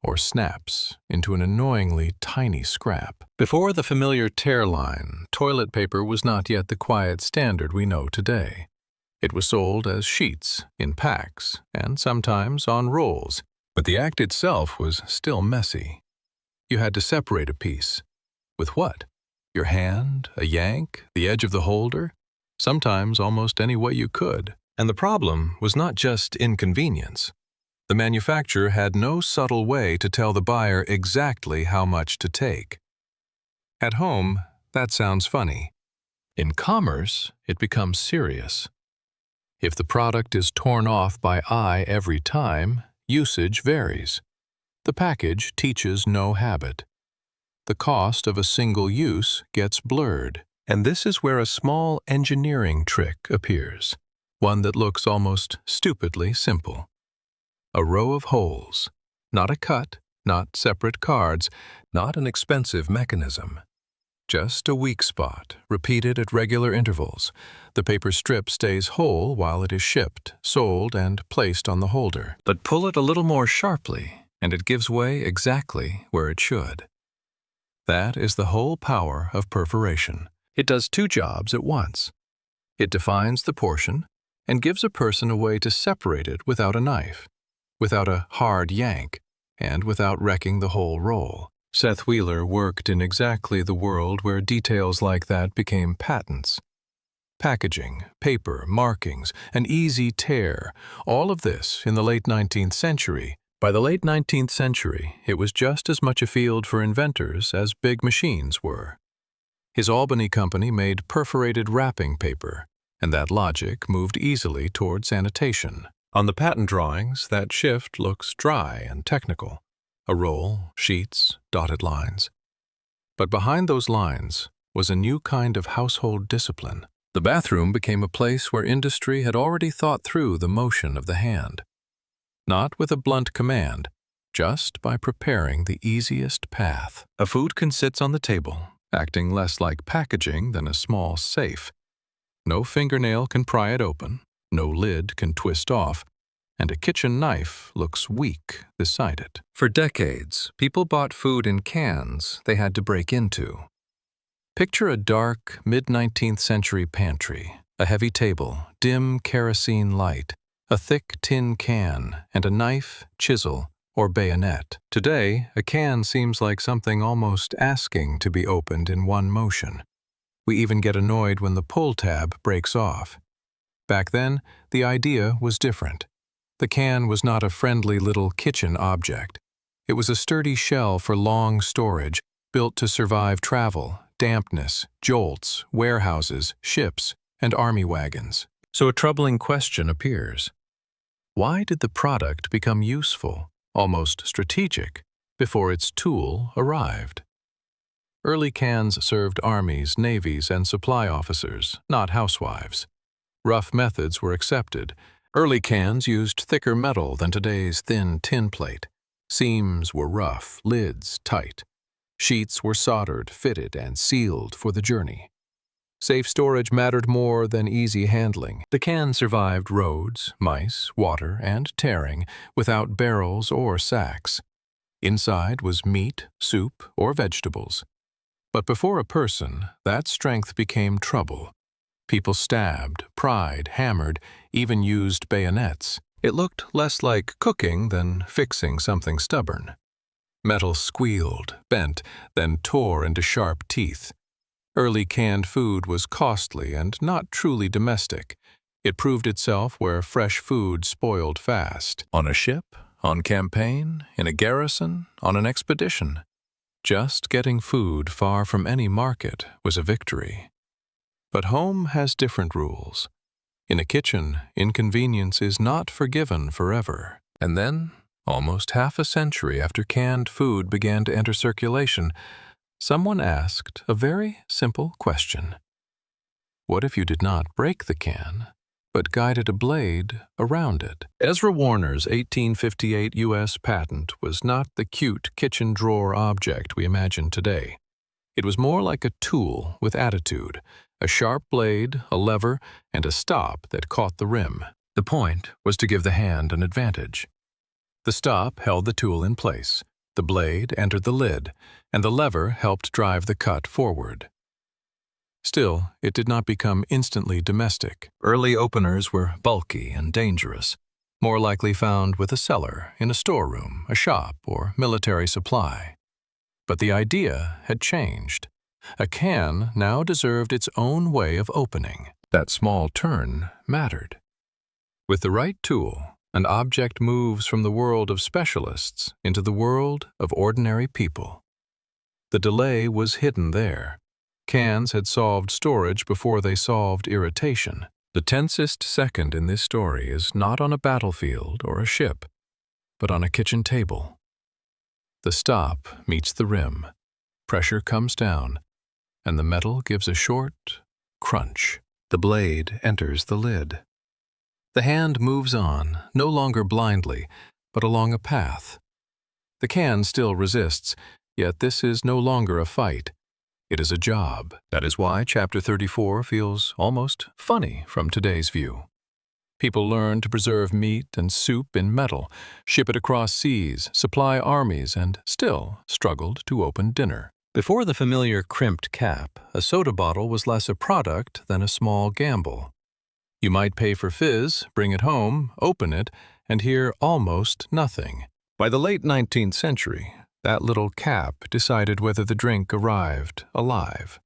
or snaps into an annoyingly tiny scrap. Before the familiar tear line, toilet paper was not yet the quiet standard we know today. It was sold as sheets, in packs, and sometimes on rolls, but the act itself was still messy. You had to separate a piece. With what? Your hand, a yank, the edge of the holder? Sometimes almost any way you could. And the problem was not just inconvenience. The manufacturer had no subtle way to tell the buyer exactly how much to take. At home, that sounds funny. In commerce, it becomes serious. If the product is torn off by eye every time, usage varies. The package teaches no habit. The cost of a single use gets blurred. And this is where a small engineering trick appears, one that looks almost stupidly simple. A row of holes, not a cut, not separate cards, not an expensive mechanism. Just a weak spot, repeated at regular intervals. The paper strip stays whole while it is shipped, sold, and placed on the holder. But pull it a little more sharply, and it gives way exactly where it should. That is the whole power of perforation. It does two jobs at once. It defines the portion and gives a person a way to separate it without a knife, without a hard yank, and without wrecking the whole roll. Seth Wheeler worked in exactly the world where details like that became patents. Packaging, paper, markings, an easy tear, all of this in the late 19th century. By the late 19th century, it was just as much a field for inventors as big machines were. His Albany company made perforated wrapping paper, and that logic moved easily toward sanitation. On the patent drawings, that shift looks dry and technical. A roll, sheets, dotted lines. But behind those lines was a new kind of household discipline. The bathroom became a place where industry had already thought through the motion of the hand. Not with a blunt command, just by preparing the easiest path. A foodkin sits on the table, acting less like packaging than a small safe. No fingernail can pry it open, no lid can twist off, and a kitchen knife looks weak beside it. For decades, people bought food in cans they had to break into. Picture a dark, mid-19th century pantry, a heavy table, dim kerosene light, a thick tin can, and a knife, chisel, or bayonet. Today, a can seems like something almost asking to be opened in one motion. We even get annoyed when the pull tab breaks off. Back then, the idea was different. The can was not a friendly little kitchen object. It was a sturdy shell for long storage, built to survive travel, dampness, jolts, warehouses, ships, and army wagons. So a troubling question appears. Why did the product become useful, almost strategic, before its tool arrived? Early cans served armies, navies, and supply officers, not housewives. Rough methods were accepted. Early cans used thicker metal than today's thin tin plate. Seams were rough, lids tight. Sheets were soldered, fitted, and sealed for the journey. Safe storage mattered more than easy handling. The can survived roads, mice, water, and tearing without barrels or sacks. Inside was meat, soup, or vegetables. But before a person, that strength became trouble. People stabbed, pried, hammered, even used bayonets. It looked less like cooking than fixing something stubborn. Metal squealed, bent, then tore into sharp teeth. Early canned food was costly and not truly domestic. It proved itself where fresh food spoiled fast. On a ship, on campaign, in a garrison, on an expedition. Just getting food far from any market was a victory. But home has different rules. In a kitchen, inconvenience is not forgiven forever. And then, almost half a century after canned food began to enter circulation, someone asked a very simple question. What if you did not break the can, but guided a blade around it? Ezra Warner's 1858 U.S. patent was not the cute kitchen drawer object we imagine today. It was more like a tool with attitude, a sharp blade, a lever, and a stop that caught the rim. The point was to give the hand an advantage. The stop held the tool in place, the blade entered the lid, and the lever helped drive the cut forward. Still, it did not become instantly domestic. Early openers were bulky and dangerous, more likely found with a cellar, in a storeroom, a shop, or military supply. But the idea had changed. A can now deserved its own way of opening. That small turn mattered. With the right tool, an object moves from the world of specialists into the world of ordinary people. The delay was hidden there. Cans had solved storage before they solved irritation. The tensest second in this story is not on a battlefield or a ship, but on a kitchen table. The stop meets the rim. Pressure comes down, and the metal gives a short crunch. The blade enters the lid. The hand moves on, no longer blindly, but along a path. The can still resists, yet this is no longer a fight. It is a job. That is why Chapter 34 feels almost funny from today's view. People learned to preserve meat and soup in metal, ship it across seas, supply armies, and still struggled to open dinner. Before the familiar crimped cap, a soda bottle was less a product than a small gamble. You might pay for fizz, bring it home, open it, and hear almost nothing. By the late 19th century, that little cap decided whether the drink arrived alive.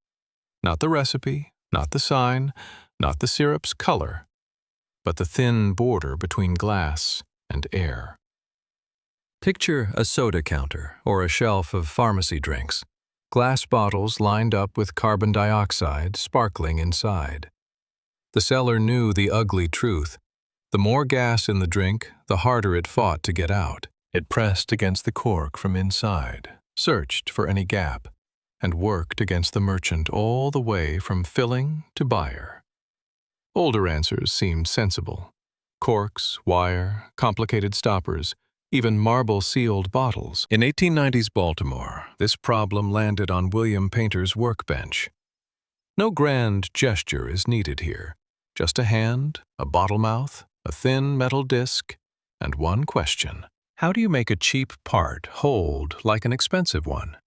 Not the recipe, not the sign, not the syrup's color, but the thin border between glass and air. Picture a soda counter or a shelf of pharmacy drinks. Glass bottles lined up with carbon dioxide sparkling inside. The seller knew the ugly truth. The more gas in the drink, the harder it fought to get out. It pressed against the cork from inside, searched for any gap, and worked against the merchant all the way from filling to buyer. Older answers seemed sensible. Corks, wire, complicated stoppers, even marble-sealed bottles. In 1890s Baltimore, this problem landed on William Painter's workbench. No grand gesture is needed here. Just a hand, a bottle mouth, a thin metal disc, and one question. How do you make a cheap part hold like an expensive one?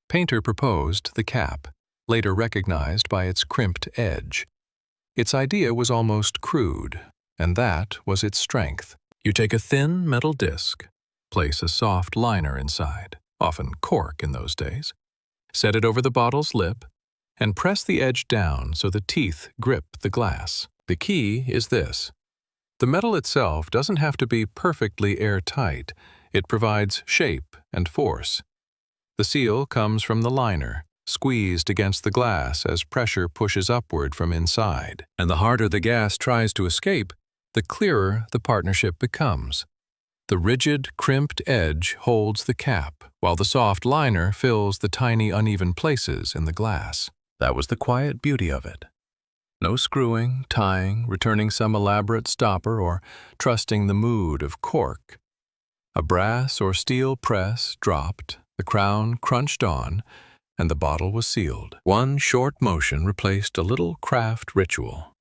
Painter proposed the cap, later recognized by its crimped edge. Its idea was almost crude, and that was its strength. You take a thin metal disc, place a soft liner inside, often cork in those days, set it over the bottle's lip, and press the edge down so the teeth grip the glass. The key is this. The metal itself doesn't have to be perfectly airtight. It provides shape and force. The seal comes from the liner, squeezed against the glass as pressure pushes upward from inside. And the harder the gas tries to escape, the clearer the partnership becomes. The rigid, crimped edge holds the cap, while the soft liner fills the tiny, uneven places in the glass. That was the quiet beauty of it. No screwing, tying, returning some elaborate stopper, or trusting the mood of cork. A brass or steel press dropped, the crown crunched on, and the bottle was sealed. One short motion replaced a little craft ritual.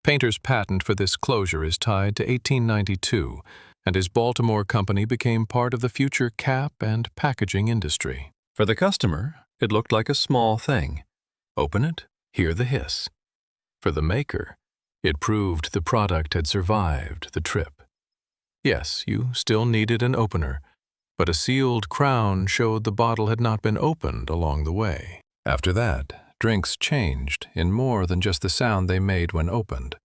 Painter's patent for this closure is tied to 1892, and his Baltimore company became part of the future cap and packaging industry. For the customer, it looked like a small thing. Open it, hear the hiss. For the maker, it proved the product had survived the trip. Yes, you still needed an opener, but a sealed crown showed the bottle had not been opened along the way. After that, drinks changed in more than just the sound they made when opened.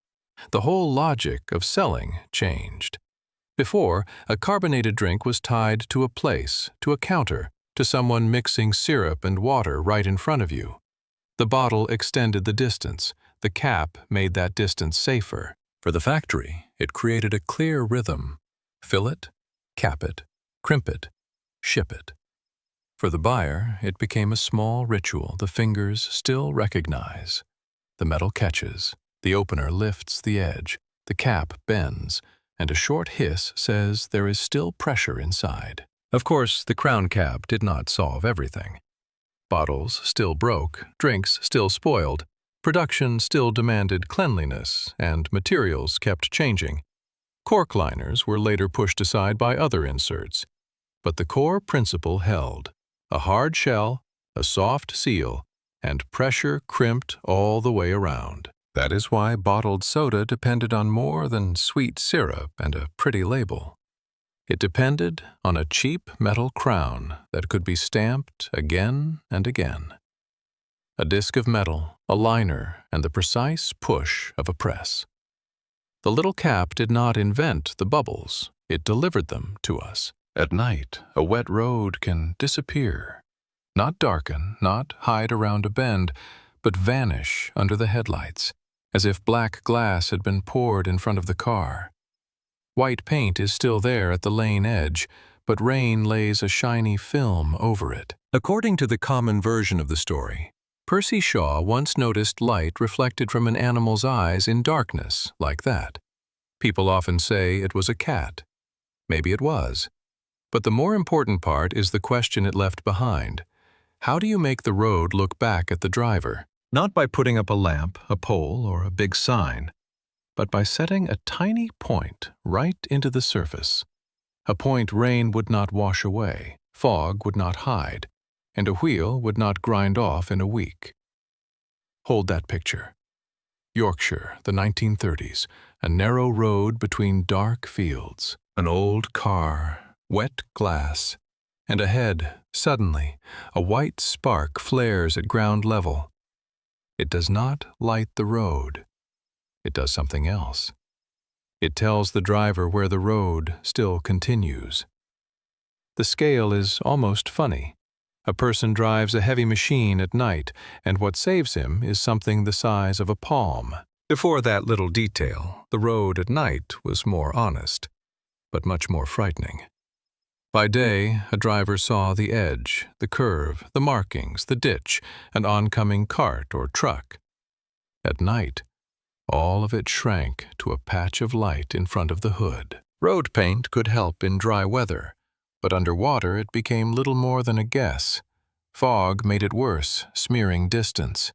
The whole logic of selling changed. Before, a carbonated drink was tied to a place, to a counter, to someone mixing syrup and water right in front of you. The bottle extended the distance. The cap made that distance safer. For the factory, it created a clear rhythm. Fill it, cap it, crimp it, ship it. For the buyer, it became a small ritual the fingers still recognize. The metal catches, the opener lifts the edge, the cap bends, and a short hiss says there is still pressure inside. Of course, the crown cap did not solve everything. Bottles still broke, drinks still spoiled, production still demanded cleanliness, and materials kept changing. Cork liners were later pushed aside by other inserts. But the core principle held. A hard shell, a soft seal, and pressure crimped all the way around. That is why bottled soda depended on more than sweet syrup and a pretty label. It depended on a cheap metal crown that could be stamped again and again. A disc of metal, a liner, and the precise push of a press. The little cap did not invent the bubbles, it delivered them to us. At night, a wet road can disappear. Not darken, not hide around a bend, but vanish under the headlights, as if black glass had been poured in front of the car. White paint is still there at the lane edge, but rain lays a shiny film over it. According to the common version of the story, Percy Shaw once noticed light reflected from an animal's eyes in darkness, like that. People often say it was a cat. Maybe it was. But the more important part is the question it left behind. How do you make the road look back at the driver? Not by putting up a lamp, a pole, or a big sign, but by setting a tiny point right into the surface. A point rain would not wash away, fog would not hide, and a wheel would not grind off in a week. Hold that picture. Yorkshire, the 1930s, a narrow road between dark fields, an old car, wet glass, and ahead, suddenly, a white spark flares at ground level. It does not light the road. It does something else. It tells the driver where the road still continues. The scale is almost funny. A person drives a heavy machine at night, and what saves him is something the size of a palm. Before that little detail, the road at night was more honest, but much more frightening. By day, a driver saw the edge, the curve, the markings, the ditch, an oncoming cart or truck. At night, all of it shrank to a patch of light in front of the hood. Road paint could help in dry weather, but underwater it became little more than a guess. Fog made it worse, smearing distance.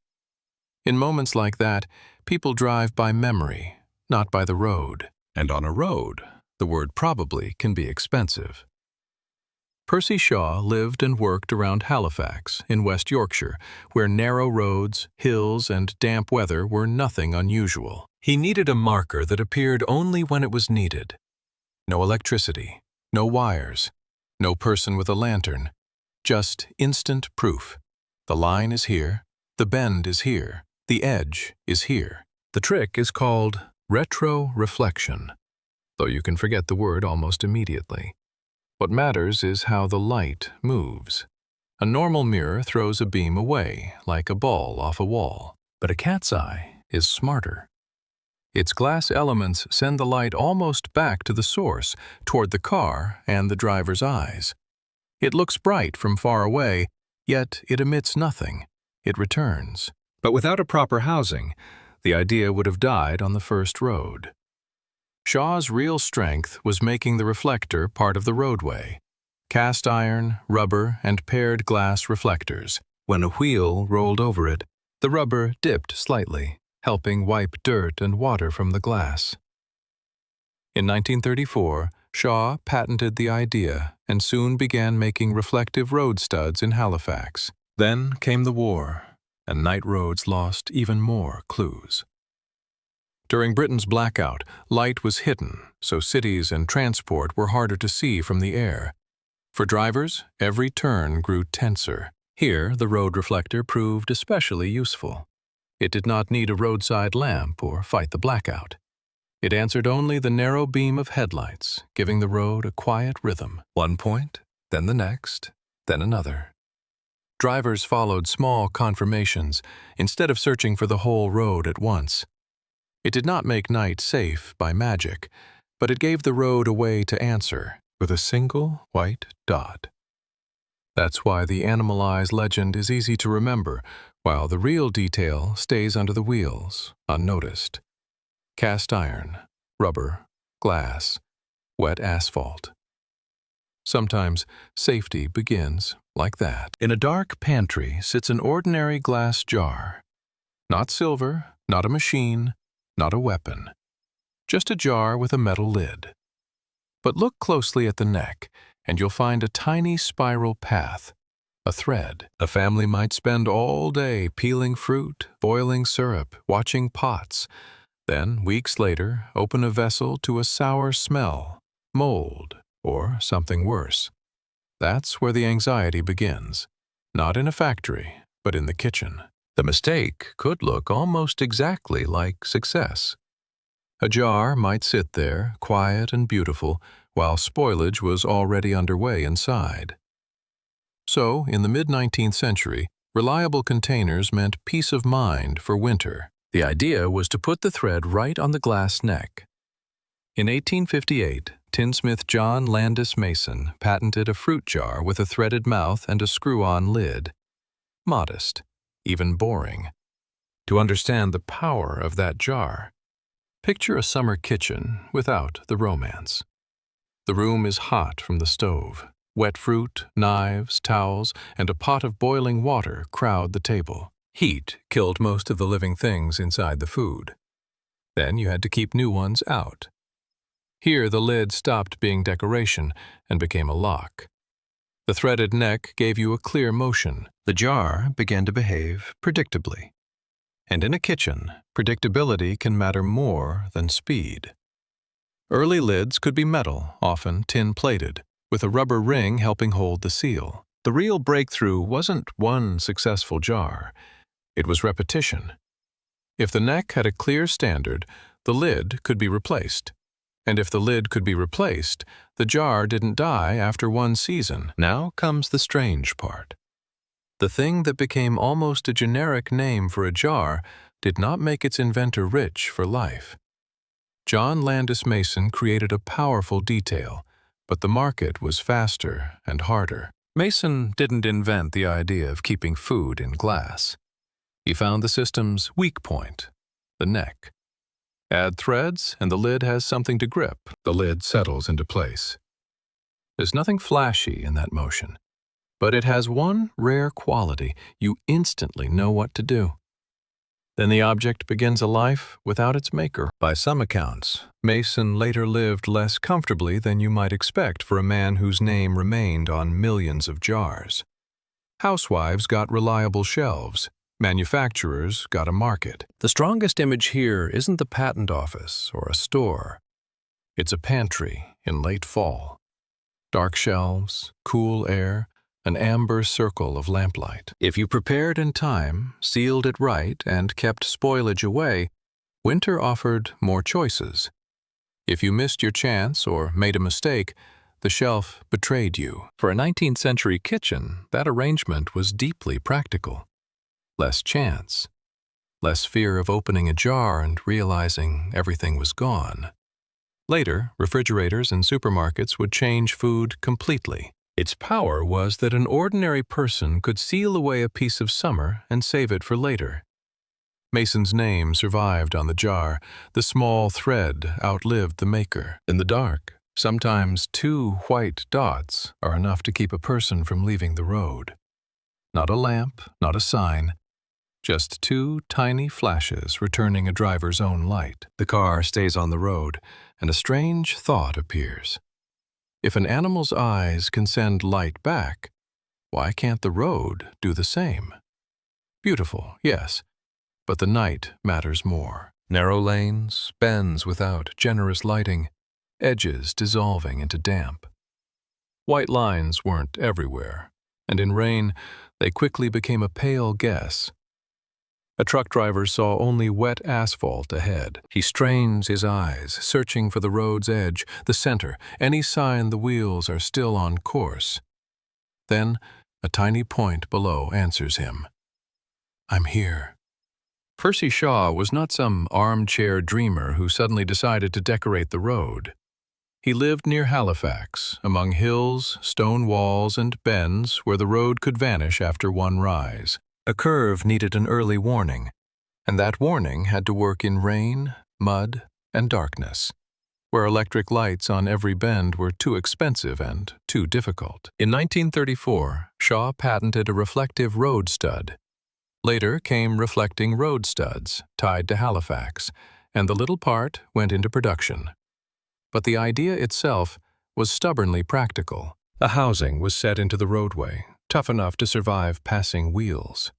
In moments like that, people drive by memory, not by the road. And on a road, the word probably can be expensive. Percy Shaw lived and worked around Halifax, in West Yorkshire, where narrow roads, hills, and damp weather were nothing unusual. He needed a marker that appeared only when it was needed. No electricity, no wires, no person with a lantern, just instant proof. The line is here, the bend is here, the edge is here. The trick is called retroreflection, though you can forget the word almost immediately. What matters is how the light moves. A normal mirror throws a beam away, like a ball off a wall. But a cat's eye is smarter. Its glass elements send the light almost back to the source, toward the car and the driver's eyes. It looks bright from far away, yet it emits nothing. It returns. But without a proper housing, the idea would have died on the first road. Shaw's real strength was making the reflector part of the roadway. Cast iron, rubber, and paired glass reflectors. When a wheel rolled over it, the rubber dipped slightly, helping wipe dirt and water from the glass. In 1934, Shaw patented the idea and soon began making reflective road studs in Halifax. Then came the war, and night roads lost even more clues. During Britain's blackout, light was hidden, so cities and transport were harder to see from the air. For drivers, every turn grew tenser. Here, the road reflector proved especially useful. It did not need a roadside lamp or fight the blackout. It answered only the narrow beam of headlights, giving the road a quiet rhythm. One point, then the next, then another. Drivers followed small confirmations instead of searching for the whole road at once. It did not make night safe by magic, but it gave the road a way to answer with a single white dot. That's why the animal eyes legend is easy to remember, while the real detail stays under the wheels, unnoticed. Cast iron, rubber, glass, wet asphalt. Sometimes safety begins like that. In a dark pantry sits an ordinary glass jar. Not silver, not a machine, not a weapon. Just a jar with a metal lid. But look closely at the neck, and you'll find a tiny spiral path, a thread. A family might spend all day peeling fruit, boiling syrup, watching pots. Then, weeks later, open a vessel to a sour smell, mold, or something worse. That's where the anxiety begins. Not in a factory, but in the kitchen. The mistake could look almost exactly like success. A jar might sit there, quiet and beautiful, while spoilage was already underway inside. So, in the mid-19th century, reliable containers meant peace of mind for winter. The idea was to put the thread right on the glass neck. In 1858, tinsmith John Landis Mason patented a fruit jar with a threaded mouth and a screw-on lid. Modest, even boring. To understand the power of that jar, picture a summer kitchen without the romance. The room is hot from the stove. Wet fruit, knives, towels, and a pot of boiling water crowd the table. Heat killed most of the living things inside the food. Then you had to keep new ones out. Here the lid stopped being decoration and became a lock. The threaded neck gave you a clear motion. The jar began to behave predictably. And in a kitchen, predictability can matter more than speed. Early lids could be metal, often tin-plated, with a rubber ring helping hold the seal. The real breakthrough wasn't one successful jar. It was repetition. If the neck had a clear standard, the lid could be replaced. And if the lid could be replaced, the jar didn't die after one season. Now comes the strange part. The thing that became almost a generic name for a jar did not make its inventor rich for life. John Landis Mason created a powerful detail, but the market was faster and harder. Mason didn't invent the idea of keeping food in glass. He found the system's weak point, the neck. Add threads, and the lid has something to grip. The lid settles into place. There's nothing flashy in that motion, but it has one rare quality. You instantly know what to do. Then the object begins a life without its maker. By some accounts, Mason later lived less comfortably than you might expect for a man whose name remained on millions of jars. Housewives got reliable shelves. Manufacturers got a market. The strongest image here isn't the patent office or a store. It's a pantry in late fall. Dark shelves, cool air, an amber circle of lamplight. If you prepared in time, sealed it right, and kept spoilage away, winter offered more choices. If you missed your chance or made a mistake, the shelf betrayed you. For a 19th century kitchen, that arrangement was deeply practical. Less chance. Less fear of opening a jar and realizing everything was gone. Later, refrigerators and supermarkets would change food completely. Its power was that an ordinary person could seal away a piece of summer and save it for later. Mason's name survived on the jar. The small thread outlived the maker. In the dark, sometimes 2 white dots are enough to keep a person from leaving the road. Not a lamp, not a sign. Just 2 tiny flashes returning a driver's own light. The car stays on the road, and a strange thought appears. If an animal's eyes can send light back, why can't the road do the same? Beautiful, yes, but the night matters more. Narrow lanes, bends without generous lighting, edges dissolving into damp. White lines weren't everywhere, and in rain, they quickly became a pale guess. A truck driver saw only wet asphalt ahead. He strains his eyes, searching for the road's edge, the center, any sign the wheels are still on course. Then, a tiny point below answers him. I'm here. Percy Shaw was not some armchair dreamer who suddenly decided to decorate the road. He lived near Halifax, among hills, stone walls, and bends where the road could vanish after one rise. A curve needed an early warning, and that warning had to work in rain, mud, and darkness, where electric lights on every bend were too expensive and too difficult. In 1934, Shaw patented a reflective road stud. Later came reflecting road studs tied to Halifax, and the little part went into production. But the idea itself was stubbornly practical. A housing was set into the roadway, tough enough to survive passing wheels.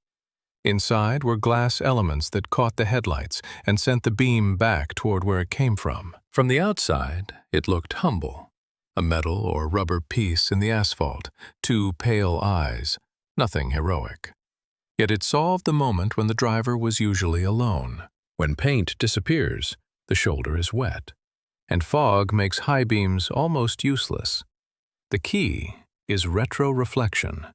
Inside were glass elements that caught the headlights and sent the beam back toward where it came from. From the outside, it looked humble. A metal or rubber piece in the asphalt, 2 pale eyes, nothing heroic. Yet it solved the moment when the driver was usually alone. When paint disappears, the shoulder is wet, and fog makes high beams almost useless. The key is retroreflection.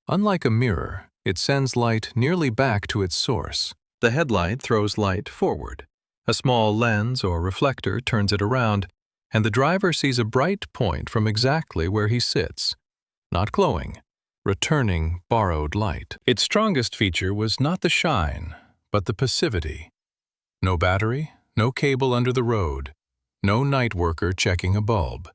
Unlike a mirror, it sends light nearly back to its source. The headlight throws light forward. A small lens or reflector turns it around, and the driver sees a bright point from exactly where he sits, not glowing, returning borrowed light. Its strongest feature was not the shine, but the passivity. No battery, no cable under the road, no night worker checking a bulb.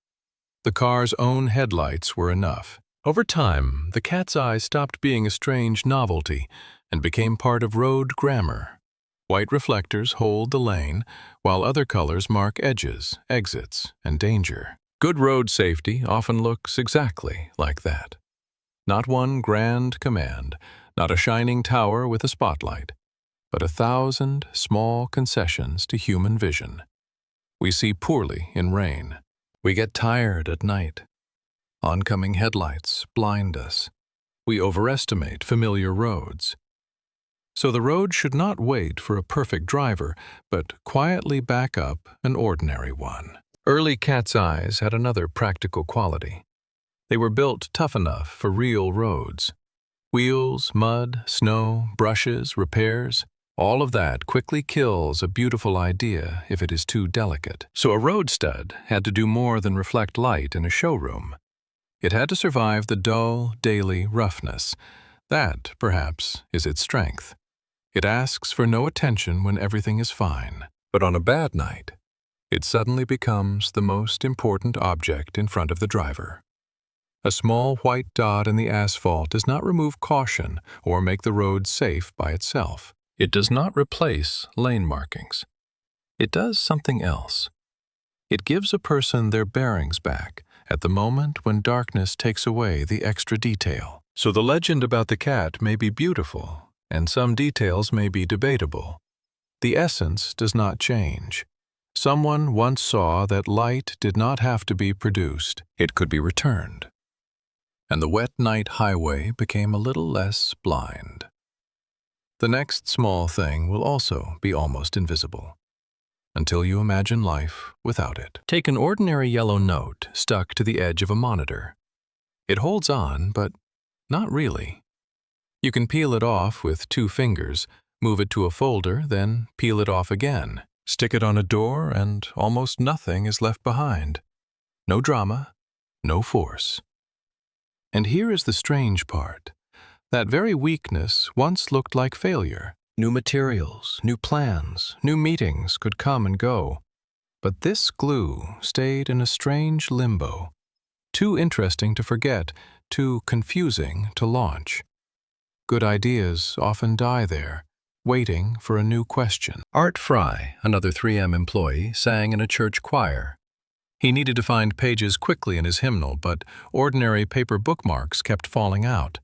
The car's own headlights were enough. Over time, the cat's eye stopped being a strange novelty and became part of road grammar. White reflectors hold the lane, while other colors mark edges, exits, and danger. Good road safety often looks exactly like that. Not one grand command, not a shining tower with a spotlight, but 1,000 small concessions to human vision. We see poorly in rain. We get tired at night. Oncoming headlights blind us. We overestimate familiar roads. So the road should not wait for a perfect driver, but quietly back up an ordinary one. Early cat's eyes had another practical quality. They were built tough enough for real roads. Wheels, mud, snow, brushes, repairs, all of that quickly kills a beautiful idea if it is too delicate. So a road stud had to do more than reflect light in a showroom. It had to survive the dull, daily roughness. That, perhaps, is its strength. It asks for no attention when everything is fine. But on a bad night, it suddenly becomes the most important object in front of the driver. A small white dot in the asphalt does not remove caution or make the road safe by itself. It does not replace lane markings. It does something else. It gives a person their bearings back at the moment when darkness takes away the extra detail. So the legend about the cat may be beautiful, and some details may be debatable. The essence does not change. Someone once saw that light did not have to be produced. It could be returned. And the wet night highway became a little less blind. The next small thing will also be almost invisible, until you imagine life without it. Take an ordinary yellow note stuck to the edge of a monitor. It holds on, but not really. You can peel it off with 2 fingers, move it to a folder, then peel it off again. Stick it on a door, and almost nothing is left behind. No drama, no force. And here is the strange part. That very weakness once looked like failure. New materials, new plans, new meetings could come and go. But this glue stayed in a strange limbo. Too interesting to forget, too confusing to launch. Good ideas often die there, waiting for a new question. Art Fry, another 3M employee, sang in a church choir. He needed to find pages quickly in his hymnal, but ordinary paper bookmarks kept falling out.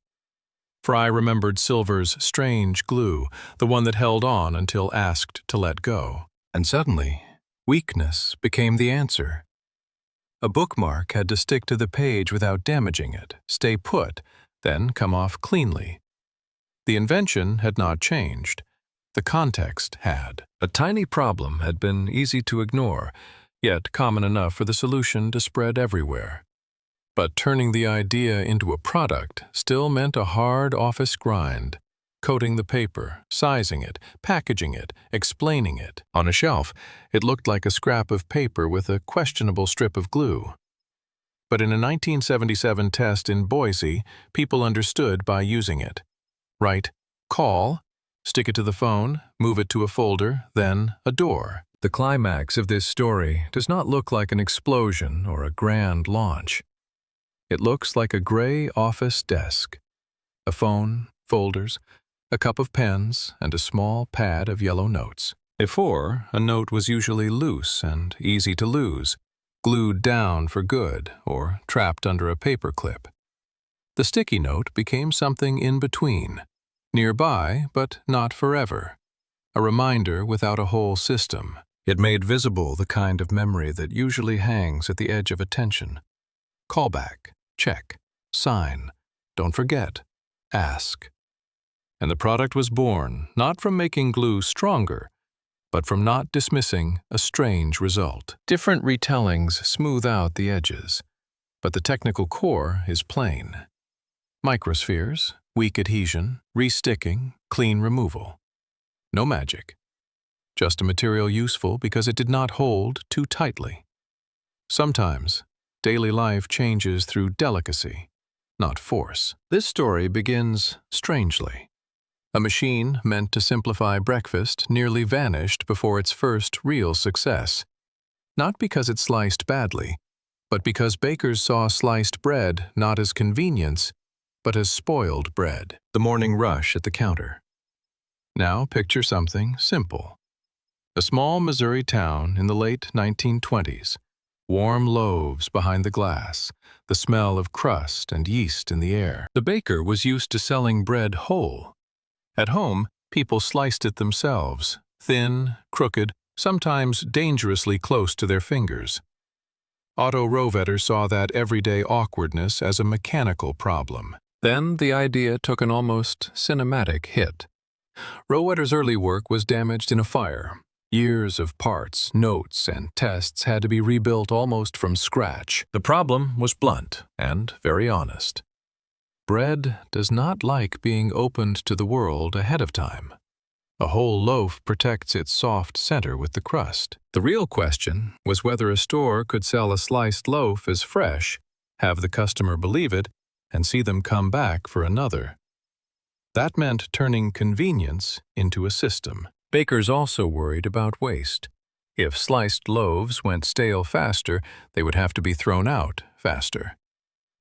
Fry remembered Silver's strange glue, the one that held on until asked to let go. And suddenly, weakness became the answer. A bookmark had to stick to the page without damaging it, stay put, then come off cleanly. The invention had not changed. The context had. A tiny problem had been easy to ignore, yet common enough for the solution to spread everywhere. But turning the idea into a product still meant a hard office grind, coating the paper, sizing it, packaging it, explaining it. On a shelf, it looked like a scrap of paper with a questionable strip of glue. But in a 1977 test in Boise, people understood by using it. Write, call, stick it to the phone, move it to a folder, then a door. The climax of this story does not look like an explosion or a grand launch. It looks like a gray office desk, a phone, folders, a cup of pens, and a small pad of yellow notes. Before, a note was usually loose and easy to lose, glued down for good or trapped under a paper clip. The sticky note became something in between, nearby but not forever, a reminder without a whole system. It made visible the kind of memory that usually hangs at the edge of attention. Callback, check, sign, don't forget, ask. And the product was born not from making glue stronger, but from not dismissing a strange result. Different retellings smooth out the edges, but the technical core is plain. Microspheres, weak adhesion, resticking, clean removal. No magic. Just a material useful because it did not hold too tightly. Sometimes, daily life changes through delicacy, not force. This story begins strangely. A machine meant to simplify breakfast nearly vanished before its first real success. Not because it sliced badly, but because bakers saw sliced bread not as convenience, but as spoiled bread. The morning rush at the counter. Now picture something simple. A small Missouri town in the late 1920s. Warm loaves behind the glass, the smell of crust and yeast in the air. The baker was used to selling bread whole. At home, people sliced it themselves, thin, crooked, sometimes dangerously close to their fingers. Otto Rohvetter saw that everyday awkwardness as a mechanical problem. Then the idea took an almost cinematic hit. Rohvetter's early work was damaged in a fire. Years of parts, notes, and tests had to be rebuilt almost from scratch. The problem was blunt and very honest. Bread does not like being opened to the world ahead of time. A whole loaf protects its soft center with the crust. The real question was whether a store could sell a sliced loaf as fresh, have the customer believe it, and see them come back for another. That meant turning convenience into a system. Bakers also worried about waste. If sliced loaves went stale faster, they would have to be thrown out faster.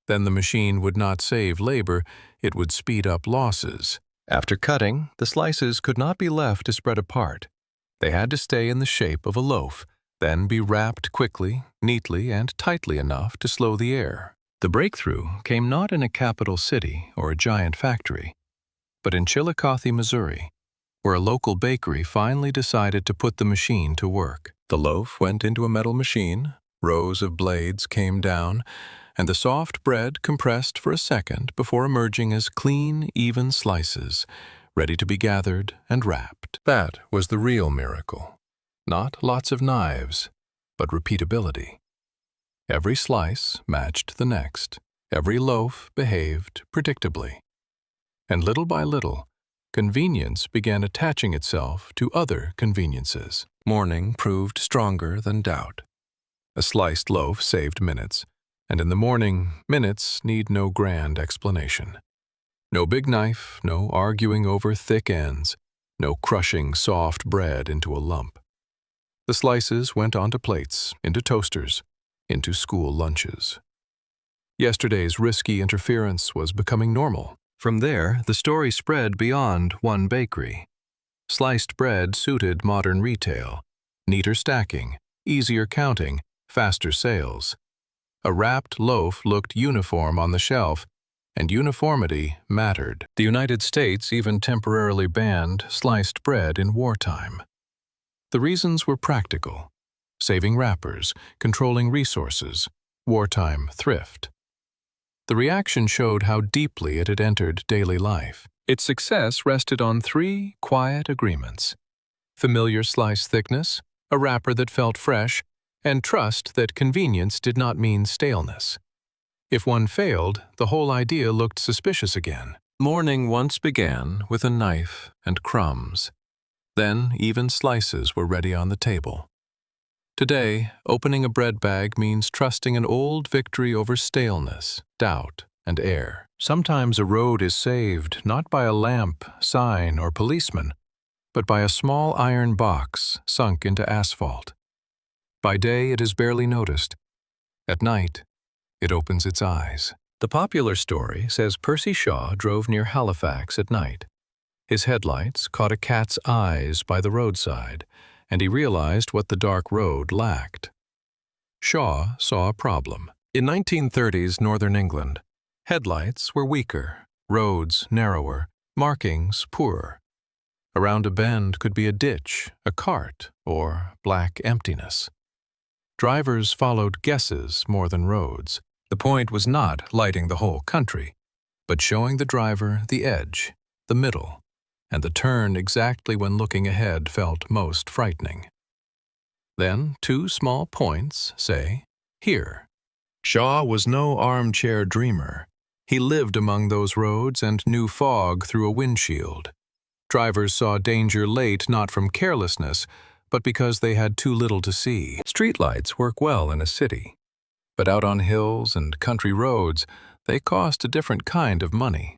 Then the machine would not save labor, it would speed up losses. After cutting, the slices could not be left to spread apart. They had to stay in the shape of a loaf, then be wrapped quickly, neatly, and tightly enough to slow the air. The breakthrough came not in a capital city or a giant factory, but in Chillicothe, Missouri, where a local bakery finally decided to put the machine to work. The loaf went into a metal machine, rows of blades came down, and the soft bread compressed for a second before emerging as clean, even slices, ready to be gathered and wrapped. That was the real miracle. Not lots of knives, but repeatability. Every slice matched the next. Every loaf behaved predictably. And little by little, convenience began attaching itself to other conveniences. Morning proved stronger than doubt. A sliced loaf saved minutes, and in the morning, minutes need no grand explanation. No big knife, no arguing over thick ends, no crushing soft bread into a lump. The slices went onto plates, into toasters, into school lunches. Yesterday's risky interference was becoming normal. From there, the story spread beyond one bakery. Sliced bread suited modern retail, neater stacking, easier counting, faster sales. A wrapped loaf looked uniform on the shelf, and uniformity mattered. The United States even temporarily banned sliced bread in wartime. The reasons were practical: saving wrappers, controlling resources, wartime thrift. The reaction showed how deeply it had entered daily life. Its success rested on three quiet agreements: familiar slice thickness, a wrapper that felt fresh, and trust that convenience did not mean staleness. If one failed, the whole idea looked suspicious again. Morning once began with a knife and crumbs. Then even slices were ready on the table. Today, opening a bread bag means trusting an old victory over staleness, doubt, and air. Sometimes a road is saved not by a lamp, sign, or policeman, but by a small iron box sunk into asphalt. By day, it is barely noticed. At night, it opens its eyes. The popular story says Percy Shaw drove near Halifax at night. His headlights caught a cat's eyes by the roadside, and he realized what the dark road lacked. Shaw saw a problem. In 1930s Northern England, headlights were weaker, roads narrower, markings poorer. Around a bend could be a ditch, a cart, or black emptiness. Drivers followed guesses more than roads. The point was not lighting the whole country, but showing the driver the edge, the middle, and the turn exactly when looking ahead felt most frightening. Then two small points say, here. Shaw was no armchair dreamer. He lived among those roads and knew fog through a windshield. Drivers saw danger late not from carelessness, but because they had too little to see. Streetlights work well in a city. But out on hills and country roads, they cost a different kind of money.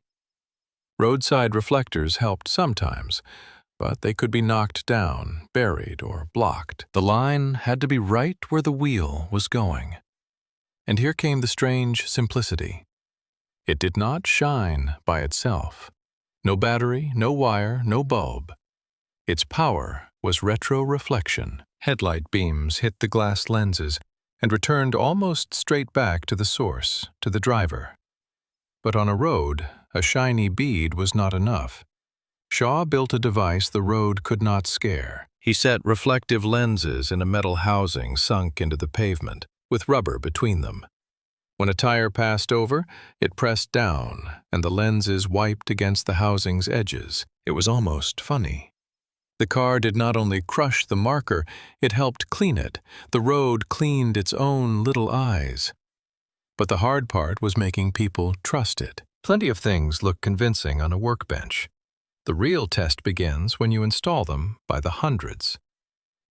Roadside reflectors helped sometimes, but they could be knocked down, buried, or blocked. The line had to be right where the wheel was going. And here came the strange simplicity. It did not shine by itself. No battery, no wire, no bulb. Its power was retroreflection. Headlight beams hit the glass lenses and returned almost straight back to the source, to the driver. But on a road, a shiny bead was not enough. Shaw built a device the road could not scare. He set reflective lenses in a metal housing sunk into the pavement, with rubber between them. When a tire passed over, it pressed down, and the lenses wiped against the housing's edges. It was almost funny. The car did not only crush the marker, it helped clean it. The road cleaned its own little eyes. But the hard part was making people trust it. Plenty of things look convincing on a workbench. The real test begins when you install them by the hundreds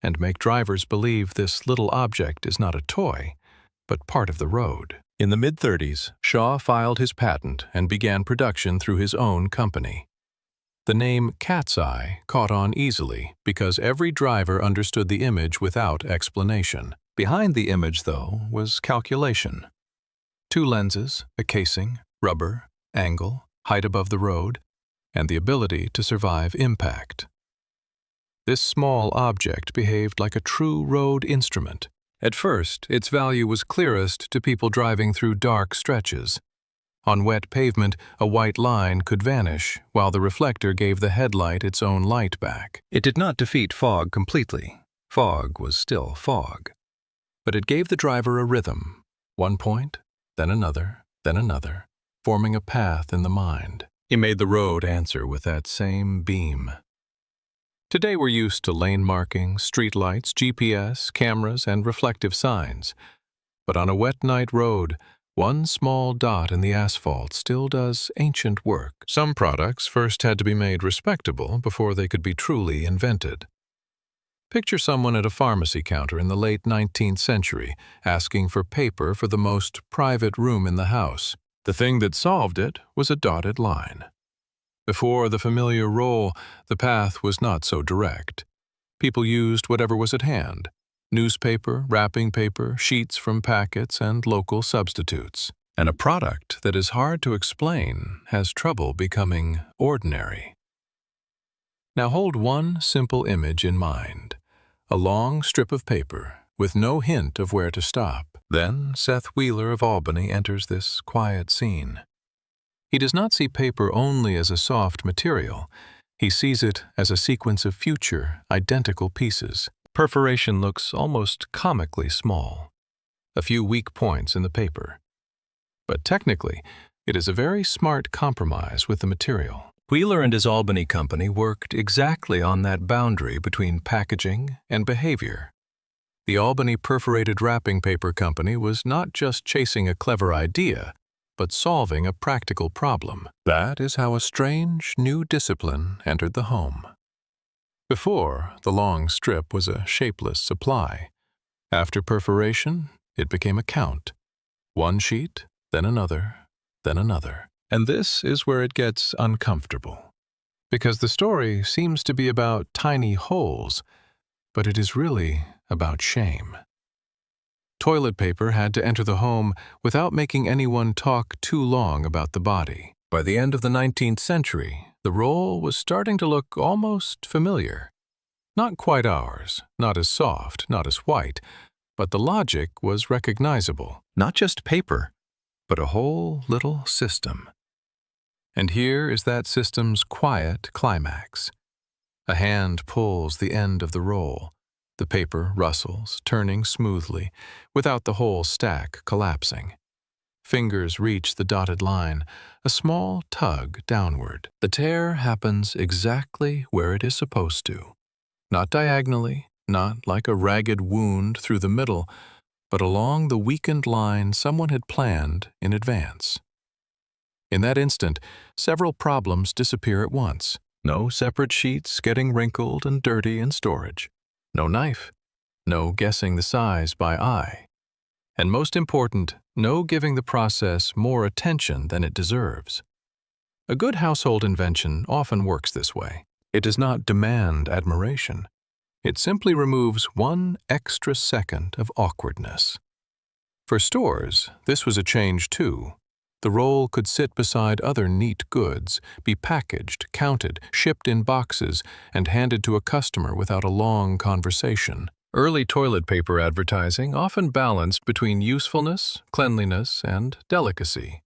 and make drivers believe this little object is not a toy, but part of the road. In the mid-30s, Shaw filed his patent and began production through his own company. The name Cat's Eye caught on easily because every driver understood the image without explanation. Behind the image, though, was calculation. 2 lenses, a casing, rubber, angle, height above the road, and the ability to survive impact. This small object behaved like a true road instrument. At first, its value was clearest to people driving through dark stretches. On wet pavement, a white line could vanish, while the reflector gave the headlight its own light back. It did not defeat fog completely. Fog was still fog. But it gave the driver a rhythm. One point, then another, forming a path in the mind. He made the road answer with that same beam. Today we're used to lane markings, street lights, GPS, cameras, and reflective signs. But on a wet night road, one small dot in the asphalt still does ancient work. Some products first had to be made respectable before they could be truly invented. Picture someone at a pharmacy counter in the late 19th century asking for paper for the most private room in the house. The thing that solved it was a dotted line. Before the familiar roll, the path was not so direct. People used whatever was at hand: newspaper, wrapping paper, sheets from packets, and local substitutes. And a product that is hard to explain has trouble becoming ordinary. Now hold one simple image in mind: a long strip of paper with no hint of where to stop. Then Seth Wheeler of Albany enters this quiet scene. He does not see paper only as a soft material. He sees it as a sequence of future, identical pieces. Perforation looks almost comically small. A few weak points in the paper. But technically, it is a very smart compromise with the material. Wheeler and his Albany company worked exactly on that boundary between packaging and behavior. The Albany Perforated Wrapping Paper Company was not just chasing a clever idea, but solving a practical problem. That is how a strange new discipline entered the home. Before, the long strip was a shapeless supply. After perforation, it became a count. One sheet, then another, then another. And this is where it gets uncomfortable. Because the story seems to be about tiny holes, but it is really about shame. Toilet paper had to enter the home without making anyone talk too long about the body. By the end of the 19th century, the roll was starting to look almost familiar. Not quite ours, not as soft, not as white, but the logic was recognizable. Not just paper, but a whole little system. And here is that system's quiet climax. A hand pulls the end of the roll. The paper rustles, turning smoothly, without the whole stack collapsing. Fingers reach the dotted line, a small tug downward. The tear happens exactly where it is supposed to. Not diagonally, not like a ragged wound through the middle, but along the weakened line someone had planned in advance. In that instant, several problems disappear at once. No separate sheets getting wrinkled and dirty in storage. No knife. No guessing the size by eye. And most important, no giving the process more attention than it deserves. A good household invention often works this way. It does not demand admiration. It simply removes one extra second of awkwardness. For stores, this was a change too. The roll could sit beside other neat goods, be packaged, counted, shipped in boxes, and handed to a customer without a long conversation. Early toilet paper advertising often balanced between usefulness, cleanliness, and delicacy.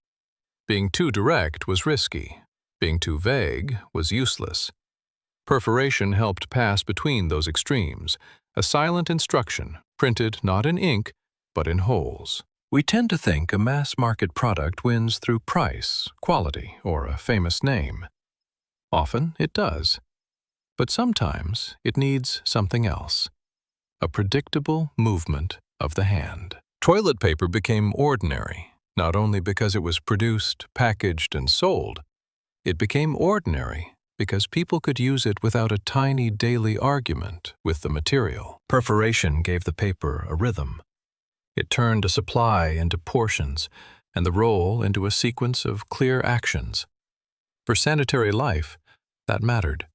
Being too direct was risky. Being too vague was useless. Perforation helped pass between those extremes, a silent instruction, printed not in ink, but in holes. We tend to think a mass-market product wins through price, quality, or a famous name. Often it does. But sometimes it needs something else. A predictable movement of the hand. Toilet paper became ordinary, not only because it was produced, packaged, and sold. It became ordinary because people could use it without a tiny daily argument with the material. Perforation gave the paper a rhythm. It turned a supply into portions and the roll into a sequence of clear actions. For sanitary life, that mattered.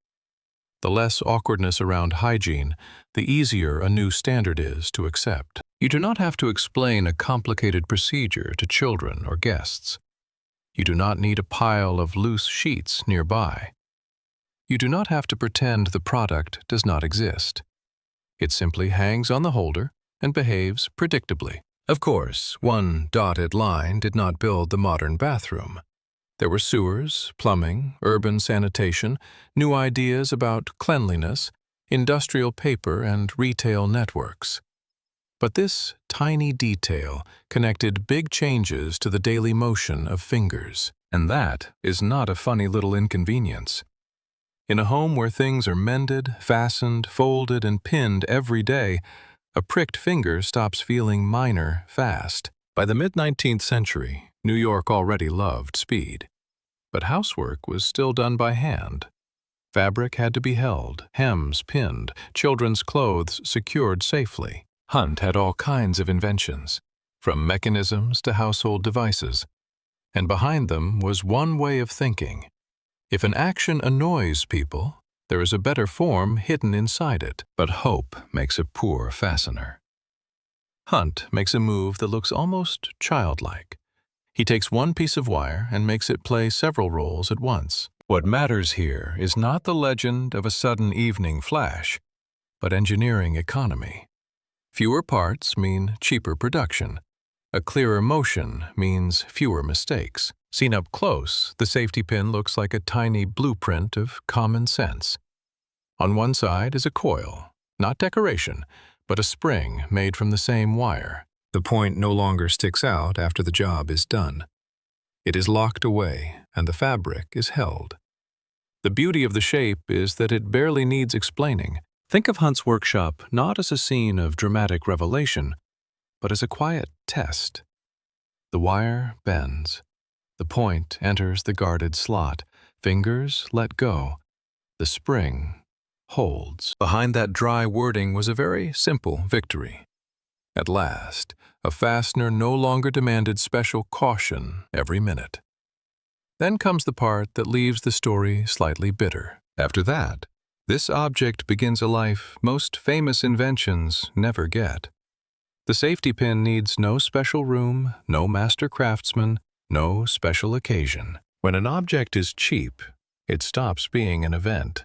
The less awkwardness around hygiene, the easier a new standard is to accept. You do not have to explain a complicated procedure to children or guests. You do not need a pile of loose sheets nearby. You do not have to pretend the product does not exist. It simply hangs on the holder and behaves predictably. Of course, one dotted line did not build the modern bathroom. There were sewers, plumbing, urban sanitation, new ideas about cleanliness, industrial paper, and retail networks. But this tiny detail connected big changes to the daily motion of fingers. And that is not a funny little inconvenience. In a home where things are mended, fastened, folded, and pinned every day, a pricked finger stops feeling minor fast. By the mid-19th century, New York already loved speed. But housework was still done by hand. Fabric had to be held, hems pinned, children's clothes secured safely. Hunt had all kinds of inventions, from mechanisms to household devices. And behind them was one way of thinking. If an action annoys people, there is a better form hidden inside it, but hope makes a poor fastener. Hunt makes a move that looks almost childlike. He takes one piece of wire and makes it play several roles at once. What matters here is not the legend of a sudden evening flash, but engineering economy. Fewer parts mean cheaper production. A clearer motion means fewer mistakes. Seen up close, the safety pin looks like a tiny blueprint of common sense. On one side is a coil, not decoration, but a spring made from the same wire. The point no longer sticks out after the job is done. It is locked away, and the fabric is held. The beauty of the shape is that it barely needs explaining. Think of Hunt's workshop not as a scene of dramatic revelation, but as a quiet test. The wire bends. The point enters the guarded slot. Fingers let go. The spring holds. Behind that dry wording was a very simple victory. At last, a fastener no longer demanded special caution every minute. Then comes the part that leaves the story slightly bitter. After that, this object begins a life most famous inventions never get. The safety pin needs no special room, no master craftsman, no special occasion. When an object is cheap, it stops being an event.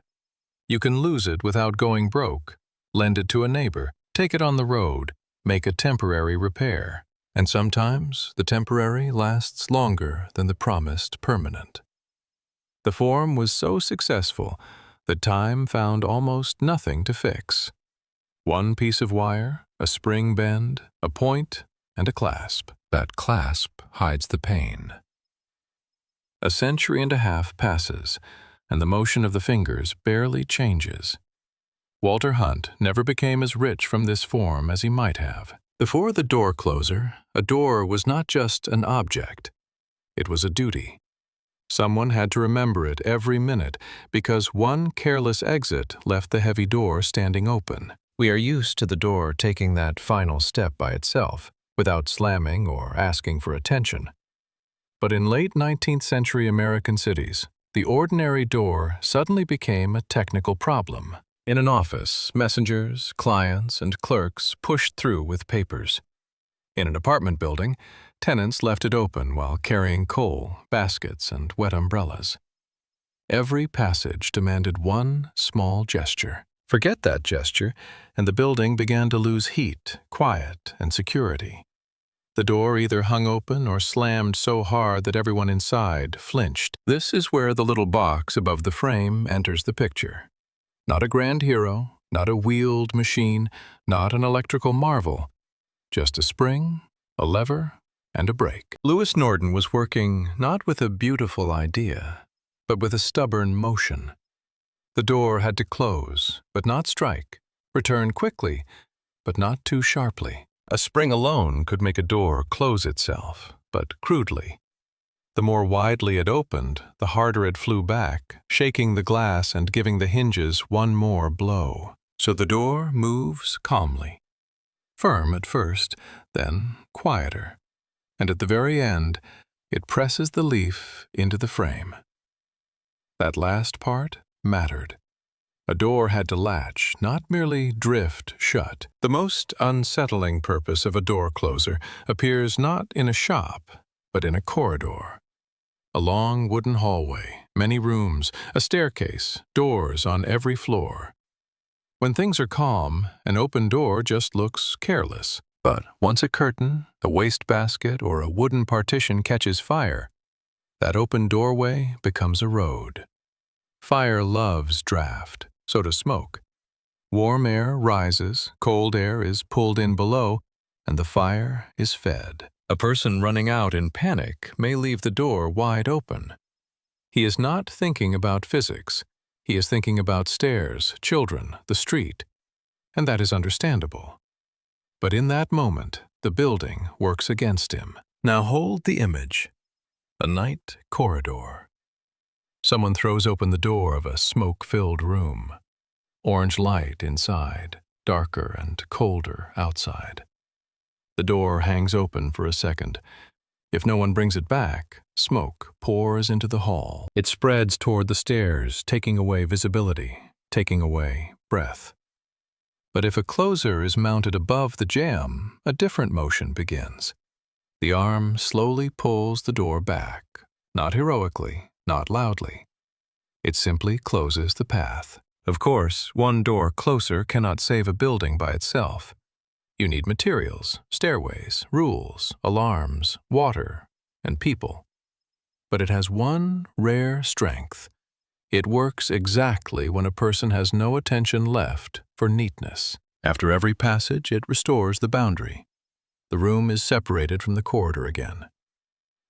You can lose it without going broke, lend it to a neighbor, take it on the road, make a temporary repair. And sometimes the temporary lasts longer than the promised permanent. The form was so successful that time found almost nothing to fix. One piece of wire, a spring bend, a point, and a clasp. That clasp hides the pain. A century and a half passes, and the motion of the fingers barely changes. Walter Hunt never became as rich from this form as he might have. Before the door closer, a door was not just an object. It was a duty. Someone had to remember it every minute because one careless exit left the heavy door standing open. We are used to the door taking that final step by itself. without slamming or asking for attention. But in late 19th century American cities, the ordinary door suddenly became a technical problem. In an office, messengers, clients, and clerks pushed through with papers. In an apartment building, tenants left it open while carrying coal, baskets, and wet umbrellas. Every passage demanded one small gesture. Forget that gesture, and the building began to lose heat, quiet, and security. The door either hung open or slammed so hard that everyone inside flinched. This is where the little box above the frame enters the picture. Not a grand hero, not a wheeled machine, not an electrical marvel. Just a spring, a lever, and a brake. Lewis Norton was working not with a beautiful idea, but with a stubborn motion. The door had to close, but not strike, return quickly, but not too sharply. A spring alone could make a door close itself, but crudely. The more widely it opened, the harder it flew back, shaking the glass and giving the hinges one more blow. So the door moves calmly. Firm at first, then quieter. And at the very end, it presses the leaf into the frame. That last part mattered. A door had to latch, not merely drift shut. The most unsettling purpose of a door closer appears not in a shop, but in a corridor. A long wooden hallway, many rooms, a staircase, doors on every floor. When things are calm, an open door just looks careless. But once a curtain, a wastebasket, or a wooden partition catches fire, that open doorway becomes a road. Fire loves draft, so does smoke. Warm air rises, cold air is pulled in below, and the fire is fed. A person running out in panic may leave the door wide open. He is not thinking about physics. He is thinking about stairs, children, the street. And that is understandable. But in that moment, the building works against him. Now hold the image. A night corridor. Someone throws open the door of a smoke-filled room. Orange light inside, darker and colder outside. The door hangs open for a second. If no one brings it back, smoke pours into the hall. It spreads toward the stairs, taking away visibility, taking away breath. But if a closer is mounted above the jamb, a different motion begins. The arm slowly pulls the door back, not heroically, not loudly. It simply closes the path. Of course, one door closer cannot save a building by itself. You need materials, stairways, rules, alarms, water, and people. But it has one rare strength. It works exactly when a person has no attention left for neatness. After every passage, it restores the boundary. The room is separated from the corridor again.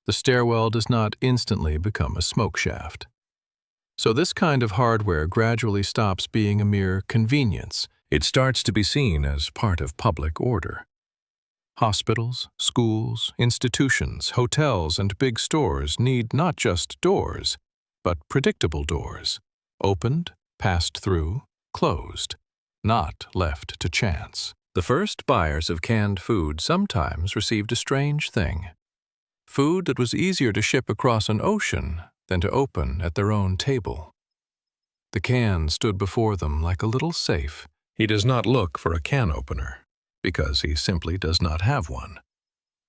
The stairwell does not instantly become a smoke shaft. So this kind of hardware gradually stops being a mere convenience. It starts to be seen as part of public order. Hospitals, schools, institutions, hotels, and big stores need not just doors, but predictable doors, opened, passed through, closed, not left to chance. The first buyers of canned food sometimes received a strange thing. Food that was easier to ship across an ocean than to open at their own table. The can stood before them like a little safe. He does not look for a can opener, because he simply does not have one.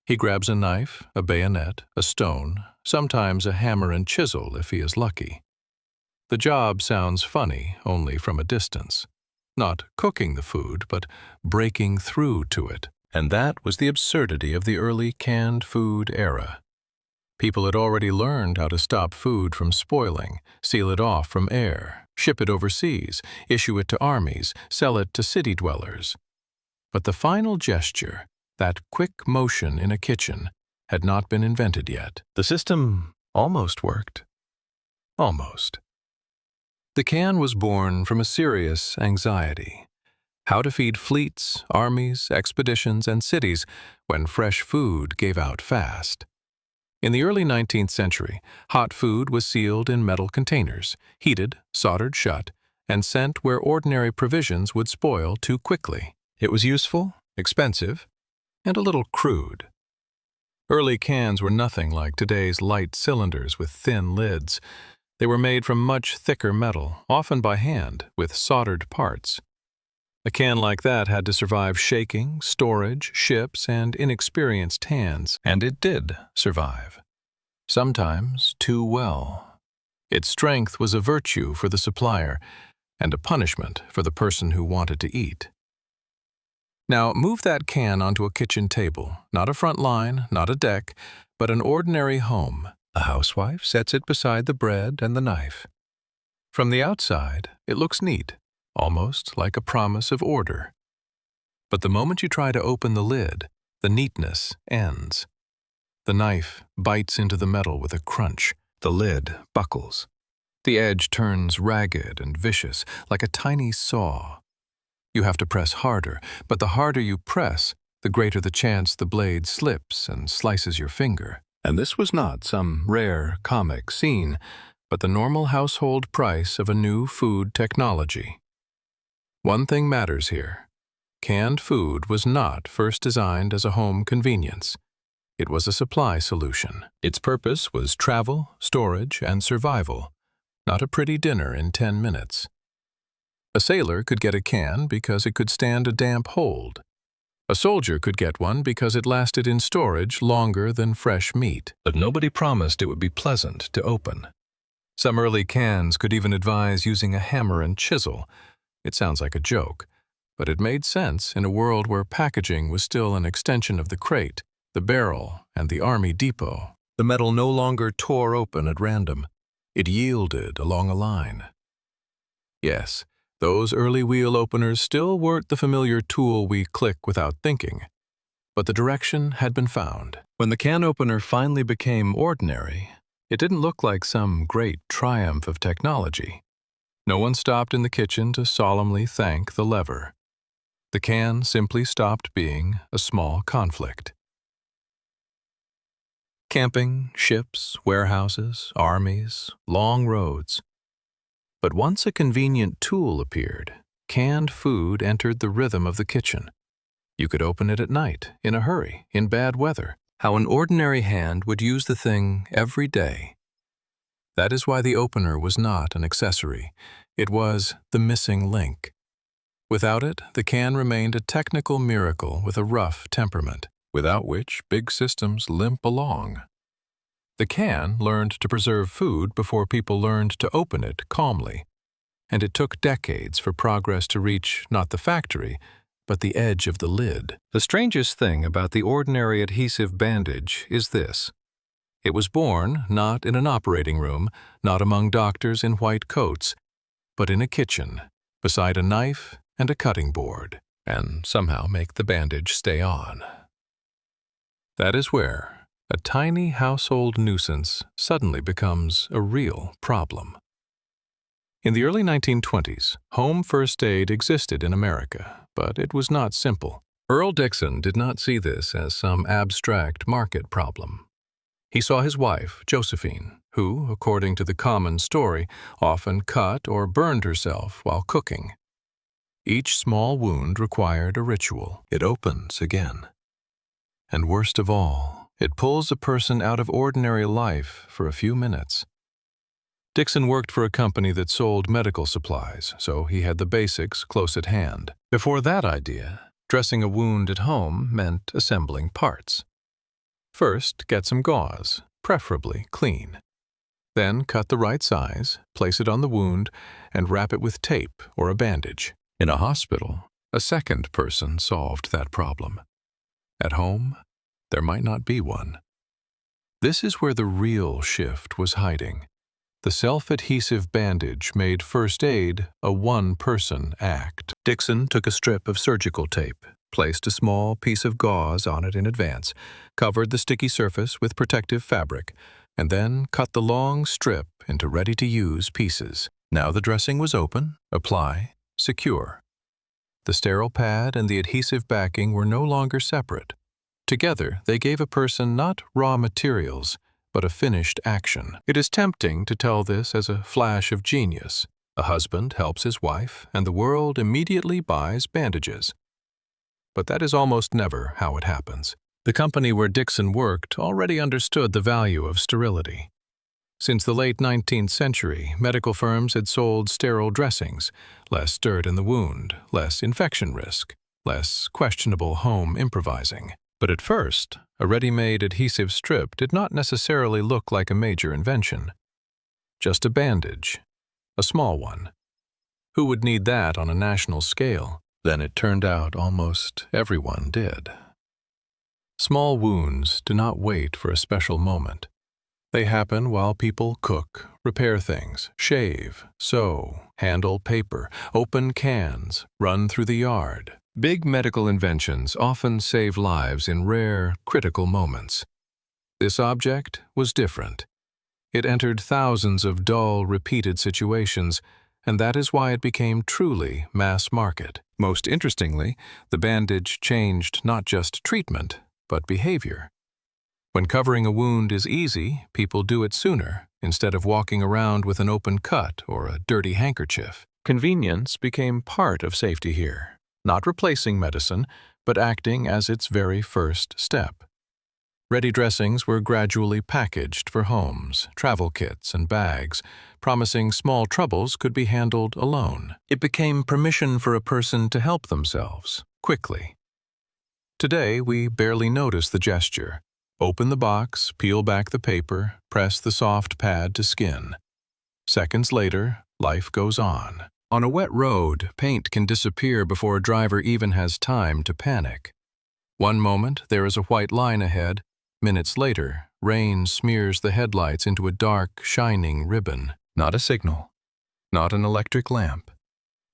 He grabs a knife, a bayonet, a stone, sometimes a hammer and chisel if he is lucky. The job sounds funny only from a distance. Not cooking the food, but breaking through to it. And that was the absurdity of the early canned food era. People had already learned how to stop food from spoiling, seal it off from air, ship it overseas, issue it to armies, sell it to city dwellers. But the final gesture, that quick motion in a kitchen, had not been invented yet. The system almost worked. Almost. The can was born from a serious anxiety. How to feed fleets, armies, expeditions, and cities when fresh food gave out fast. In the early 19th century, hot food was sealed in metal containers, heated, soldered shut, and sent where ordinary provisions would spoil too quickly. It was useful, expensive, and a little crude. Early cans were nothing like today's light cylinders with thin lids. They were made from much thicker metal, often by hand, with soldered parts. A can like that had to survive shaking, storage, ships, and inexperienced hands, and it did survive. Sometimes too well. Its strength was a virtue for the supplier and a punishment for the person who wanted to eat. Now move that can onto a kitchen table, not a front line, not a deck, but an ordinary home. A housewife sets it beside the bread and the knife. From the outside, it looks neat, almost like a promise of order. But the moment you try to open the lid, the neatness ends. The knife bites into the metal with a crunch. The lid buckles. The edge turns ragged and vicious, like a tiny saw. You have to press harder, but the harder you press, the greater the chance the blade slips and slices your finger. And this was not some rare comic scene, but the normal household price of a new food technology. One thing matters here. Canned food was not first designed as a home convenience. It was a supply solution. Its purpose was travel, storage, and survival, not a pretty dinner in 10 minutes. A sailor could get a can because it could stand a damp hold. A soldier could get one because it lasted in storage longer than fresh meat. But nobody promised it would be pleasant to open. Some early cans could even advise using a hammer and chisel. It sounds like a joke, but it made sense in a world where packaging was still an extension of the crate, the barrel, and the army depot. The metal no longer tore open at random. It yielded along a line. Yes, those early wheel openers still weren't the familiar tool we click without thinking, but the direction had been found. When the can opener finally became ordinary, it didn't look like some great triumph of technology. No one stopped in the kitchen to solemnly thank the lever. The can simply stopped being a small conflict. Camping, ships, warehouses, armies, long roads. But once a convenient tool appeared, canned food entered the rhythm of the kitchen. You could open it at night, in a hurry, in bad weather. How an ordinary hand would use the thing every day. That is why the opener was not an accessory. It was the missing link. Without it, the can remained a technical miracle with a rough temperament, without which big systems limp along. The can learned to preserve food before people learned to open it calmly, and it took decades for progress to reach not the factory, but the edge of the lid. The strangest thing about the ordinary adhesive bandage is this. It was born not in an operating room, not among doctors in white coats, but in a kitchen, beside a knife and a cutting board, and somehow make the bandage stay on. That is where a tiny household nuisance suddenly becomes a real problem. In the early 1920s, home first aid existed in America, but it was not simple. Earl Dixon did not see this as some abstract market problem. He saw his wife, Josephine, who, according to the common story, often cut or burned herself while cooking. Each small wound required a ritual. It opens again. And worst of all, it pulls a person out of ordinary life for a few minutes. Dixon worked for a company that sold medical supplies, so he had the basics close at hand. Before that idea, dressing a wound at home meant assembling parts. First, get some gauze, preferably clean. Then cut the right size, place it on the wound, and wrap it with tape or a bandage. In a hospital, a second person solved that problem. At home, there might not be one. This is where the real shift was hiding. The self-adhesive bandage made first aid a one-person act. Dixon took a strip of surgical tape, placed a small piece of gauze on it in advance, covered the sticky surface with protective fabric, and then cut the long strip into ready-to-use pieces. Now the dressing was open, apply, secure. The sterile pad and the adhesive backing were no longer separate. Together, they gave a person not raw materials, but a finished action. It is tempting to tell this as a flash of genius. A husband helps his wife, and the world immediately buys bandages. but that is almost never how it happens. The company where Dixon worked already understood the value of sterility. Since the late 19th century, medical firms had sold sterile dressings, less dirt in the wound, less infection risk, less questionable home improvising. But at first, a ready-made adhesive strip did not necessarily look like a major invention. Just a bandage, a small one. Who would need that on a national scale? Then it turned out almost everyone did. Small wounds do not wait for a special moment. They happen while people cook, repair things, shave, sew, handle paper, open cans, run through the yard. Big medical inventions often save lives in rare, critical moments. This object was different. It entered thousands of dull, repeated situations, and that is why it became truly mass market. Most interestingly, the bandage changed not just treatment, but behavior. When covering a wound is easy, people do it sooner, instead of walking around with an open cut or a dirty handkerchief. Convenience became part of safety here, not replacing medicine, but acting as its very first step. Ready dressings were gradually packaged for homes, travel kits, and bags, promising small troubles could be handled alone. It became permission for a person to help themselves, quickly. Today, we barely notice the gesture. Open the box, peel back the paper, press the soft pad to skin. Seconds later, life goes on. On a wet road, paint can disappear before a driver even has time to panic. One moment, there is a white line ahead. Minutes later, rain smears the headlights into a dark, shining ribbon. Not a signal, not an electric lamp.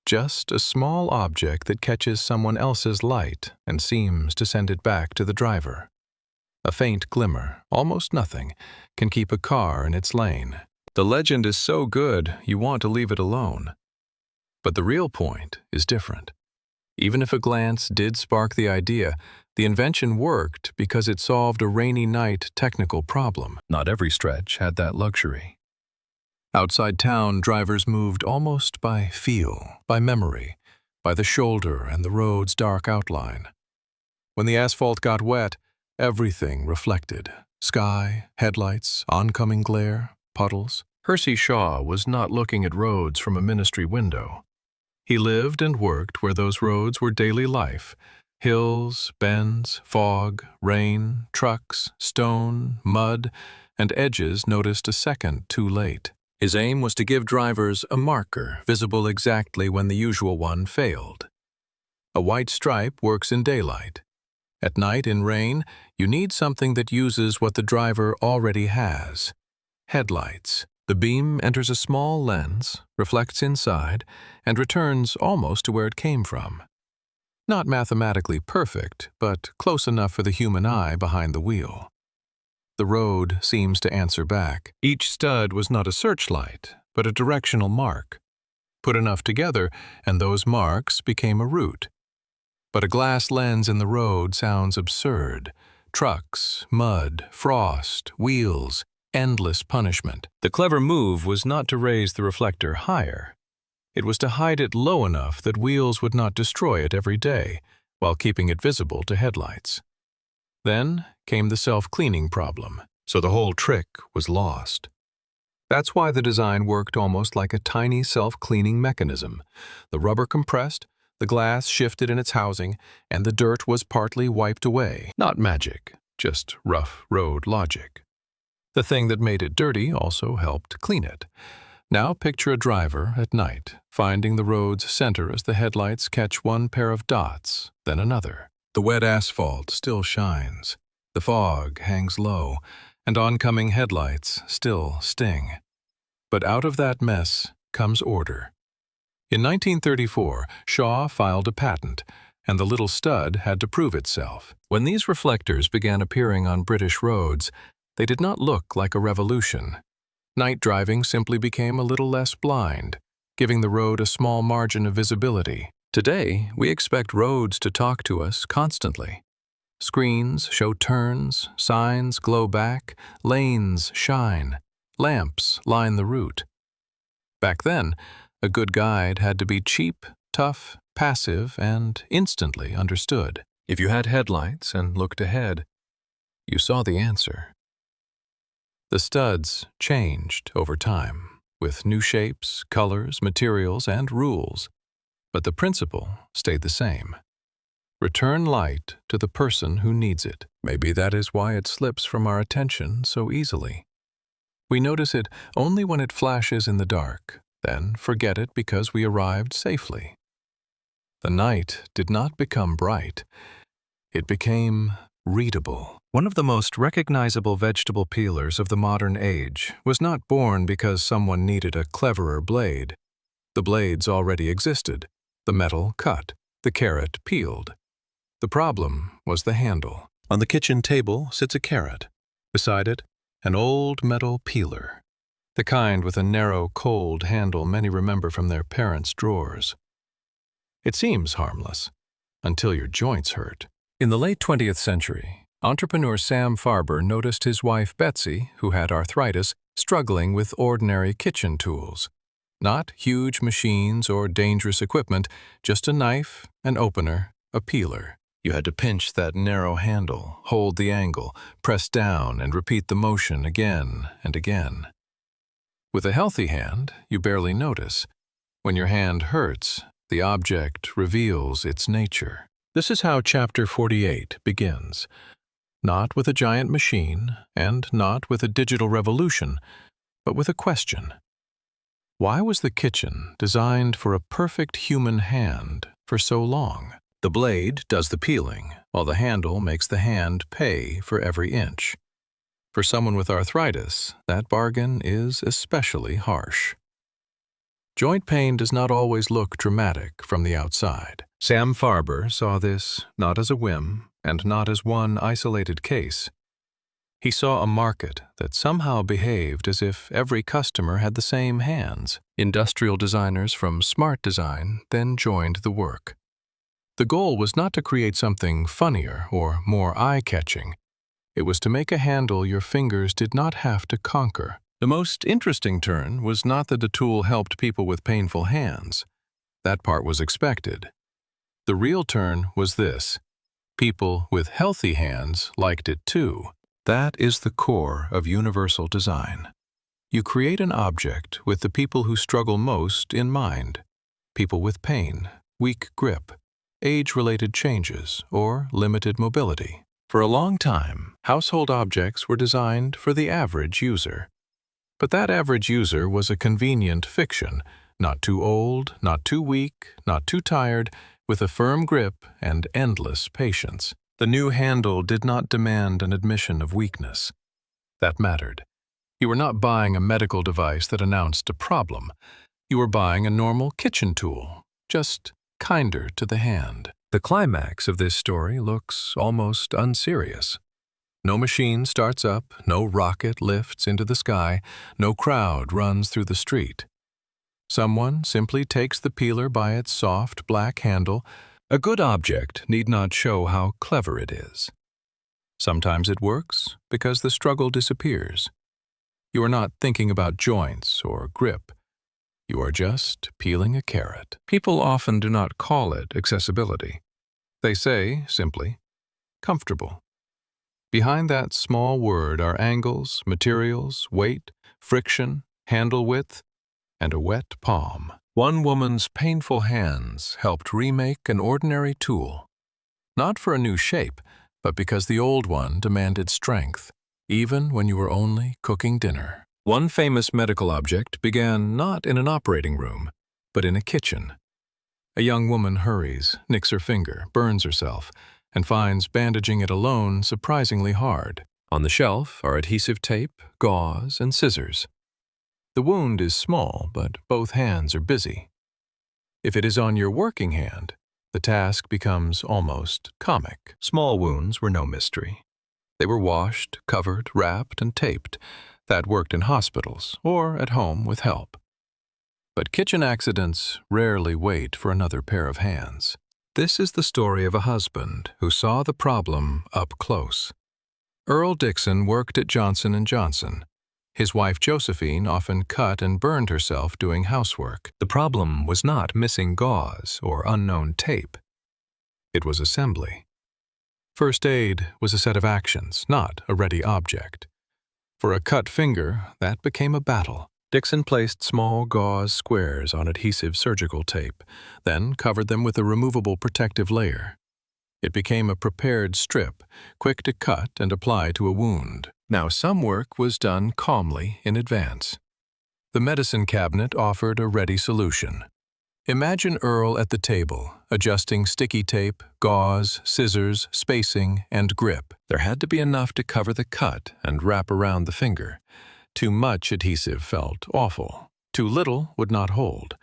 Just a small object that catches someone else's light and seems to send it back to the driver. A faint glimmer, almost nothing, can keep a car in its lane. The legend is so good, you want to leave it alone. But the real point is different. Even if a glance did spark the idea, the invention worked because it solved a rainy night technical problem. Not every stretch had that luxury. Outside town, drivers moved almost by feel, by memory, by the shoulder and the road's dark outline. When the asphalt got wet, everything reflected. Sky, headlights, oncoming glare, puddles. Hersey Shaw was not looking at roads from a ministry window. He lived and worked where those roads were daily life. Hills, bends, fog, rain, trucks, stone, mud, and edges noticed a second too late. His aim was to give drivers a marker visible exactly when the usual one failed. A white stripe works in daylight. At night, in rain, you need something that uses what the driver already has. Headlights. The beam enters a small lens, reflects inside, and returns almost to where it came from. Not mathematically perfect, but close enough for the human eye behind the wheel. The road seems to answer back. Each stud was not a searchlight, but a directional mark. Put enough together, and those marks became a route. But a glass lens in the road sounds absurd. Trucks, mud, frost, wheels, endless punishment. The clever move was not to raise the reflector higher. It was to hide it low enough that wheels would not destroy it every day, while keeping it visible to headlights. Then came the self-cleaning problem, so the whole trick was lost. That's why the design worked almost like a tiny self-cleaning mechanism. The rubber compressed, the glass shifted in its housing, and the dirt was partly wiped away. Not magic, just rough road logic. The thing that made it dirty also helped clean it. Now picture a driver at night, finding the road's center as the headlights catch one pair of dots, then another. The wet asphalt still shines. The fog hangs low, and oncoming headlights still sting. But out of that mess comes order. In 1934, Shaw filed a patent, and the little stud had to prove itself. When these reflectors began appearing on British roads, they did not look like a revolution. Night driving simply became a little less blind, giving the road a small margin of visibility. Today, we expect roads to talk to us constantly. Screens show turns, signs glow back, lanes shine, lamps line the route. Back then, a good guide had to be cheap, tough, passive, and instantly understood. If you had headlights and looked ahead, you saw the answer. The studs changed over time, with new shapes, colors, materials, and rules, but the principle stayed the same. Return light to the person who needs it. Maybe that is why it slips from our attention so easily. We notice it only when it flashes in the dark, then forget it because we arrived safely. The night did not become bright. It became readable. One of the most recognizable vegetable peelers of the modern age was not born because someone needed a cleverer blade. The blades already existed, the metal cut, the carrot peeled. The problem was the handle. On the kitchen table sits a carrot. Beside it, an old metal peeler, the kind with a narrow, cold handle many remember from their parents' drawers. It seems harmless, until your joints hurt. In the late 20th century, entrepreneur Sam Farber noticed his wife Betsy, who had arthritis, struggling with ordinary kitchen tools. Not huge machines or dangerous equipment, just a knife, an opener, a peeler. You had to pinch that narrow handle, hold the angle, press down, and repeat the motion again and again. With a healthy hand, you barely notice. When your hand hurts, the object reveals its nature. This is how Chapter 48 begins. Not with a giant machine, and not with a digital revolution, but with a question. Why was the kitchen designed for a perfect human hand for so long? The blade does the peeling, while the handle makes the hand pay for every inch. For someone with arthritis, that bargain is especially harsh. Joint pain does not always look dramatic from the outside. Sam Farber saw this not as a whim and not as one isolated case. He saw a market that somehow behaved as if every customer had the same hands. Industrial designers from Smart Design then joined the work. The goal was not to create something funnier or more eye-catching. It was to make a handle your fingers did not have to conquer. The most interesting turn was not that the tool helped people with painful hands. That part was expected. The real turn was this. People with healthy hands liked it too. That is the core of universal design. You create an object with the people who struggle most in mind. People with pain, weak grip, age-related changes, or limited mobility. For a long time, household objects were designed for the average user. But that average user was a convenient fiction, not too old, not too weak, not too tired, with a firm grip and endless patience. The new handle did not demand an admission of weakness. That mattered. You were not buying a medical device that announced a problem. You were buying a normal kitchen tool, just kinder to the hand. The climax of this story looks almost unserious. No machine starts up, no rocket lifts into the sky, no crowd runs through the street. Someone simply takes the peeler by its soft black handle. A good object need not show how clever it is. Sometimes it works because the struggle disappears. You are not thinking about joints or grip. You are just peeling a carrot. People often do not call it accessibility. They say, simply, comfortable. Behind that small word are angles, materials, weight, friction, handle width, and a wet palm. One woman's painful hands helped remake an ordinary tool. Not for a new shape, but because the old one demanded strength, even when you were only cooking dinner. One famous medical object began not in an operating room, but in a kitchen. A young woman hurries, nicks her finger, burns herself, and finds bandaging it alone surprisingly hard. On the shelf are adhesive tape, gauze, and scissors. The wound is small, but both hands are busy. If it is on your working hand, the task becomes almost comic. Small wounds were no mystery. They were washed, covered, wrapped, and taped. That worked in hospitals or at home with help. But kitchen accidents rarely wait for another pair of hands. This is the story of a husband who saw the problem up close. Earl Dixon worked at Johnson & Johnson. His wife Josephine often cut and burned herself doing housework. The problem was not missing gauze or unknown tape. It was assembly. First aid was a set of actions, not a ready object. For a cut finger, that became a battle. Dixon placed small gauze squares on adhesive surgical tape, then covered them with a removable protective layer. It became a prepared strip, quick to cut and apply to a wound. Now some work was done calmly in advance. The medicine cabinet offered a ready solution. Imagine Earl at the table, adjusting sticky tape, gauze, scissors, spacing, and grip. There had to be enough to cover the cut and wrap around the finger. Too much adhesive felt awful. Too little would not hold.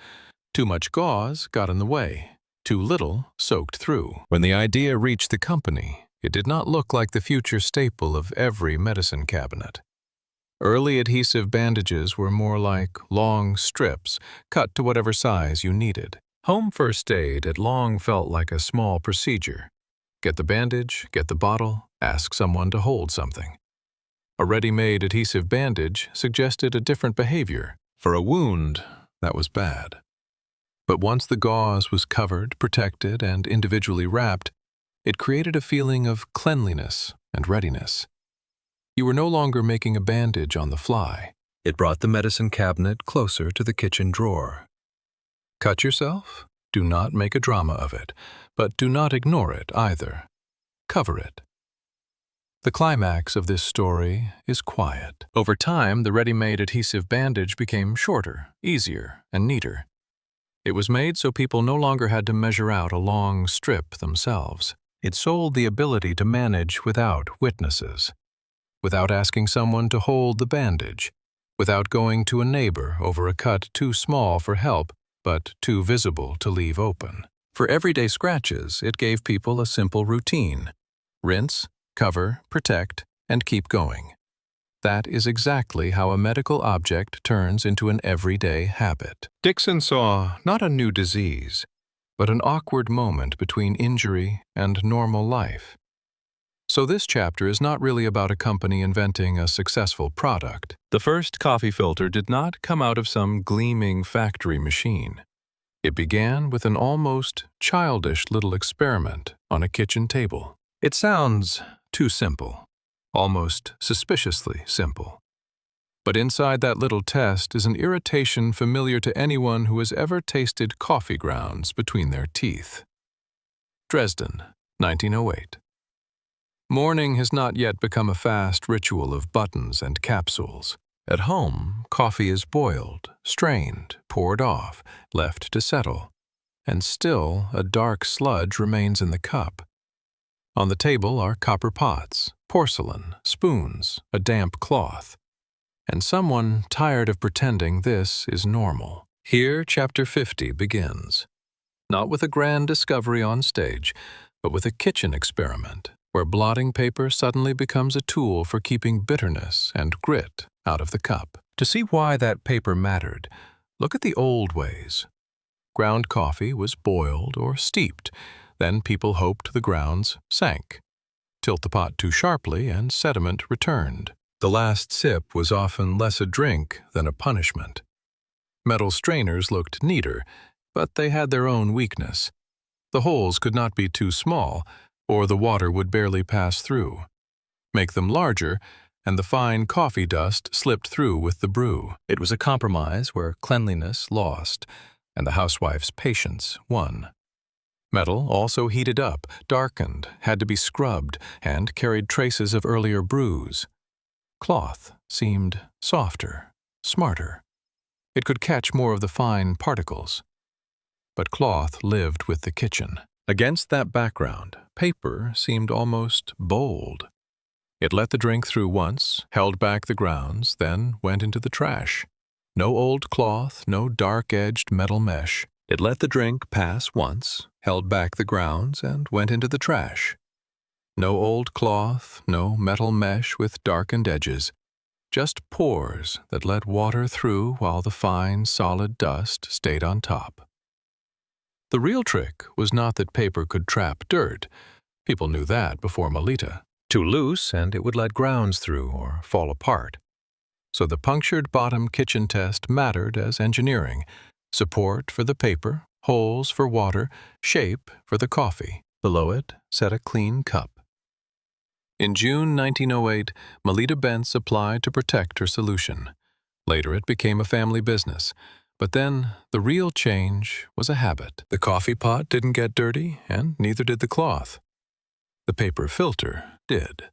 Too much gauze got in the way. Too little soaked through. When the idea reached the company, it did not look like the future staple of every medicine cabinet. Early adhesive bandages were more like long strips, cut to whatever size you needed. Home first aid had long felt like a small procedure. Get the bandage, get the bottle, ask someone to hold something. A ready-made adhesive bandage suggested a different behavior. For a wound, that was bad. But once the gauze was covered, protected, and individually wrapped, it created a feeling of cleanliness and readiness. You were no longer making a bandage on the fly. It brought the medicine cabinet closer to the kitchen drawer. Cut yourself? Do not make a drama of it, but do not ignore it either. Cover it. The climax of this story is quiet. Over time, the ready-made adhesive bandage became shorter, easier, and neater. It was made so people no longer had to measure out a long strip themselves. It sold the ability to manage without witnesses, without asking someone to hold the bandage, without going to a neighbor over a cut too small for help but too visible to leave open. For everyday scratches, it gave people a simple routine. Rinse, cover, protect, and keep going. That is exactly how a medical object turns into an everyday habit. Dixon saw not a new disease, but an awkward moment between injury and normal life. So this chapter is not really about a company inventing a successful product. The first coffee filter did not come out of some gleaming factory machine. It began with an almost childish little experiment on a kitchen table. It sounds too simple, almost suspiciously simple. But inside that little test is an irritation familiar to anyone who has ever tasted coffee grounds between their teeth. Dresden, 1908. Morning has not yet become a fast ritual of buttons and capsules. At home, coffee is boiled, strained, poured off, left to settle, and still a dark sludge remains in the cup. On the table are copper pots, porcelain, spoons, a damp cloth, and someone tired of pretending this is normal. Here, Chapter 50 begins. Not with a grand discovery on stage, but with a kitchen experiment, where blotting paper suddenly becomes a tool for keeping bitterness and grit out of the cup. To see why that paper mattered, look at the old ways. Ground coffee was boiled or steeped, then people hoped the grounds sank. Tilt the pot too sharply and sediment returned. The last sip was often less a drink than a punishment. Metal strainers looked neater, but they had their own weakness. The holes could not be too small, or the water would barely pass through. Make them larger, and the fine coffee dust slipped through with the brew. It was a compromise where cleanliness lost, and the housewife's patience won. Metal also heated up, darkened, had to be scrubbed, and carried traces of earlier brews. Cloth seemed softer, smarter. It could catch more of the fine particles. But cloth lived with the kitchen. Against that background, paper seemed almost bold. It let the drink through once, held back the grounds, then went into the trash. No old cloth, no dark-edged metal mesh. It let the drink pass once, held back the grounds, and went into the trash. No old cloth, no metal mesh with darkened edges. Just pores that let water through while the fine, solid dust stayed on top. The real trick was not that paper could trap dirt. People knew that before Melita. Too loose and it would let grounds through or fall apart. So the punctured bottom kitchen test mattered as engineering. Support for the paper, holes for water, shape for the coffee. Below it, set a clean cup. In June 1908, Melita Bentz applied to protect her solution. Later it became a family business. But then, the real change was a habit. The coffee pot didn't get dirty, and neither did the cloth. The paper filter did.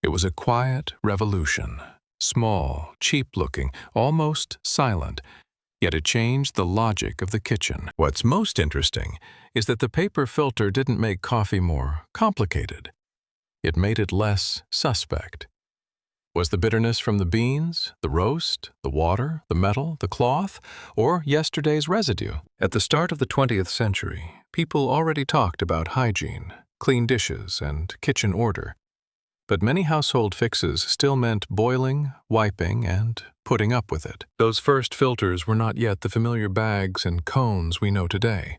It was a quiet revolution. Small, cheap-looking, almost silent, yet it changed the logic of the kitchen. What's most interesting is that the paper filter didn't make coffee more complicated. It made it less suspect. Was the bitterness from the beans, the roast, the water, the metal, the cloth, or yesterday's residue? At the start of the 20th century, people already talked about hygiene, clean dishes, and kitchen order. But many household fixes still meant boiling, wiping, and putting up with it. Those first filters were not yet the familiar bags and cones we know today.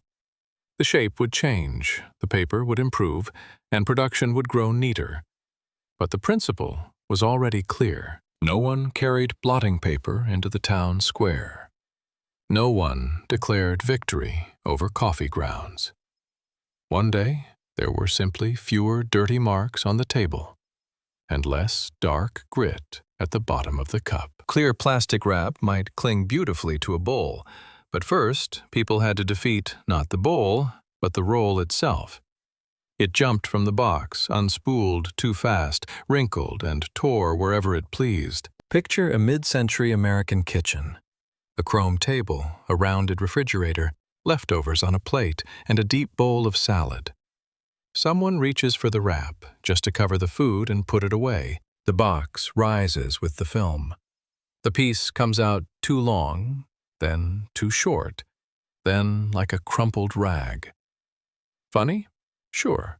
The shape would change, the paper would improve, and production would grow neater. But the principle was already clear. No one carried blotting paper into the town square. No one declared victory over coffee grounds. One day, there were simply fewer dirty marks on the table and less dark grit at the bottom of the cup. Clear plastic wrap might cling beautifully to a bowl, but first, people had to defeat not the bowl, but the roll itself. It jumped from the box, unspooled too fast, wrinkled, and tore wherever it pleased. Picture a mid-century American kitchen. A chrome table, a rounded refrigerator, leftovers on a plate, and a deep bowl of salad. Someone reaches for the wrap, just to cover the food and put it away. The box rises with the film. The piece comes out too long, then too short, then like a crumpled rag. Funny? Sure.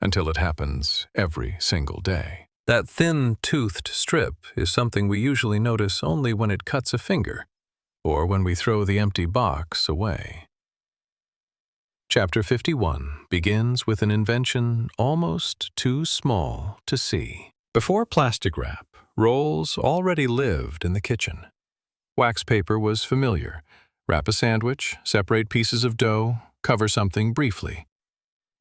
Until it happens every single day. That thin-toothed strip is something we usually notice only when it cuts a finger, or when we throw the empty box away. Chapter 51 begins with an invention almost too small to see. Before plastic wrap, rolls already lived in the kitchen. Wax paper was familiar. Wrap a sandwich, separate pieces of dough, cover something briefly.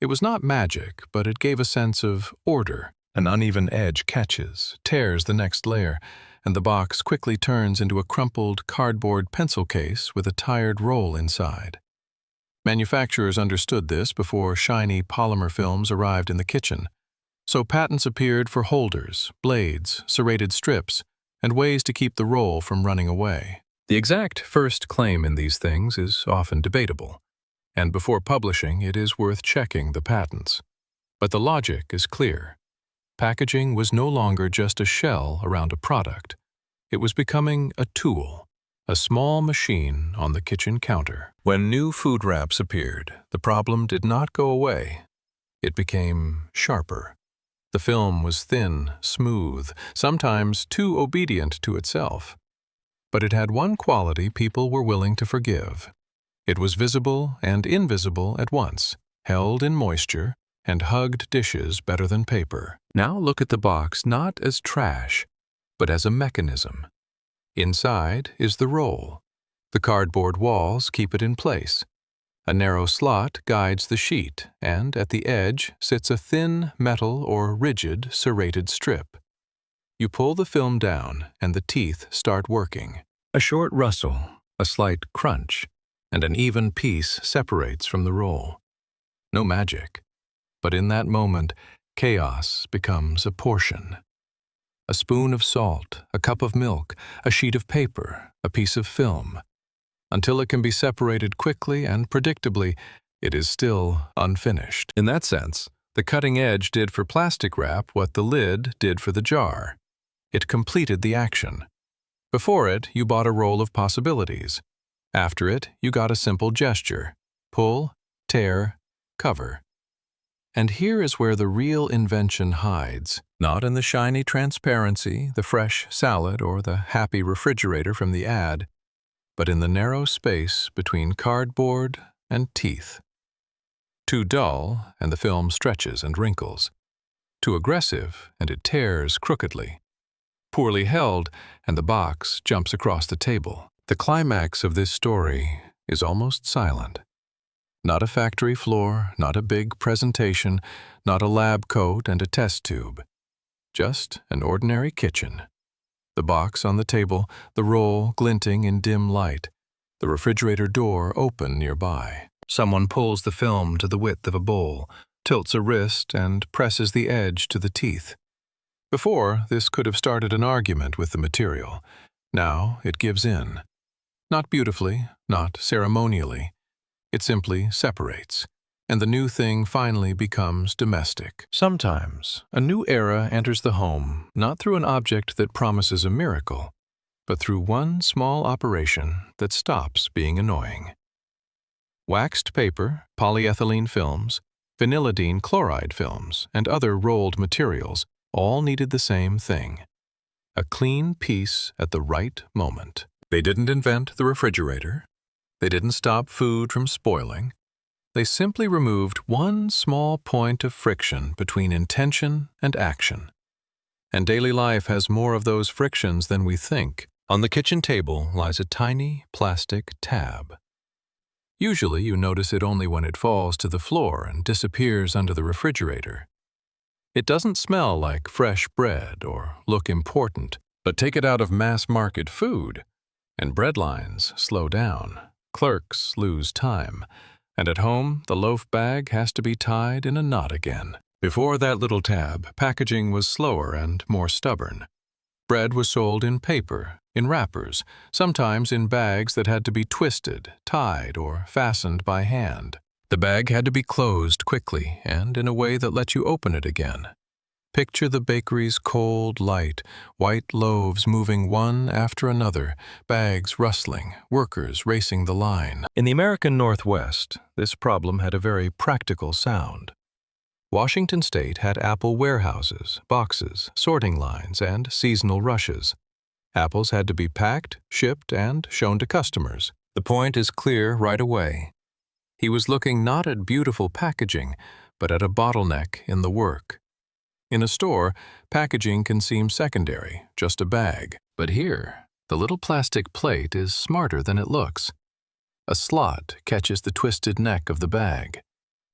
It was not magic, but it gave a sense of order. An uneven edge catches, tears the next layer, and the box quickly turns into a crumpled cardboard pencil case with a tired roll inside. Manufacturers understood this before shiny polymer films arrived in the kitchen, so patents appeared for holders, blades, serrated strips, and ways to keep the roll from running away. The exact first claim in these things is often debatable, and before publishing it is worth checking the patents. But the logic is clear. Packaging was no longer just a shell around a product. It was becoming a tool. A small machine on the kitchen counter. When new food wraps appeared, the problem did not go away. It became sharper. The film was thin, smooth, sometimes too obedient to itself. But it had one quality people were willing to forgive. It was visible and invisible at once, held in moisture, and hugged dishes better than paper. Now look at the box not as trash, but as a mechanism. Inside is the roll. The cardboard walls keep it in place. A narrow slot guides the sheet, and at the edge sits a thin metal or rigid serrated strip. You pull the film down, and the teeth start working. A short rustle, a slight crunch, and an even piece separates from the roll. No magic, but in that moment, chaos becomes a portion. A spoon of salt, a cup of milk, a sheet of paper, a piece of film. Until it can be separated quickly and predictably, it is still unfinished. In that sense, the cutting edge did for plastic wrap what the lid did for the jar. It completed the action. Before it, you bought a roll of possibilities. After it, you got a simple gesture: pull, tear, cover. And here is where the real invention hides. Not in the shiny transparency, the fresh salad, or the happy refrigerator from the ad, but in the narrow space between cardboard and teeth. Too dull, and the film stretches and wrinkles. Too aggressive, and it tears crookedly. Poorly held, and the box jumps across the table. The climax of this story is almost silent. Not a factory floor, not a big presentation, not a lab coat and a test tube. Just an ordinary kitchen. The box on the table, the roll glinting in dim light, the refrigerator door open nearby. Someone pulls the film to the width of a bowl, tilts a wrist, and presses the edge to the teeth. Before, this could have started an argument with the material. Now it gives in. Not beautifully, not ceremonially. It simply separates, and the new thing finally becomes domestic. Sometimes, a new era enters the home not through an object that promises a miracle, but through one small operation that stops being annoying. Waxed paper, polyethylene films, vinylidene chloride films, and other rolled materials all needed the same thing: a clean piece at the right moment. They didn't invent the refrigerator. They didn't stop food from spoiling. They simply removed one small point of friction between intention and action. And daily life has more of those frictions than we think. On the kitchen table lies a tiny plastic tab. Usually you notice it only when it falls to the floor and disappears under the refrigerator. It doesn't smell like fresh bread or look important, but take it out of mass-market food, and bread lines slow down, clerks lose time, and at home the loaf bag has to be tied in a knot again. Before that little tab, packaging was slower and more stubborn. Bread was sold in paper, in wrappers, sometimes in bags that had to be twisted, tied, or fastened by hand. The bag had to be closed quickly and in a way that let you open it again. Picture the bakery's cold light, white loaves moving one after another, bags rustling, workers racing the line. In the American Northwest, this problem had a very practical sound. Washington State had apple warehouses, boxes, sorting lines, and seasonal rushes. Apples had to be packed, shipped, and shown to customers. The point is clear right away. He was looking not at beautiful packaging, but at a bottleneck in the work. In a store, packaging can seem secondary, just a bag. But here, the little plastic plate is smarter than it looks. A slot catches the twisted neck of the bag.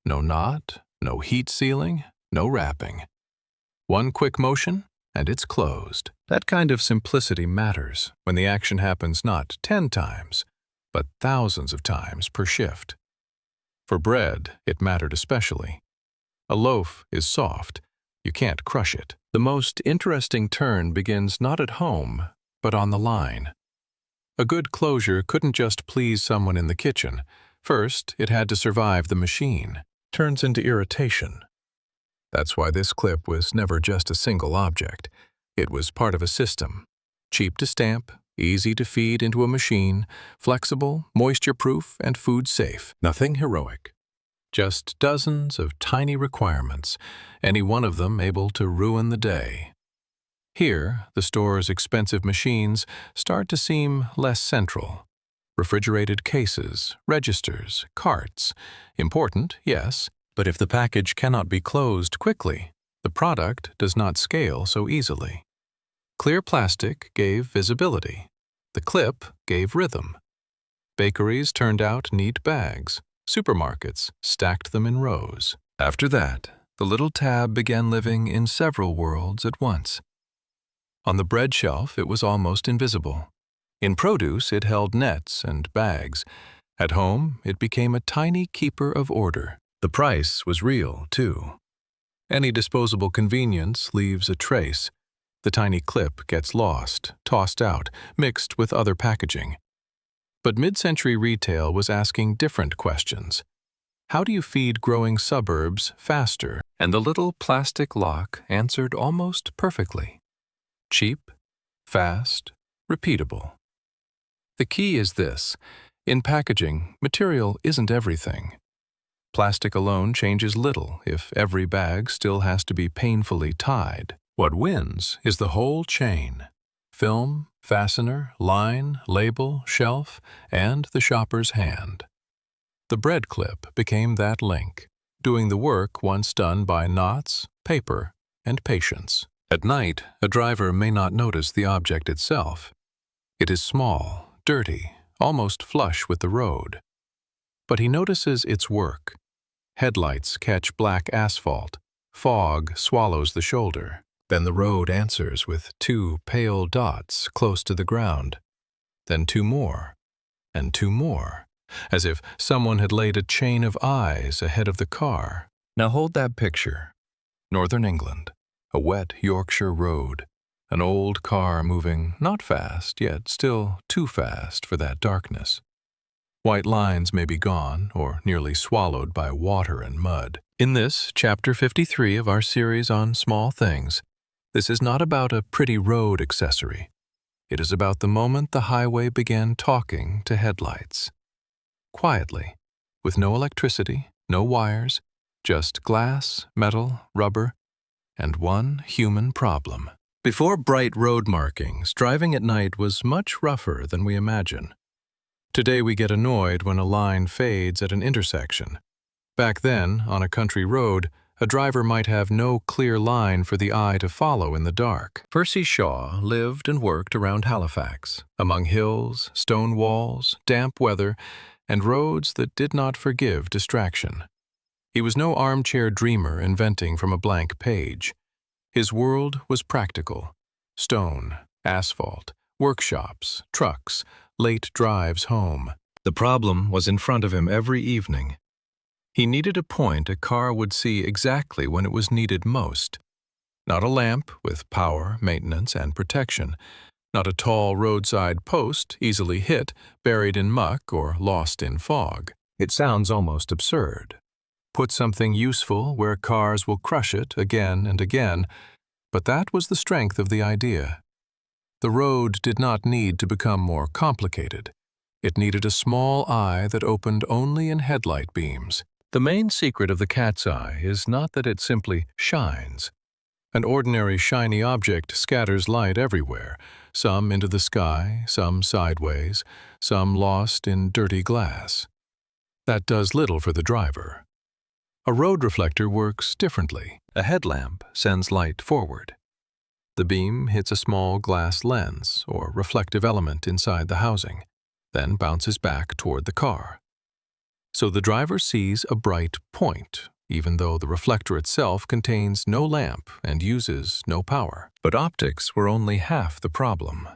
No knot, no heat sealing, no wrapping. One quick motion, and it's closed. That kind of simplicity matters when the action happens not 10 times, but thousands of times per shift. For bread, it mattered especially. A loaf is soft. You can't crush it. The most interesting turn begins not at home, but on the line. A good closure couldn't just please someone in the kitchen. First, it had to survive the machine. Turns into irritation. That's why this clip was never just a single object. It was part of a system. Cheap to stamp, easy to feed into a machine, flexible, moisture-proof, and food-safe. Nothing heroic. Just dozens of tiny requirements, any one of them able to ruin the day. Here, the store's expensive machines start to seem less central. Refrigerated cases, registers, carts. Important, yes, but if the package cannot be closed quickly, the product does not scale so easily. Clear plastic gave visibility. The clip gave rhythm. Bakeries turned out neat bags. Supermarkets stacked them in rows. After that, the little tab began living in several worlds at once. On the bread shelf, it was almost invisible. In produce, it held nets and bags. At home, it became a tiny keeper of order. The price was real, too. Any disposable convenience leaves a trace. The tiny clip gets lost, tossed out, mixed with other packaging. But mid-century retail was asking different questions. How do you feed growing suburbs faster? And the little plastic lock answered almost perfectly. Cheap, fast, repeatable. The key is this: in packaging, material isn't everything. Plastic alone changes little if every bag still has to be painfully tied. What wins is the whole chain: film, fastener, line, label, shelf, and the shopper's hand. The bread clip became that link, doing the work once done by knots, paper, and patience. At night, a driver may not notice the object itself. It is small, dirty, almost flush with the road. But he notices its work. Headlights catch black asphalt. Fog swallows the shoulder. Then the road answers with 2 pale dots close to the ground. Then 2 more, and 2 more, as if someone had laid a chain of eyes ahead of the car. Now hold that picture. Northern England, a wet Yorkshire road, an old car moving not fast, yet still too fast for that darkness. White lines may be gone or nearly swallowed by water and mud. In this, Chapter 53 of our series on small things, this is not about a pretty road accessory. It is about the moment the highway began talking to headlights. Quietly, with no electricity, no wires, just glass, metal, rubber, and one human problem. Before bright road markings, driving at night was much rougher than we imagine. Today we get annoyed when a line fades at an intersection. Back then, on a country road, a driver might have no clear line for the eye to follow in the dark. Percy Shaw lived and worked around Halifax, among hills, stone walls, damp weather, and roads that did not forgive distraction. He was no armchair dreamer inventing from a blank page. His world was practical. Stone, asphalt, workshops, trucks, late drives home. The problem was in front of him every evening. He needed a point a car would see exactly when it was needed most. Not a lamp with power, maintenance, and protection. Not a tall roadside post, easily hit, buried in muck, or lost in fog. It sounds almost absurd. Put something useful where cars will crush it again and again, but that was the strength of the idea. The road did not need to become more complicated. It needed a small eye that opened only in headlight beams. The main secret of the cat's eye is not that it simply shines. An ordinary shiny object scatters light everywhere, some into the sky, some sideways, some lost in dirty glass. That does little for the driver. A road reflector works differently. A headlamp sends light forward. The beam hits a small glass lens or reflective element inside the housing, then bounces back toward the car. So the driver sees a bright point, even though the reflector itself contains no lamp and uses no power. But optics were only half the problem.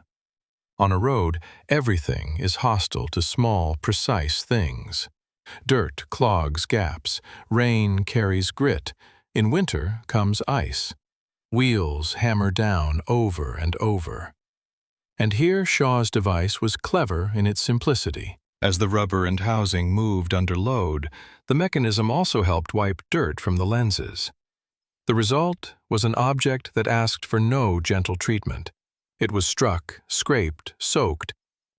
On a road, everything is hostile to small, precise things. Dirt clogs gaps, rain carries grit, in winter comes ice. Wheels hammer down over and over. And here Shaw's device was clever in its simplicity. As the rubber and housing moved under load, the mechanism also helped wipe dirt from the lenses. The result was an object that asked for no gentle treatment. It was struck, scraped, soaked,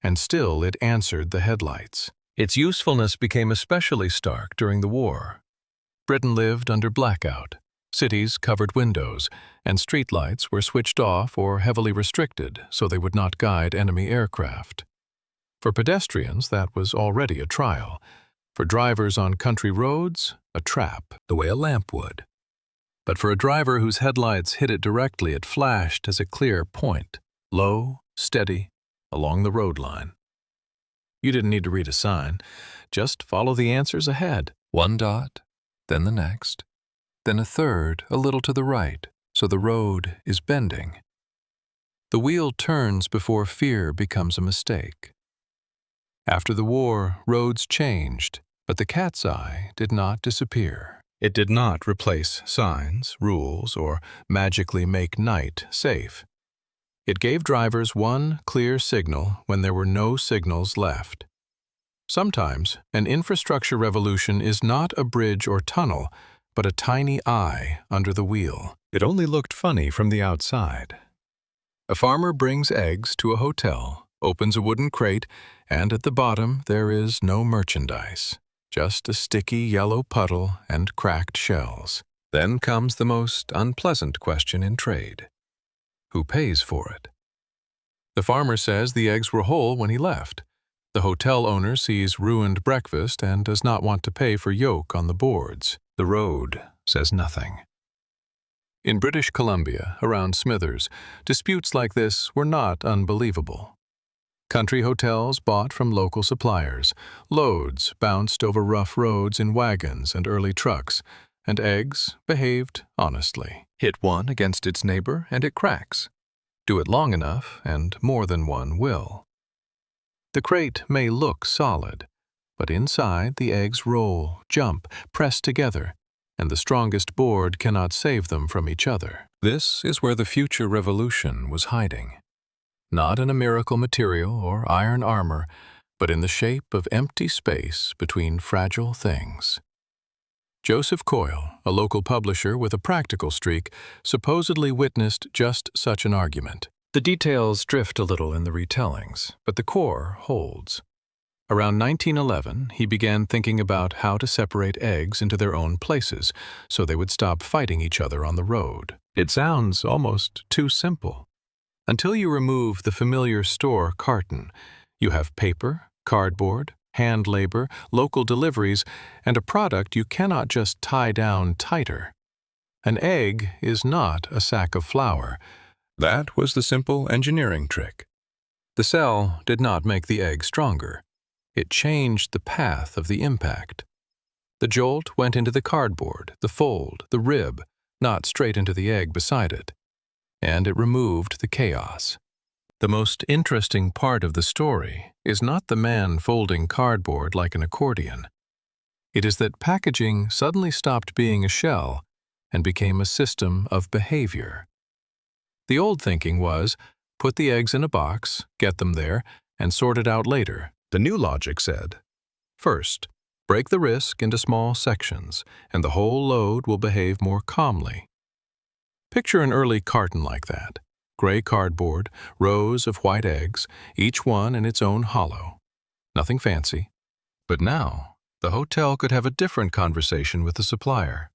and still it answered the headlights. Its usefulness became especially stark during the war. Britain lived under blackout. Cities covered windows, and streetlights were switched off or heavily restricted so they would not guide enemy aircraft. For pedestrians, that was already a trial. For drivers on country roads, a trap, the way a lamp would. But for a driver whose headlights hit it directly, it flashed as a clear point, low, steady, along the road line. You didn't need to read a sign. Just follow the answers ahead. One dot, then the next, then a third a little to the right, so the road is bending. The wheel turns before fear becomes a mistake. After the war, roads changed, but the cat's eye did not disappear. It did not replace signs, rules, or magically make night safe. It gave drivers one clear signal when there were no signals left. Sometimes, an infrastructure revolution is not a bridge or tunnel, but a tiny eye under the wheel. It only looked funny from the outside. A farmer brings eggs to a hotel, opens a wooden crate, and at the bottom there is no merchandise, just a sticky yellow puddle and cracked shells. Then comes the most unpleasant question in trade. Who pays for it? The farmer says the eggs were whole when he left. The hotel owner sees ruined breakfast and does not want to pay for yolk on the boards. The road says nothing. In British Columbia, around Smithers, disputes like this were not unbelievable. Country hotels bought from local suppliers, loads bounced over rough roads in wagons and early trucks, and eggs behaved honestly. Hit one against its neighbor and it cracks. Do it long enough and more than one will. The crate may look solid, but inside the eggs roll, jump, press together, and the strongest board cannot save them from each other. This is where the future revolution was hiding. Not in a miracle material or iron armor, but in the shape of empty space between fragile things. Joseph Coyle, a local publisher with a practical streak, supposedly witnessed just such an argument. The details drift a little in the retellings, but the core holds. Around 1911, he began thinking about how to separate eggs into their own places so they would stop fighting each other on the road. It sounds almost too simple. Until you remove the familiar store carton, you have paper, cardboard, hand labor, local deliveries, and a product you cannot just tie down tighter. An egg is not a sack of flour. That was the simple engineering trick. The cell did not make the egg stronger. It changed the path of the impact. The jolt went into the cardboard, the fold, the rib, not straight into the egg beside it. And it removed the chaos. The most interesting part of the story is not the man folding cardboard like an accordion. It is that packaging suddenly stopped being a shell and became a system of behavior. The old thinking was, put the eggs in a box, get them there, and sort it out later. The new logic said, first, break the risk into small sections, and the whole load will behave more calmly. Picture an early carton like that. Gray cardboard, rows of white eggs, each one in its own hollow. Nothing fancy. But now, the hotel could have a different conversation with the supplier.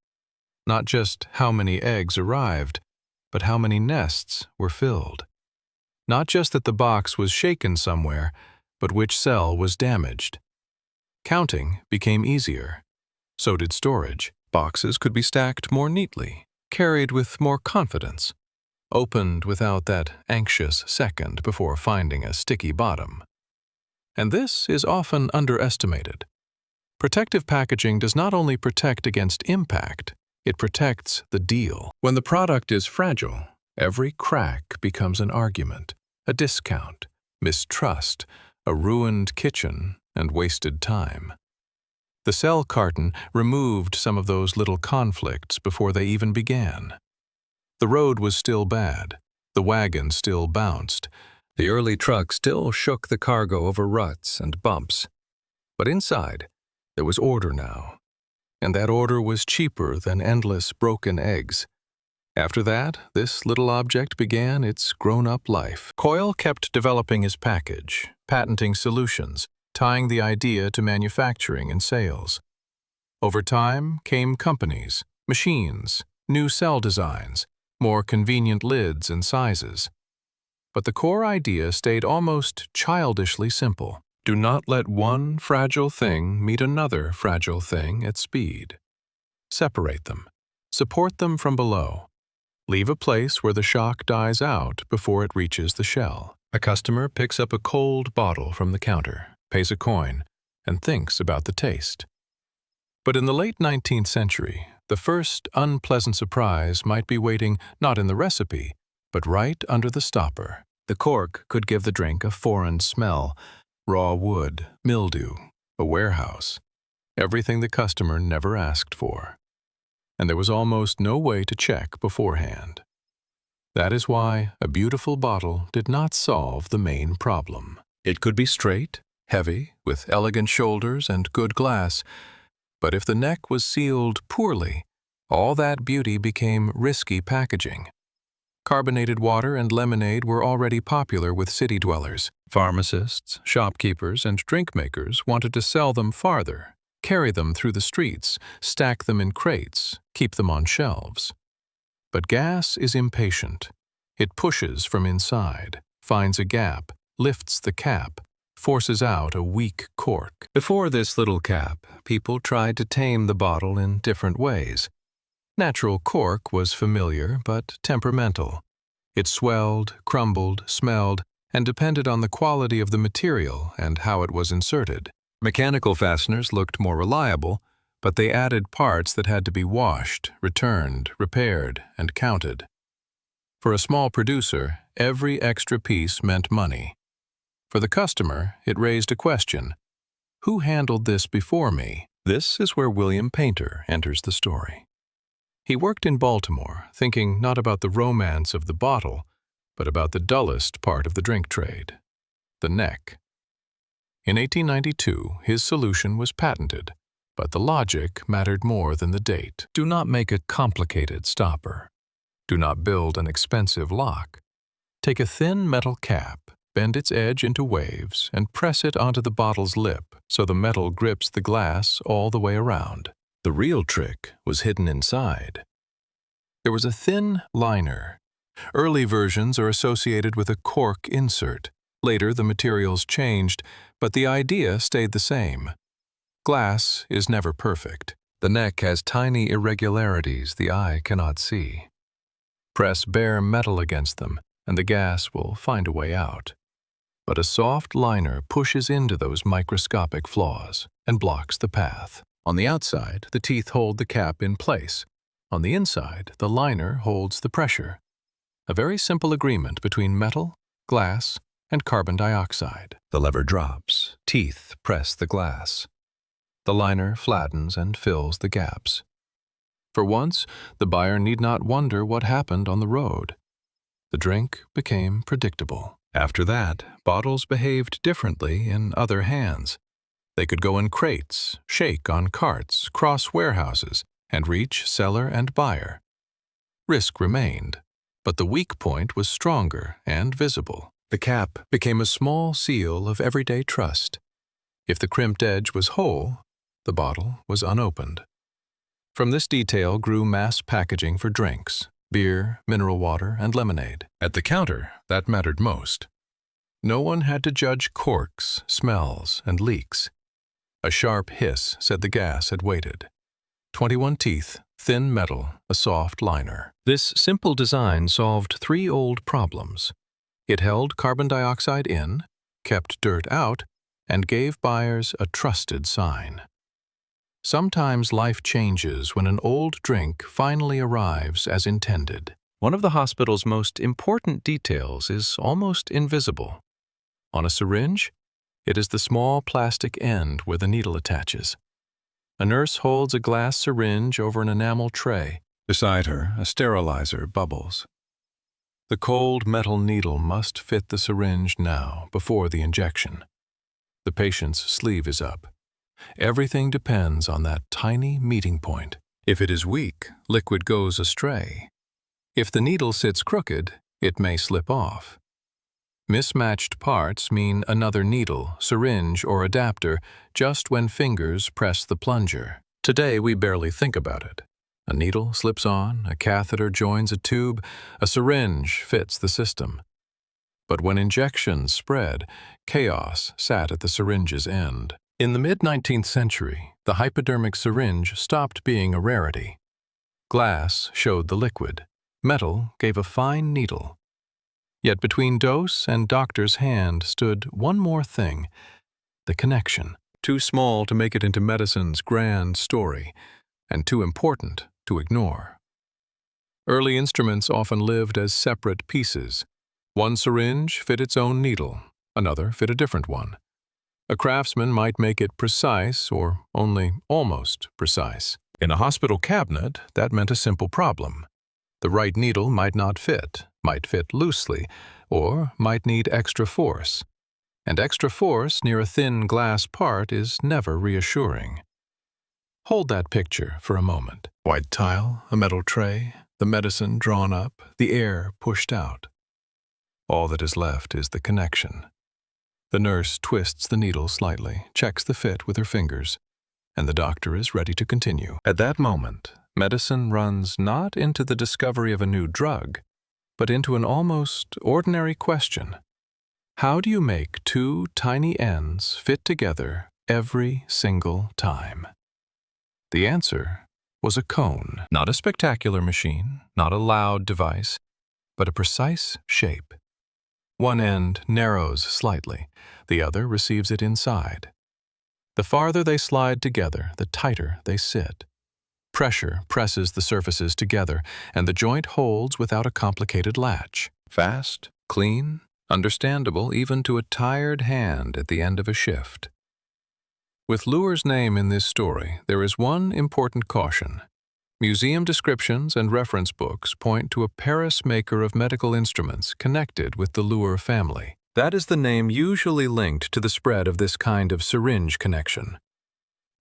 Not just how many eggs arrived, but how many nests were filled. Not just that the box was shaken somewhere, but which cell was damaged. Counting became easier. So did storage. Boxes could be stacked more neatly, carried with more confidence, opened without that anxious second before finding a sticky bottom. And this is often underestimated. Protective packaging does not only protect against impact, it protects the deal. When the product is fragile, every crack becomes an argument, a discount, mistrust, a ruined kitchen, and wasted time. The cell carton removed some of those little conflicts before they even began. The road was still bad. The wagon still bounced. The early truck still shook the cargo over ruts and bumps. But inside, there was order now. And that order was cheaper than endless broken eggs. After that, this little object began its grown-up life. Coyle kept developing his package, patenting solutions, tying the idea to manufacturing and sales. Over time came companies, machines, new cell designs, more convenient lids and sizes. But the core idea stayed almost childishly simple. Do not let one fragile thing meet another fragile thing at speed. Separate them. Support them from below. Leave a place where the shock dies out before it reaches the shell. A customer picks up a cold bottle from the counter, pays a coin, and thinks about the taste. But in the late 19th century, the first unpleasant surprise might be waiting not in the recipe, but right under the stopper. The cork could give the drink a foreign smell, raw wood, mildew, a warehouse, everything the customer never asked for. And there was almost no way to check beforehand. That is why a beautiful bottle did not solve the main problem. It could be straight, heavy, with elegant shoulders and good glass, but if the neck was sealed poorly, all that beauty became risky packaging. Carbonated water and lemonade were already popular with city dwellers. Pharmacists, shopkeepers, and drink makers wanted to sell them farther, carry them through the streets, stack them in crates, keep them on shelves. But gas is impatient. It pushes from inside, finds a gap, lifts the cap, forces out a weak cork. Before this little cap, people tried to tame the bottle in different ways. Natural cork was familiar but temperamental. It swelled, crumbled, smelled, and depended on the quality of the material and how it was inserted. Mechanical fasteners looked more reliable, but they added parts that had to be washed, returned, repaired, and counted. For a small producer, every extra piece meant money. For the customer, it raised a question: who handled this before me? This is where William Painter enters the story. He worked in Baltimore, thinking not about the romance of the bottle, but about the dullest part of the drink trade, the neck. In 1892, his solution was patented, but the logic mattered more than the date. Do not make a complicated stopper. Do not build an expensive lock. Take a thin metal cap, bend its edge into waves, and press it onto the bottle's lip so the metal grips the glass all the way around. The real trick was hidden inside. There was a thin liner. Early versions are associated with a cork insert. Later, the materials changed, but the idea stayed the same. Glass is never perfect. The neck has tiny irregularities the eye cannot see. Press bare metal against them, and the gas will find a way out. But a soft liner pushes into those microscopic flaws and blocks the path. On the outside, the teeth hold the cap in place. On the inside, the liner holds the pressure. A very simple agreement between metal, glass, and carbon dioxide. The lever drops. Teeth press the glass. The liner flattens and fills the gaps. For once, the buyer need not wonder what happened on the road. The drink became predictable. After that, bottles behaved differently in other hands. They could go in crates, shake on carts, cross warehouses, and reach seller and buyer. Risk remained, but the weak point was stronger and visible. The cap became a small seal of everyday trust. If the crimped edge was whole, the bottle was unopened. From this detail grew mass packaging for drinks, beer, mineral water, and lemonade. At the counter, that mattered most. No one had to judge corks, smells, and leaks. A sharp hiss said the gas had waited. 21 teeth, thin metal, a soft liner. This simple design solved 3 old problems. It held carbon dioxide in, kept dirt out, and gave buyers a trusted sign. Sometimes life changes when an old drink finally arrives as intended. One of the hospital's most important details is almost invisible. On a syringe, it is the small plastic end where the needle attaches. A nurse holds a glass syringe over an enamel tray. Beside her, a sterilizer bubbles. The cold metal needle must fit the syringe now, before the injection. The patient's sleeve is up. Everything depends on that tiny meeting point. If it is weak, liquid goes astray. If the needle sits crooked, it may slip off. Mismatched parts mean another needle, syringe, or adapter just when fingers press the plunger. Today, we barely think about it. A needle slips on, a catheter joins a tube, a syringe fits the system. But when injections spread, chaos sat at the syringe's end. In the mid-19th century, the hypodermic syringe stopped being a rarity. Glass showed the liquid. Metal gave a fine needle. Yet between dose and doctor's hand stood one more thing: the connection. Too small to make it into medicine's grand story, and too important to ignore. Early instruments often lived as separate pieces. One syringe fit its own needle, another fit a different one. A craftsman might make it precise or only almost precise. In a hospital cabinet, that meant a simple problem. The right needle might not fit, might fit loosely, or might need extra force. And extra force near a thin glass part is never reassuring. Hold that picture for a moment. White tile, a metal tray, the medicine drawn up, the air pushed out. All that is left is the connection. The nurse twists the needle slightly, checks the fit with her fingers, and the doctor is ready to continue. At that moment, medicine runs not into the discovery of a new drug, but into an almost ordinary question. How do you make 2 tiny ends fit together every single time? The answer was a cone. Not a spectacular machine, not a loud device, but a precise shape. One end narrows slightly, the other receives it inside. The farther they slide together, the tighter they sit. Pressure presses the surfaces together, and the joint holds without a complicated latch. Fast, clean, understandable even to a tired hand at the end of a shift. With Lure's name in this story, there is one important caution. Museum descriptions and reference books point to a Paris maker of medical instruments connected with the Lure family. That is the name usually linked to the spread of this kind of syringe connection.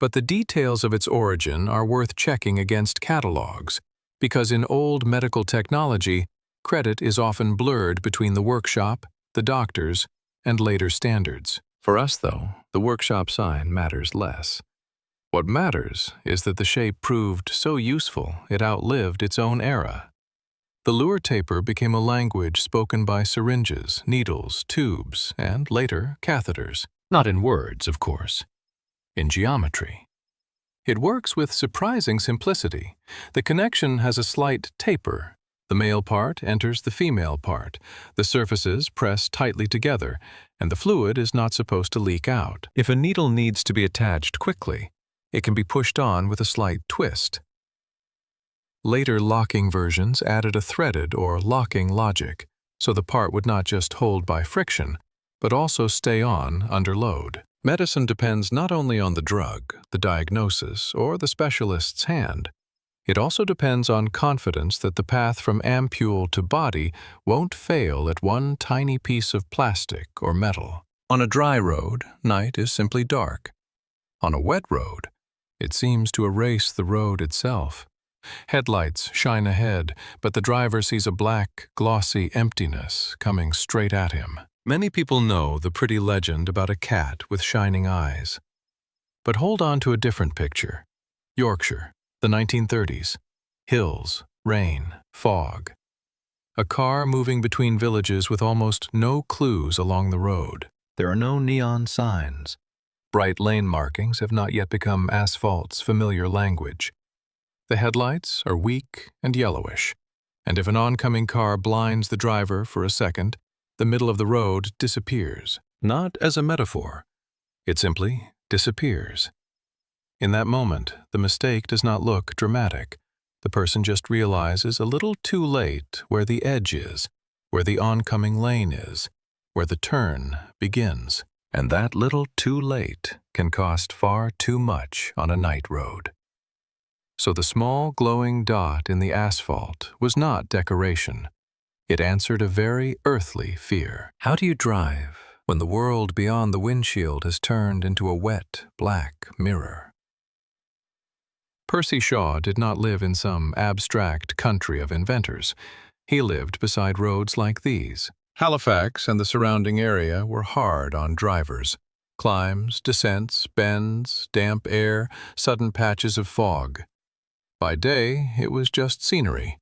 But the details of its origin are worth checking against catalogs, because in old medical technology, credit is often blurred between the workshop, the doctors, and later standards. For us, though, the workshop sign matters less. What matters is that the shape proved so useful it outlived its own era. The Lure taper became a language spoken by syringes, needles, tubes, and later catheters. Not in words, of course. In geometry. It works with surprising simplicity. The connection has a slight taper. The male part enters the female part. The surfaces press tightly together, and the fluid is not supposed to leak out. If a needle needs to be attached quickly, it can be pushed on with a slight twist. Later locking versions added a threaded or locking logic, so the part would not just hold by friction, but also stay on under load. Medicine depends not only on the drug, the diagnosis, or the specialist's hand. It also depends on confidence that the path from ampule to body won't fail at one tiny piece of plastic or metal. On a dry road, night is simply dark. On a wet road, it seems to erase the road itself. Headlights shine ahead, but the driver sees a black, glossy emptiness coming straight at him. Many people know the pretty legend about a cat with shining eyes. But hold on to a different picture. Yorkshire, the 1930s. Hills, rain, fog. A car moving between villages with almost no clues along the road. There are no neon signs. Bright lane markings have not yet become asphalt's familiar language. The headlights are weak and yellowish, and if an oncoming car blinds the driver for a second, the middle of the road disappears. Not as a metaphor. It simply disappears. In that moment, the mistake does not look dramatic. The person just realizes a little too late where the edge is, where the oncoming lane is, where the turn begins. And that little too late can cost far too much on a night road. So the small glowing dot in the asphalt was not decoration. It answered a very earthly fear. How do you drive when the world beyond the windshield has turned into a wet, black mirror? Percy Shaw did not live in some abstract country of inventors. He lived beside roads like these. Halifax and the surrounding area were hard on drivers. Climbs, descents, bends, damp air, sudden patches of fog. By day, it was just scenery.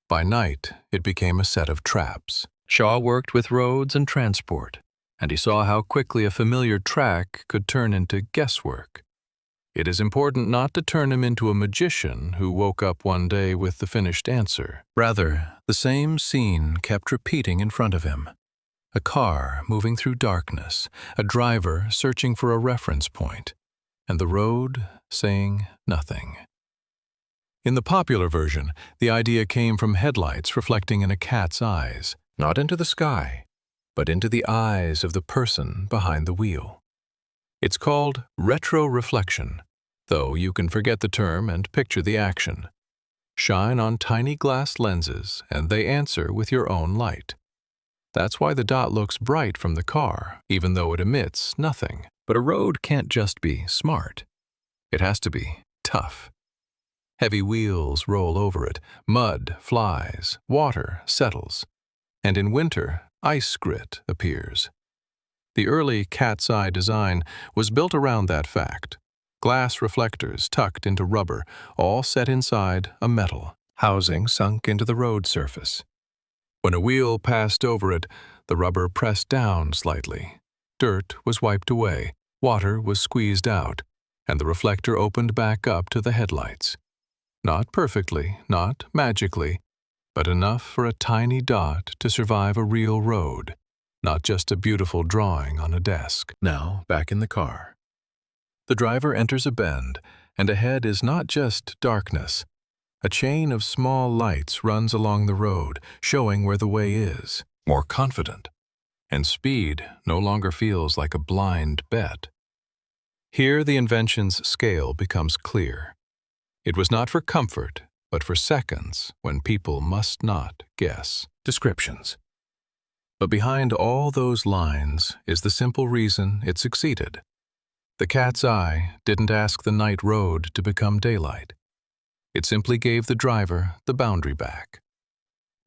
By night, it became a set of traps. Shaw worked with roads and transport, and he saw how quickly a familiar track could turn into guesswork. It is important not to turn him into a magician who woke up one day with the finished answer. Rather, the same scene kept repeating in front of him. A car moving through darkness, a driver searching for a reference point, and the road saying nothing. In the popular version, the idea came from headlights reflecting in a cat's eyes, not into the sky, but into the eyes of the person behind the wheel. It's called retroreflection, though you can forget the term and picture the action. Shine on tiny glass lenses, and they answer with your own light. That's why the dot looks bright from the car, even though it emits nothing. But a road can't just be smart. It has to be tough. Heavy wheels roll over it, mud flies, water settles, and in winter, ice grit appears. The early cat's eye design was built around that fact. Glass reflectors tucked into rubber, all set inside a metal. Housing sunk into the road surface. When a wheel passed over it, the rubber pressed down slightly. Dirt was wiped away, water was squeezed out, and the reflector opened back up to the headlights. Not perfectly, not magically, but enough for a tiny dot to survive a real road. not just a beautiful drawing on a desk. Now, back in the car. The driver enters a bend, and ahead is not just darkness. A chain of small lights runs along the road, showing where the way is. More confident. And speed no longer feels like a blind bet. Here the Inventions scale becomes clear. It was not for comfort, but for seconds when people must not guess. Descriptions. But behind all those lines is the simple reason it succeeded. The cat's eye didn't ask the night road to become daylight. It simply gave the driver the boundary back.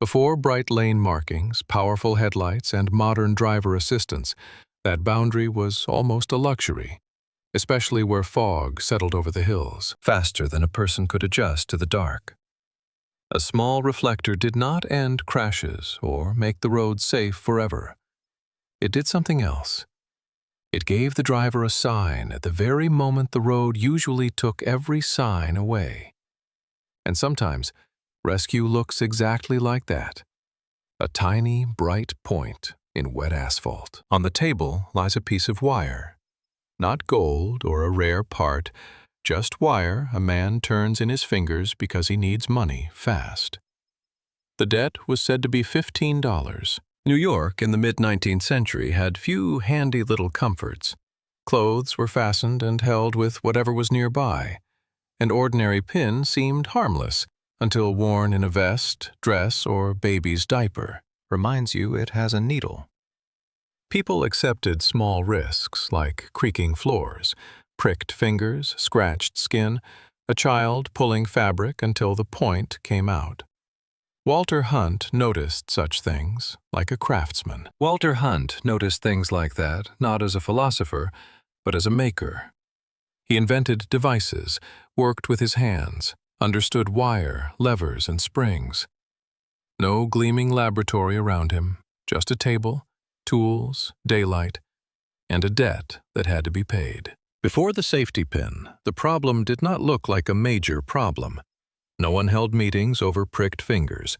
Before bright lane markings, powerful headlights, and modern driver assistance, that boundary was almost a luxury, especially where fog settled over the hills, faster than a person could adjust to the dark. A small reflector did not end crashes or make the road safe forever. It did something else. It gave the driver a sign at the very moment the road usually took every sign away. And sometimes, rescue looks exactly like that. A tiny, bright point in wet asphalt. On the table lies a piece of wire. Not gold or a rare part, just wire a man turns in his fingers because he needs money fast. The debt was said to be $15. New York in the mid-19th century had few handy little comforts. Clothes were fastened and held with whatever was nearby. An ordinary pin seemed harmless until worn in a vest, dress, or baby's diaper. Reminds you it has a needle. People accepted small risks like creaking floors, pricked fingers, scratched skin, a child pulling fabric until the point came out. Walter Hunt noticed such things like a craftsman. Walter Hunt noticed things like that not as a philosopher, but as a maker. He invented devices, worked with his hands, understood wire, levers, and springs. No gleaming laboratory around him, just a table, tools, daylight, and a debt that had to be paid. Before the safety pin, the problem did not look like a major problem. No one held meetings over pricked fingers.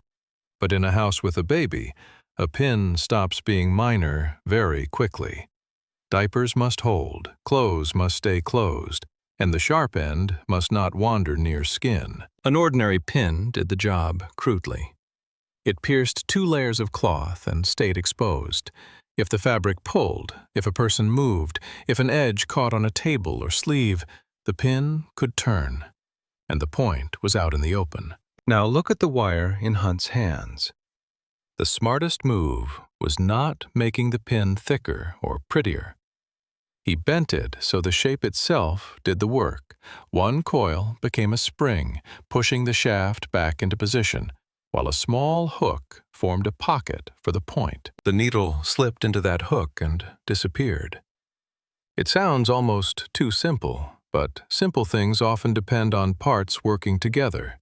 But in a house with a baby, a pin stops being minor very quickly. Diapers must hold, clothes must stay closed, and the sharp end must not wander near skin. An ordinary pin did the job crudely. It pierced 2 layers of cloth and stayed exposed. If the fabric pulled, if a person moved, if an edge caught on a table or sleeve, the pin could turn, and the point was out in the open. Now look at the wire in Hunt's hands. The smartest move was not making the pin thicker or prettier. He bent it so the shape itself did the work. One coil became a spring, pushing the shaft back into position, while a small hook formed a pocket for the point. The needle slipped into that hook and disappeared. It sounds almost too simple, but simple things often depend on parts working together.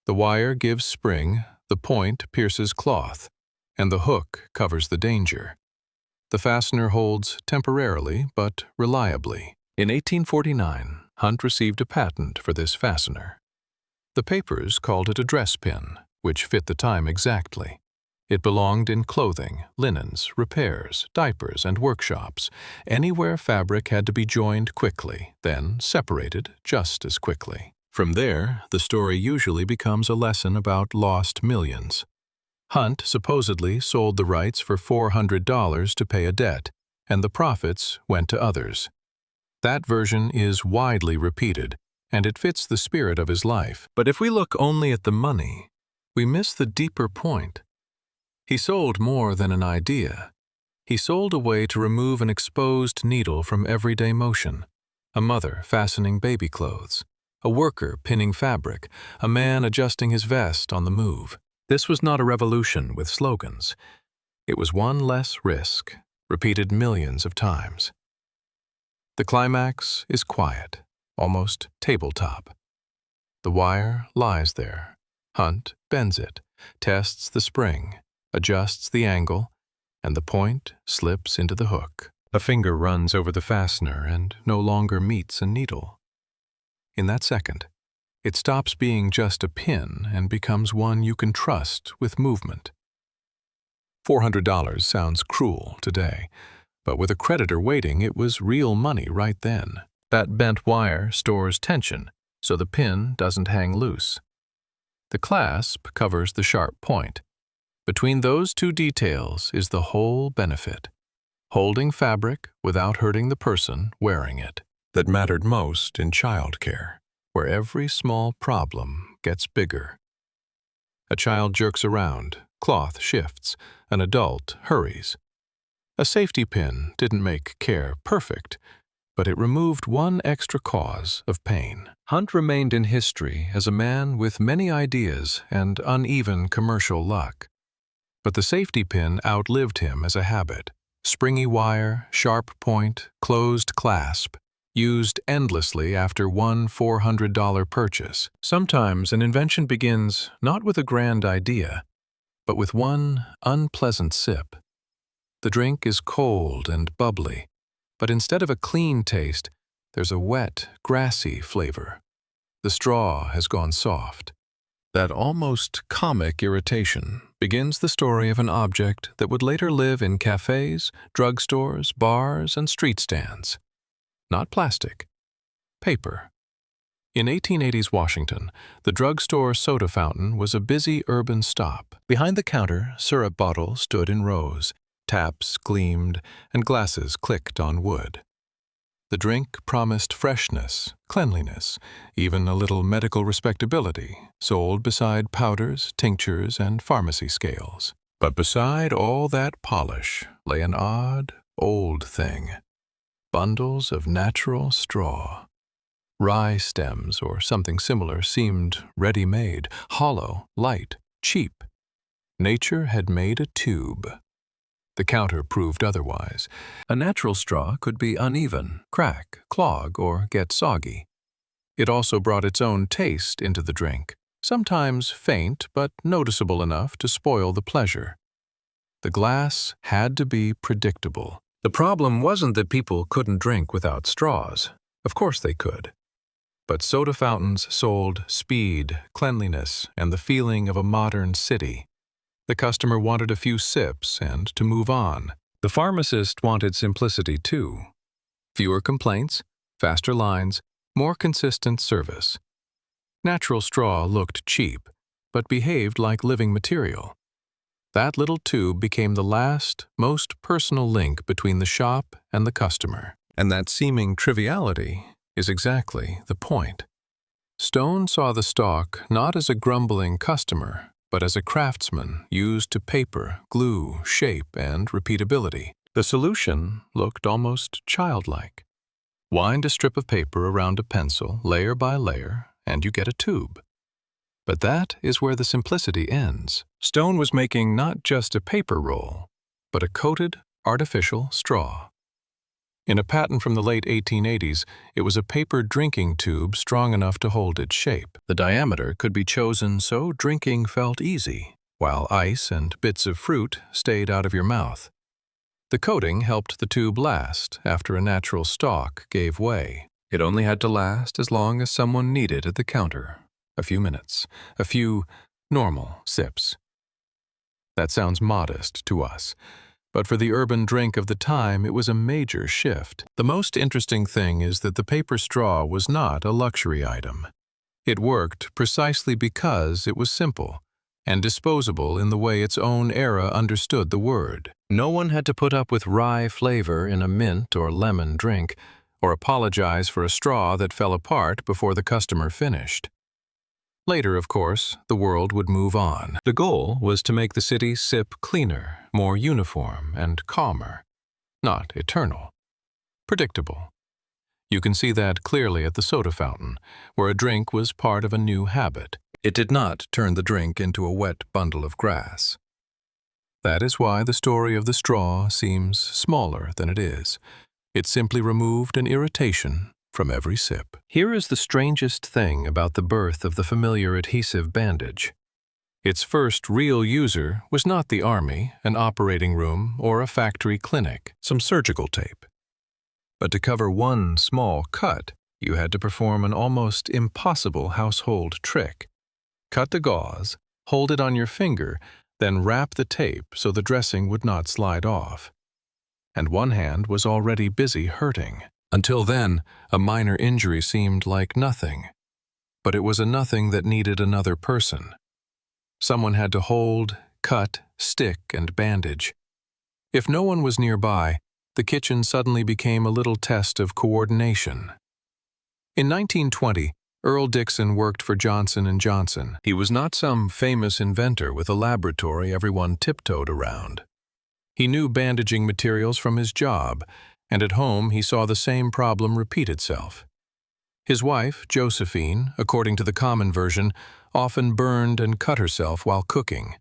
The wire gives spring, the point pierces cloth, and the hook covers the danger. The fastener holds temporarily but reliably. In 1849, Hunt received a patent for this fastener. The papers called it a dress pin, which fit the time exactly. It belonged in clothing, linens, repairs, diapers, and workshops, anywhere fabric had to be joined quickly, then separated just as quickly. From there, the story usually becomes a lesson about lost millions. Hunt supposedly sold the rights for $400 to pay a debt, and the profits went to others. That version is widely repeated, and it fits the spirit of his life. But if we look only at the money, we miss the deeper point. He sold more than an idea. He sold a way to remove an exposed needle from everyday motion, a mother fastening baby clothes, a worker pinning fabric, a man adjusting his vest on the move. This was not a revolution with slogans. It was one less risk, repeated millions of times. The climax is quiet, almost tabletop. The wire lies there. Hunt bends it, tests the spring, adjusts the angle, and the point slips into the hook. A finger runs over the fastener and no longer meets a needle. In that second, it stops being just a pin and becomes one you can trust with movement. $400 sounds cruel today, but with a creditor waiting, it was real money right then. That bent wire stores tension, so the pin doesn't hang loose. The clasp covers the sharp point. Between those two details is the whole benefit: holding fabric without hurting the person wearing it. That mattered most in childcare, where every small problem gets bigger. A child jerks around, cloth shifts, an adult hurries. A safety pin didn't make care perfect, but it removed one extra cause of pain. Hunt remained in history as a man with many ideas and uneven commercial luck. But the safety pin outlived him as a habit. Springy wire, sharp point, closed clasp, used endlessly after one $400 purchase. Sometimes an invention begins not with a grand idea, but with one unpleasant sip. The drink is cold and bubbly, but instead of a clean taste, there's a wet, grassy flavor. The straw has gone soft. That almost comic irritation begins the story of an object that would later live in cafes, drugstores, bars, and street stands. Not plastic. Paper. In 1880s Washington, the drugstore soda fountain was a busy urban stop. Behind the counter, syrup bottles stood in rows. Taps gleamed, and glasses clicked on wood. The drink promised freshness, cleanliness, even a little medical respectability, sold beside powders, tinctures, and pharmacy scales. But beside all that polish lay an odd, old thing: bundles of natural straw. Rye stems or something similar seemed ready-made, hollow, light, cheap. Nature had made a tube. The counter proved otherwise. A natural straw could be uneven, crack, clog, or get soggy. It also brought its own taste into the drink, sometimes faint but noticeable enough to spoil the pleasure. The glass had to be predictable. The problem wasn't that people couldn't drink without straws. Of course they could. But soda fountains sold speed, cleanliness, and the feeling of a modern city. The customer wanted a few sips and to move on. The pharmacist wanted simplicity too. Fewer complaints, faster lines, more consistent service. Natural straw looked cheap, but behaved like living material. That little tube became the last, most personal link between the shop and the customer. And that seeming triviality is exactly the point. Stone saw the stalk not as a grumbling customer, but as a craftsman used to paper, glue, shape, and repeatability. The solution looked almost childlike. Wind a strip of paper around a pencil, layer by layer, and you get a tube. But that is where the simplicity ends. Stone was making not just a paper roll, but a coated, artificial straw. In a patent from the late 1880s, it was a paper drinking tube strong enough to hold its shape. The diameter could be chosen so drinking felt easy, while ice and bits of fruit stayed out of your mouth. The coating helped the tube last after a natural stalk gave way. It only had to last as long as someone needed at the counter. A few minutes, a few normal sips. That sounds modest to us. But for the urban drink of the time, it was a major shift. The most interesting thing is that the paper straw was not a luxury item. It worked precisely because it was simple and disposable in the way its own era understood the word. No one had to put up with rye flavor in a mint or lemon drink, or apologize for a straw that fell apart before the customer finished. Later, of course, the world would move on. The goal was to make the city sip cleaner, more uniform, and calmer. Not eternal. Predictable. You can see that clearly at the soda fountain, where a drink was part of a new habit. It did not turn the drink into a wet bundle of grass. That is why the story of the straw seems smaller than it is. It simply removed an irritation from every sip. Here is the strangest thing about the birth of the familiar adhesive bandage. Its first real user was not the army, an operating room, or a factory clinic, some surgical tape. But to cover one small cut, you had to perform an almost impossible household trick. Cut the gauze, hold it on your finger, then wrap the tape so the dressing would not slide off. And one hand was already busy hurting. Until then, a minor injury seemed like nothing. But it was a nothing that needed another person. Someone had to hold, cut, stick, and bandage. If no one was nearby, the kitchen suddenly became a little test of coordination. In 1920, Earl Dixon worked for Johnson & Johnson. He was not some famous inventor with a laboratory everyone tiptoed around. He knew bandaging materials from his job, and at home he saw the same problem repeat itself. His wife, Josephine, according to the common version, often burned and cut herself while cooking.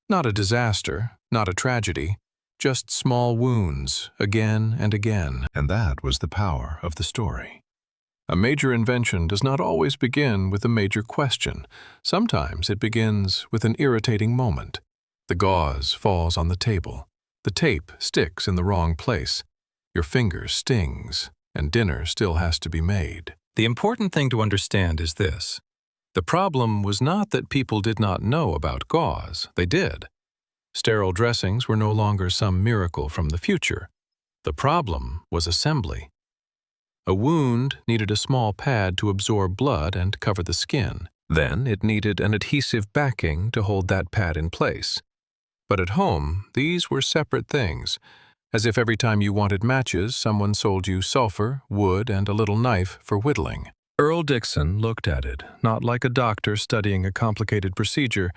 Not a disaster, not a tragedy, just small wounds, again and again. And that was the power of the story. A major invention does not always begin with a major question. Sometimes it begins with an irritating moment. The gauze falls on the table. The tape sticks in the wrong place. Your finger stings, and dinner still has to be made. The important thing to understand is this. The problem was not that people did not know about gauze. They did. Sterile dressings were no longer some miracle from the future. The problem was assembly. A wound needed a small pad to absorb blood and cover the skin. Then it needed an adhesive backing to hold that pad in place. But at home, these were separate things, as if every time you wanted matches, someone sold you sulfur, wood, and a little knife for whittling. Earl Dixon looked at it, not like a doctor studying a complicated procedure,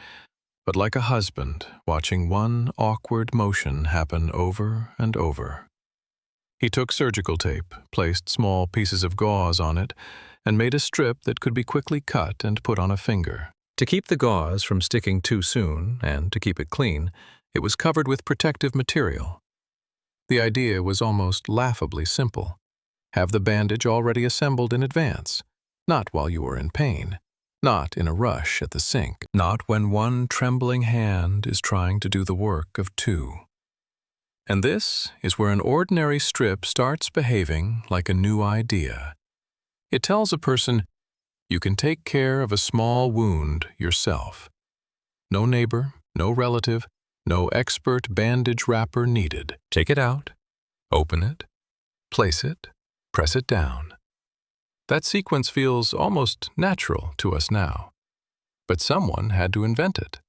but like a husband watching one awkward motion happen over and over. He took surgical tape, placed small pieces of gauze on it, and made a strip that could be quickly cut and put on a finger. To keep the gauze from sticking too soon, and to keep it clean, it was covered with protective material. The idea was almost laughably simple. Have the bandage already assembled in advance, not while you were in pain, not in a rush at the sink, not when one trembling hand is trying to do the work of two. And this is where an ordinary strip starts behaving like a new idea. It tells a person, you can take care of a small wound yourself. No neighbor, no relative, no expert bandage wrapper needed. Take it out, open it, place it, press it down. That sequence feels almost natural to us now. But someone had to invent it.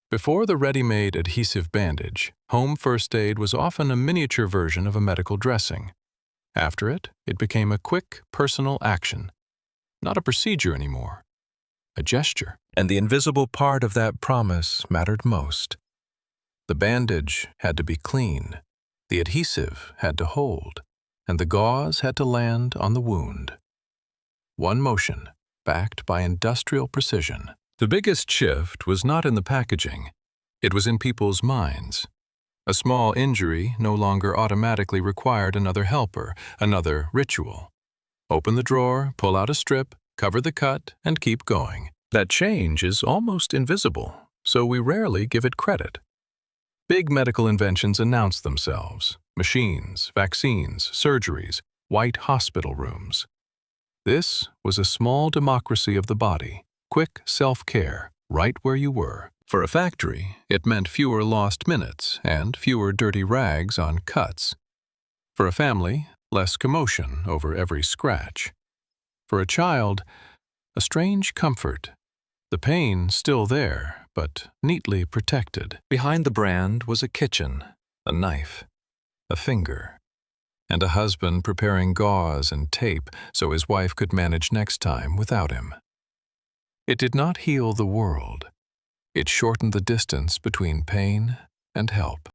Before the ready-made adhesive bandage, home first aid was often a miniature version of a medical dressing. After it, it became a quick, personal action. Not a procedure anymore, a gesture. And the invisible part of that promise mattered most. The bandage had to be clean, the adhesive had to hold, and the gauze had to land on the wound. One motion, backed by industrial precision. The biggest shift was not in the packaging. It was in people's minds. A small injury no longer automatically required another helper, another ritual. Open the drawer, pull out a strip, cover the cut, and keep going. That change is almost invisible, so we rarely give it credit. Big medical inventions announce themselves. Machines, vaccines, surgeries, white hospital rooms. This was a small democracy of the body. Quick self-care, right where you were. For a factory, it meant fewer lost minutes and fewer dirty rags on cuts. For a family, less commotion over every scratch. For a child, a strange comfort. The pain still there, but neatly protected. Behind the brand was a kitchen, a knife, a finger, and a husband preparing gauze and tape so his wife could manage next time without him. It did not heal the world. It shortened the distance between pain and help.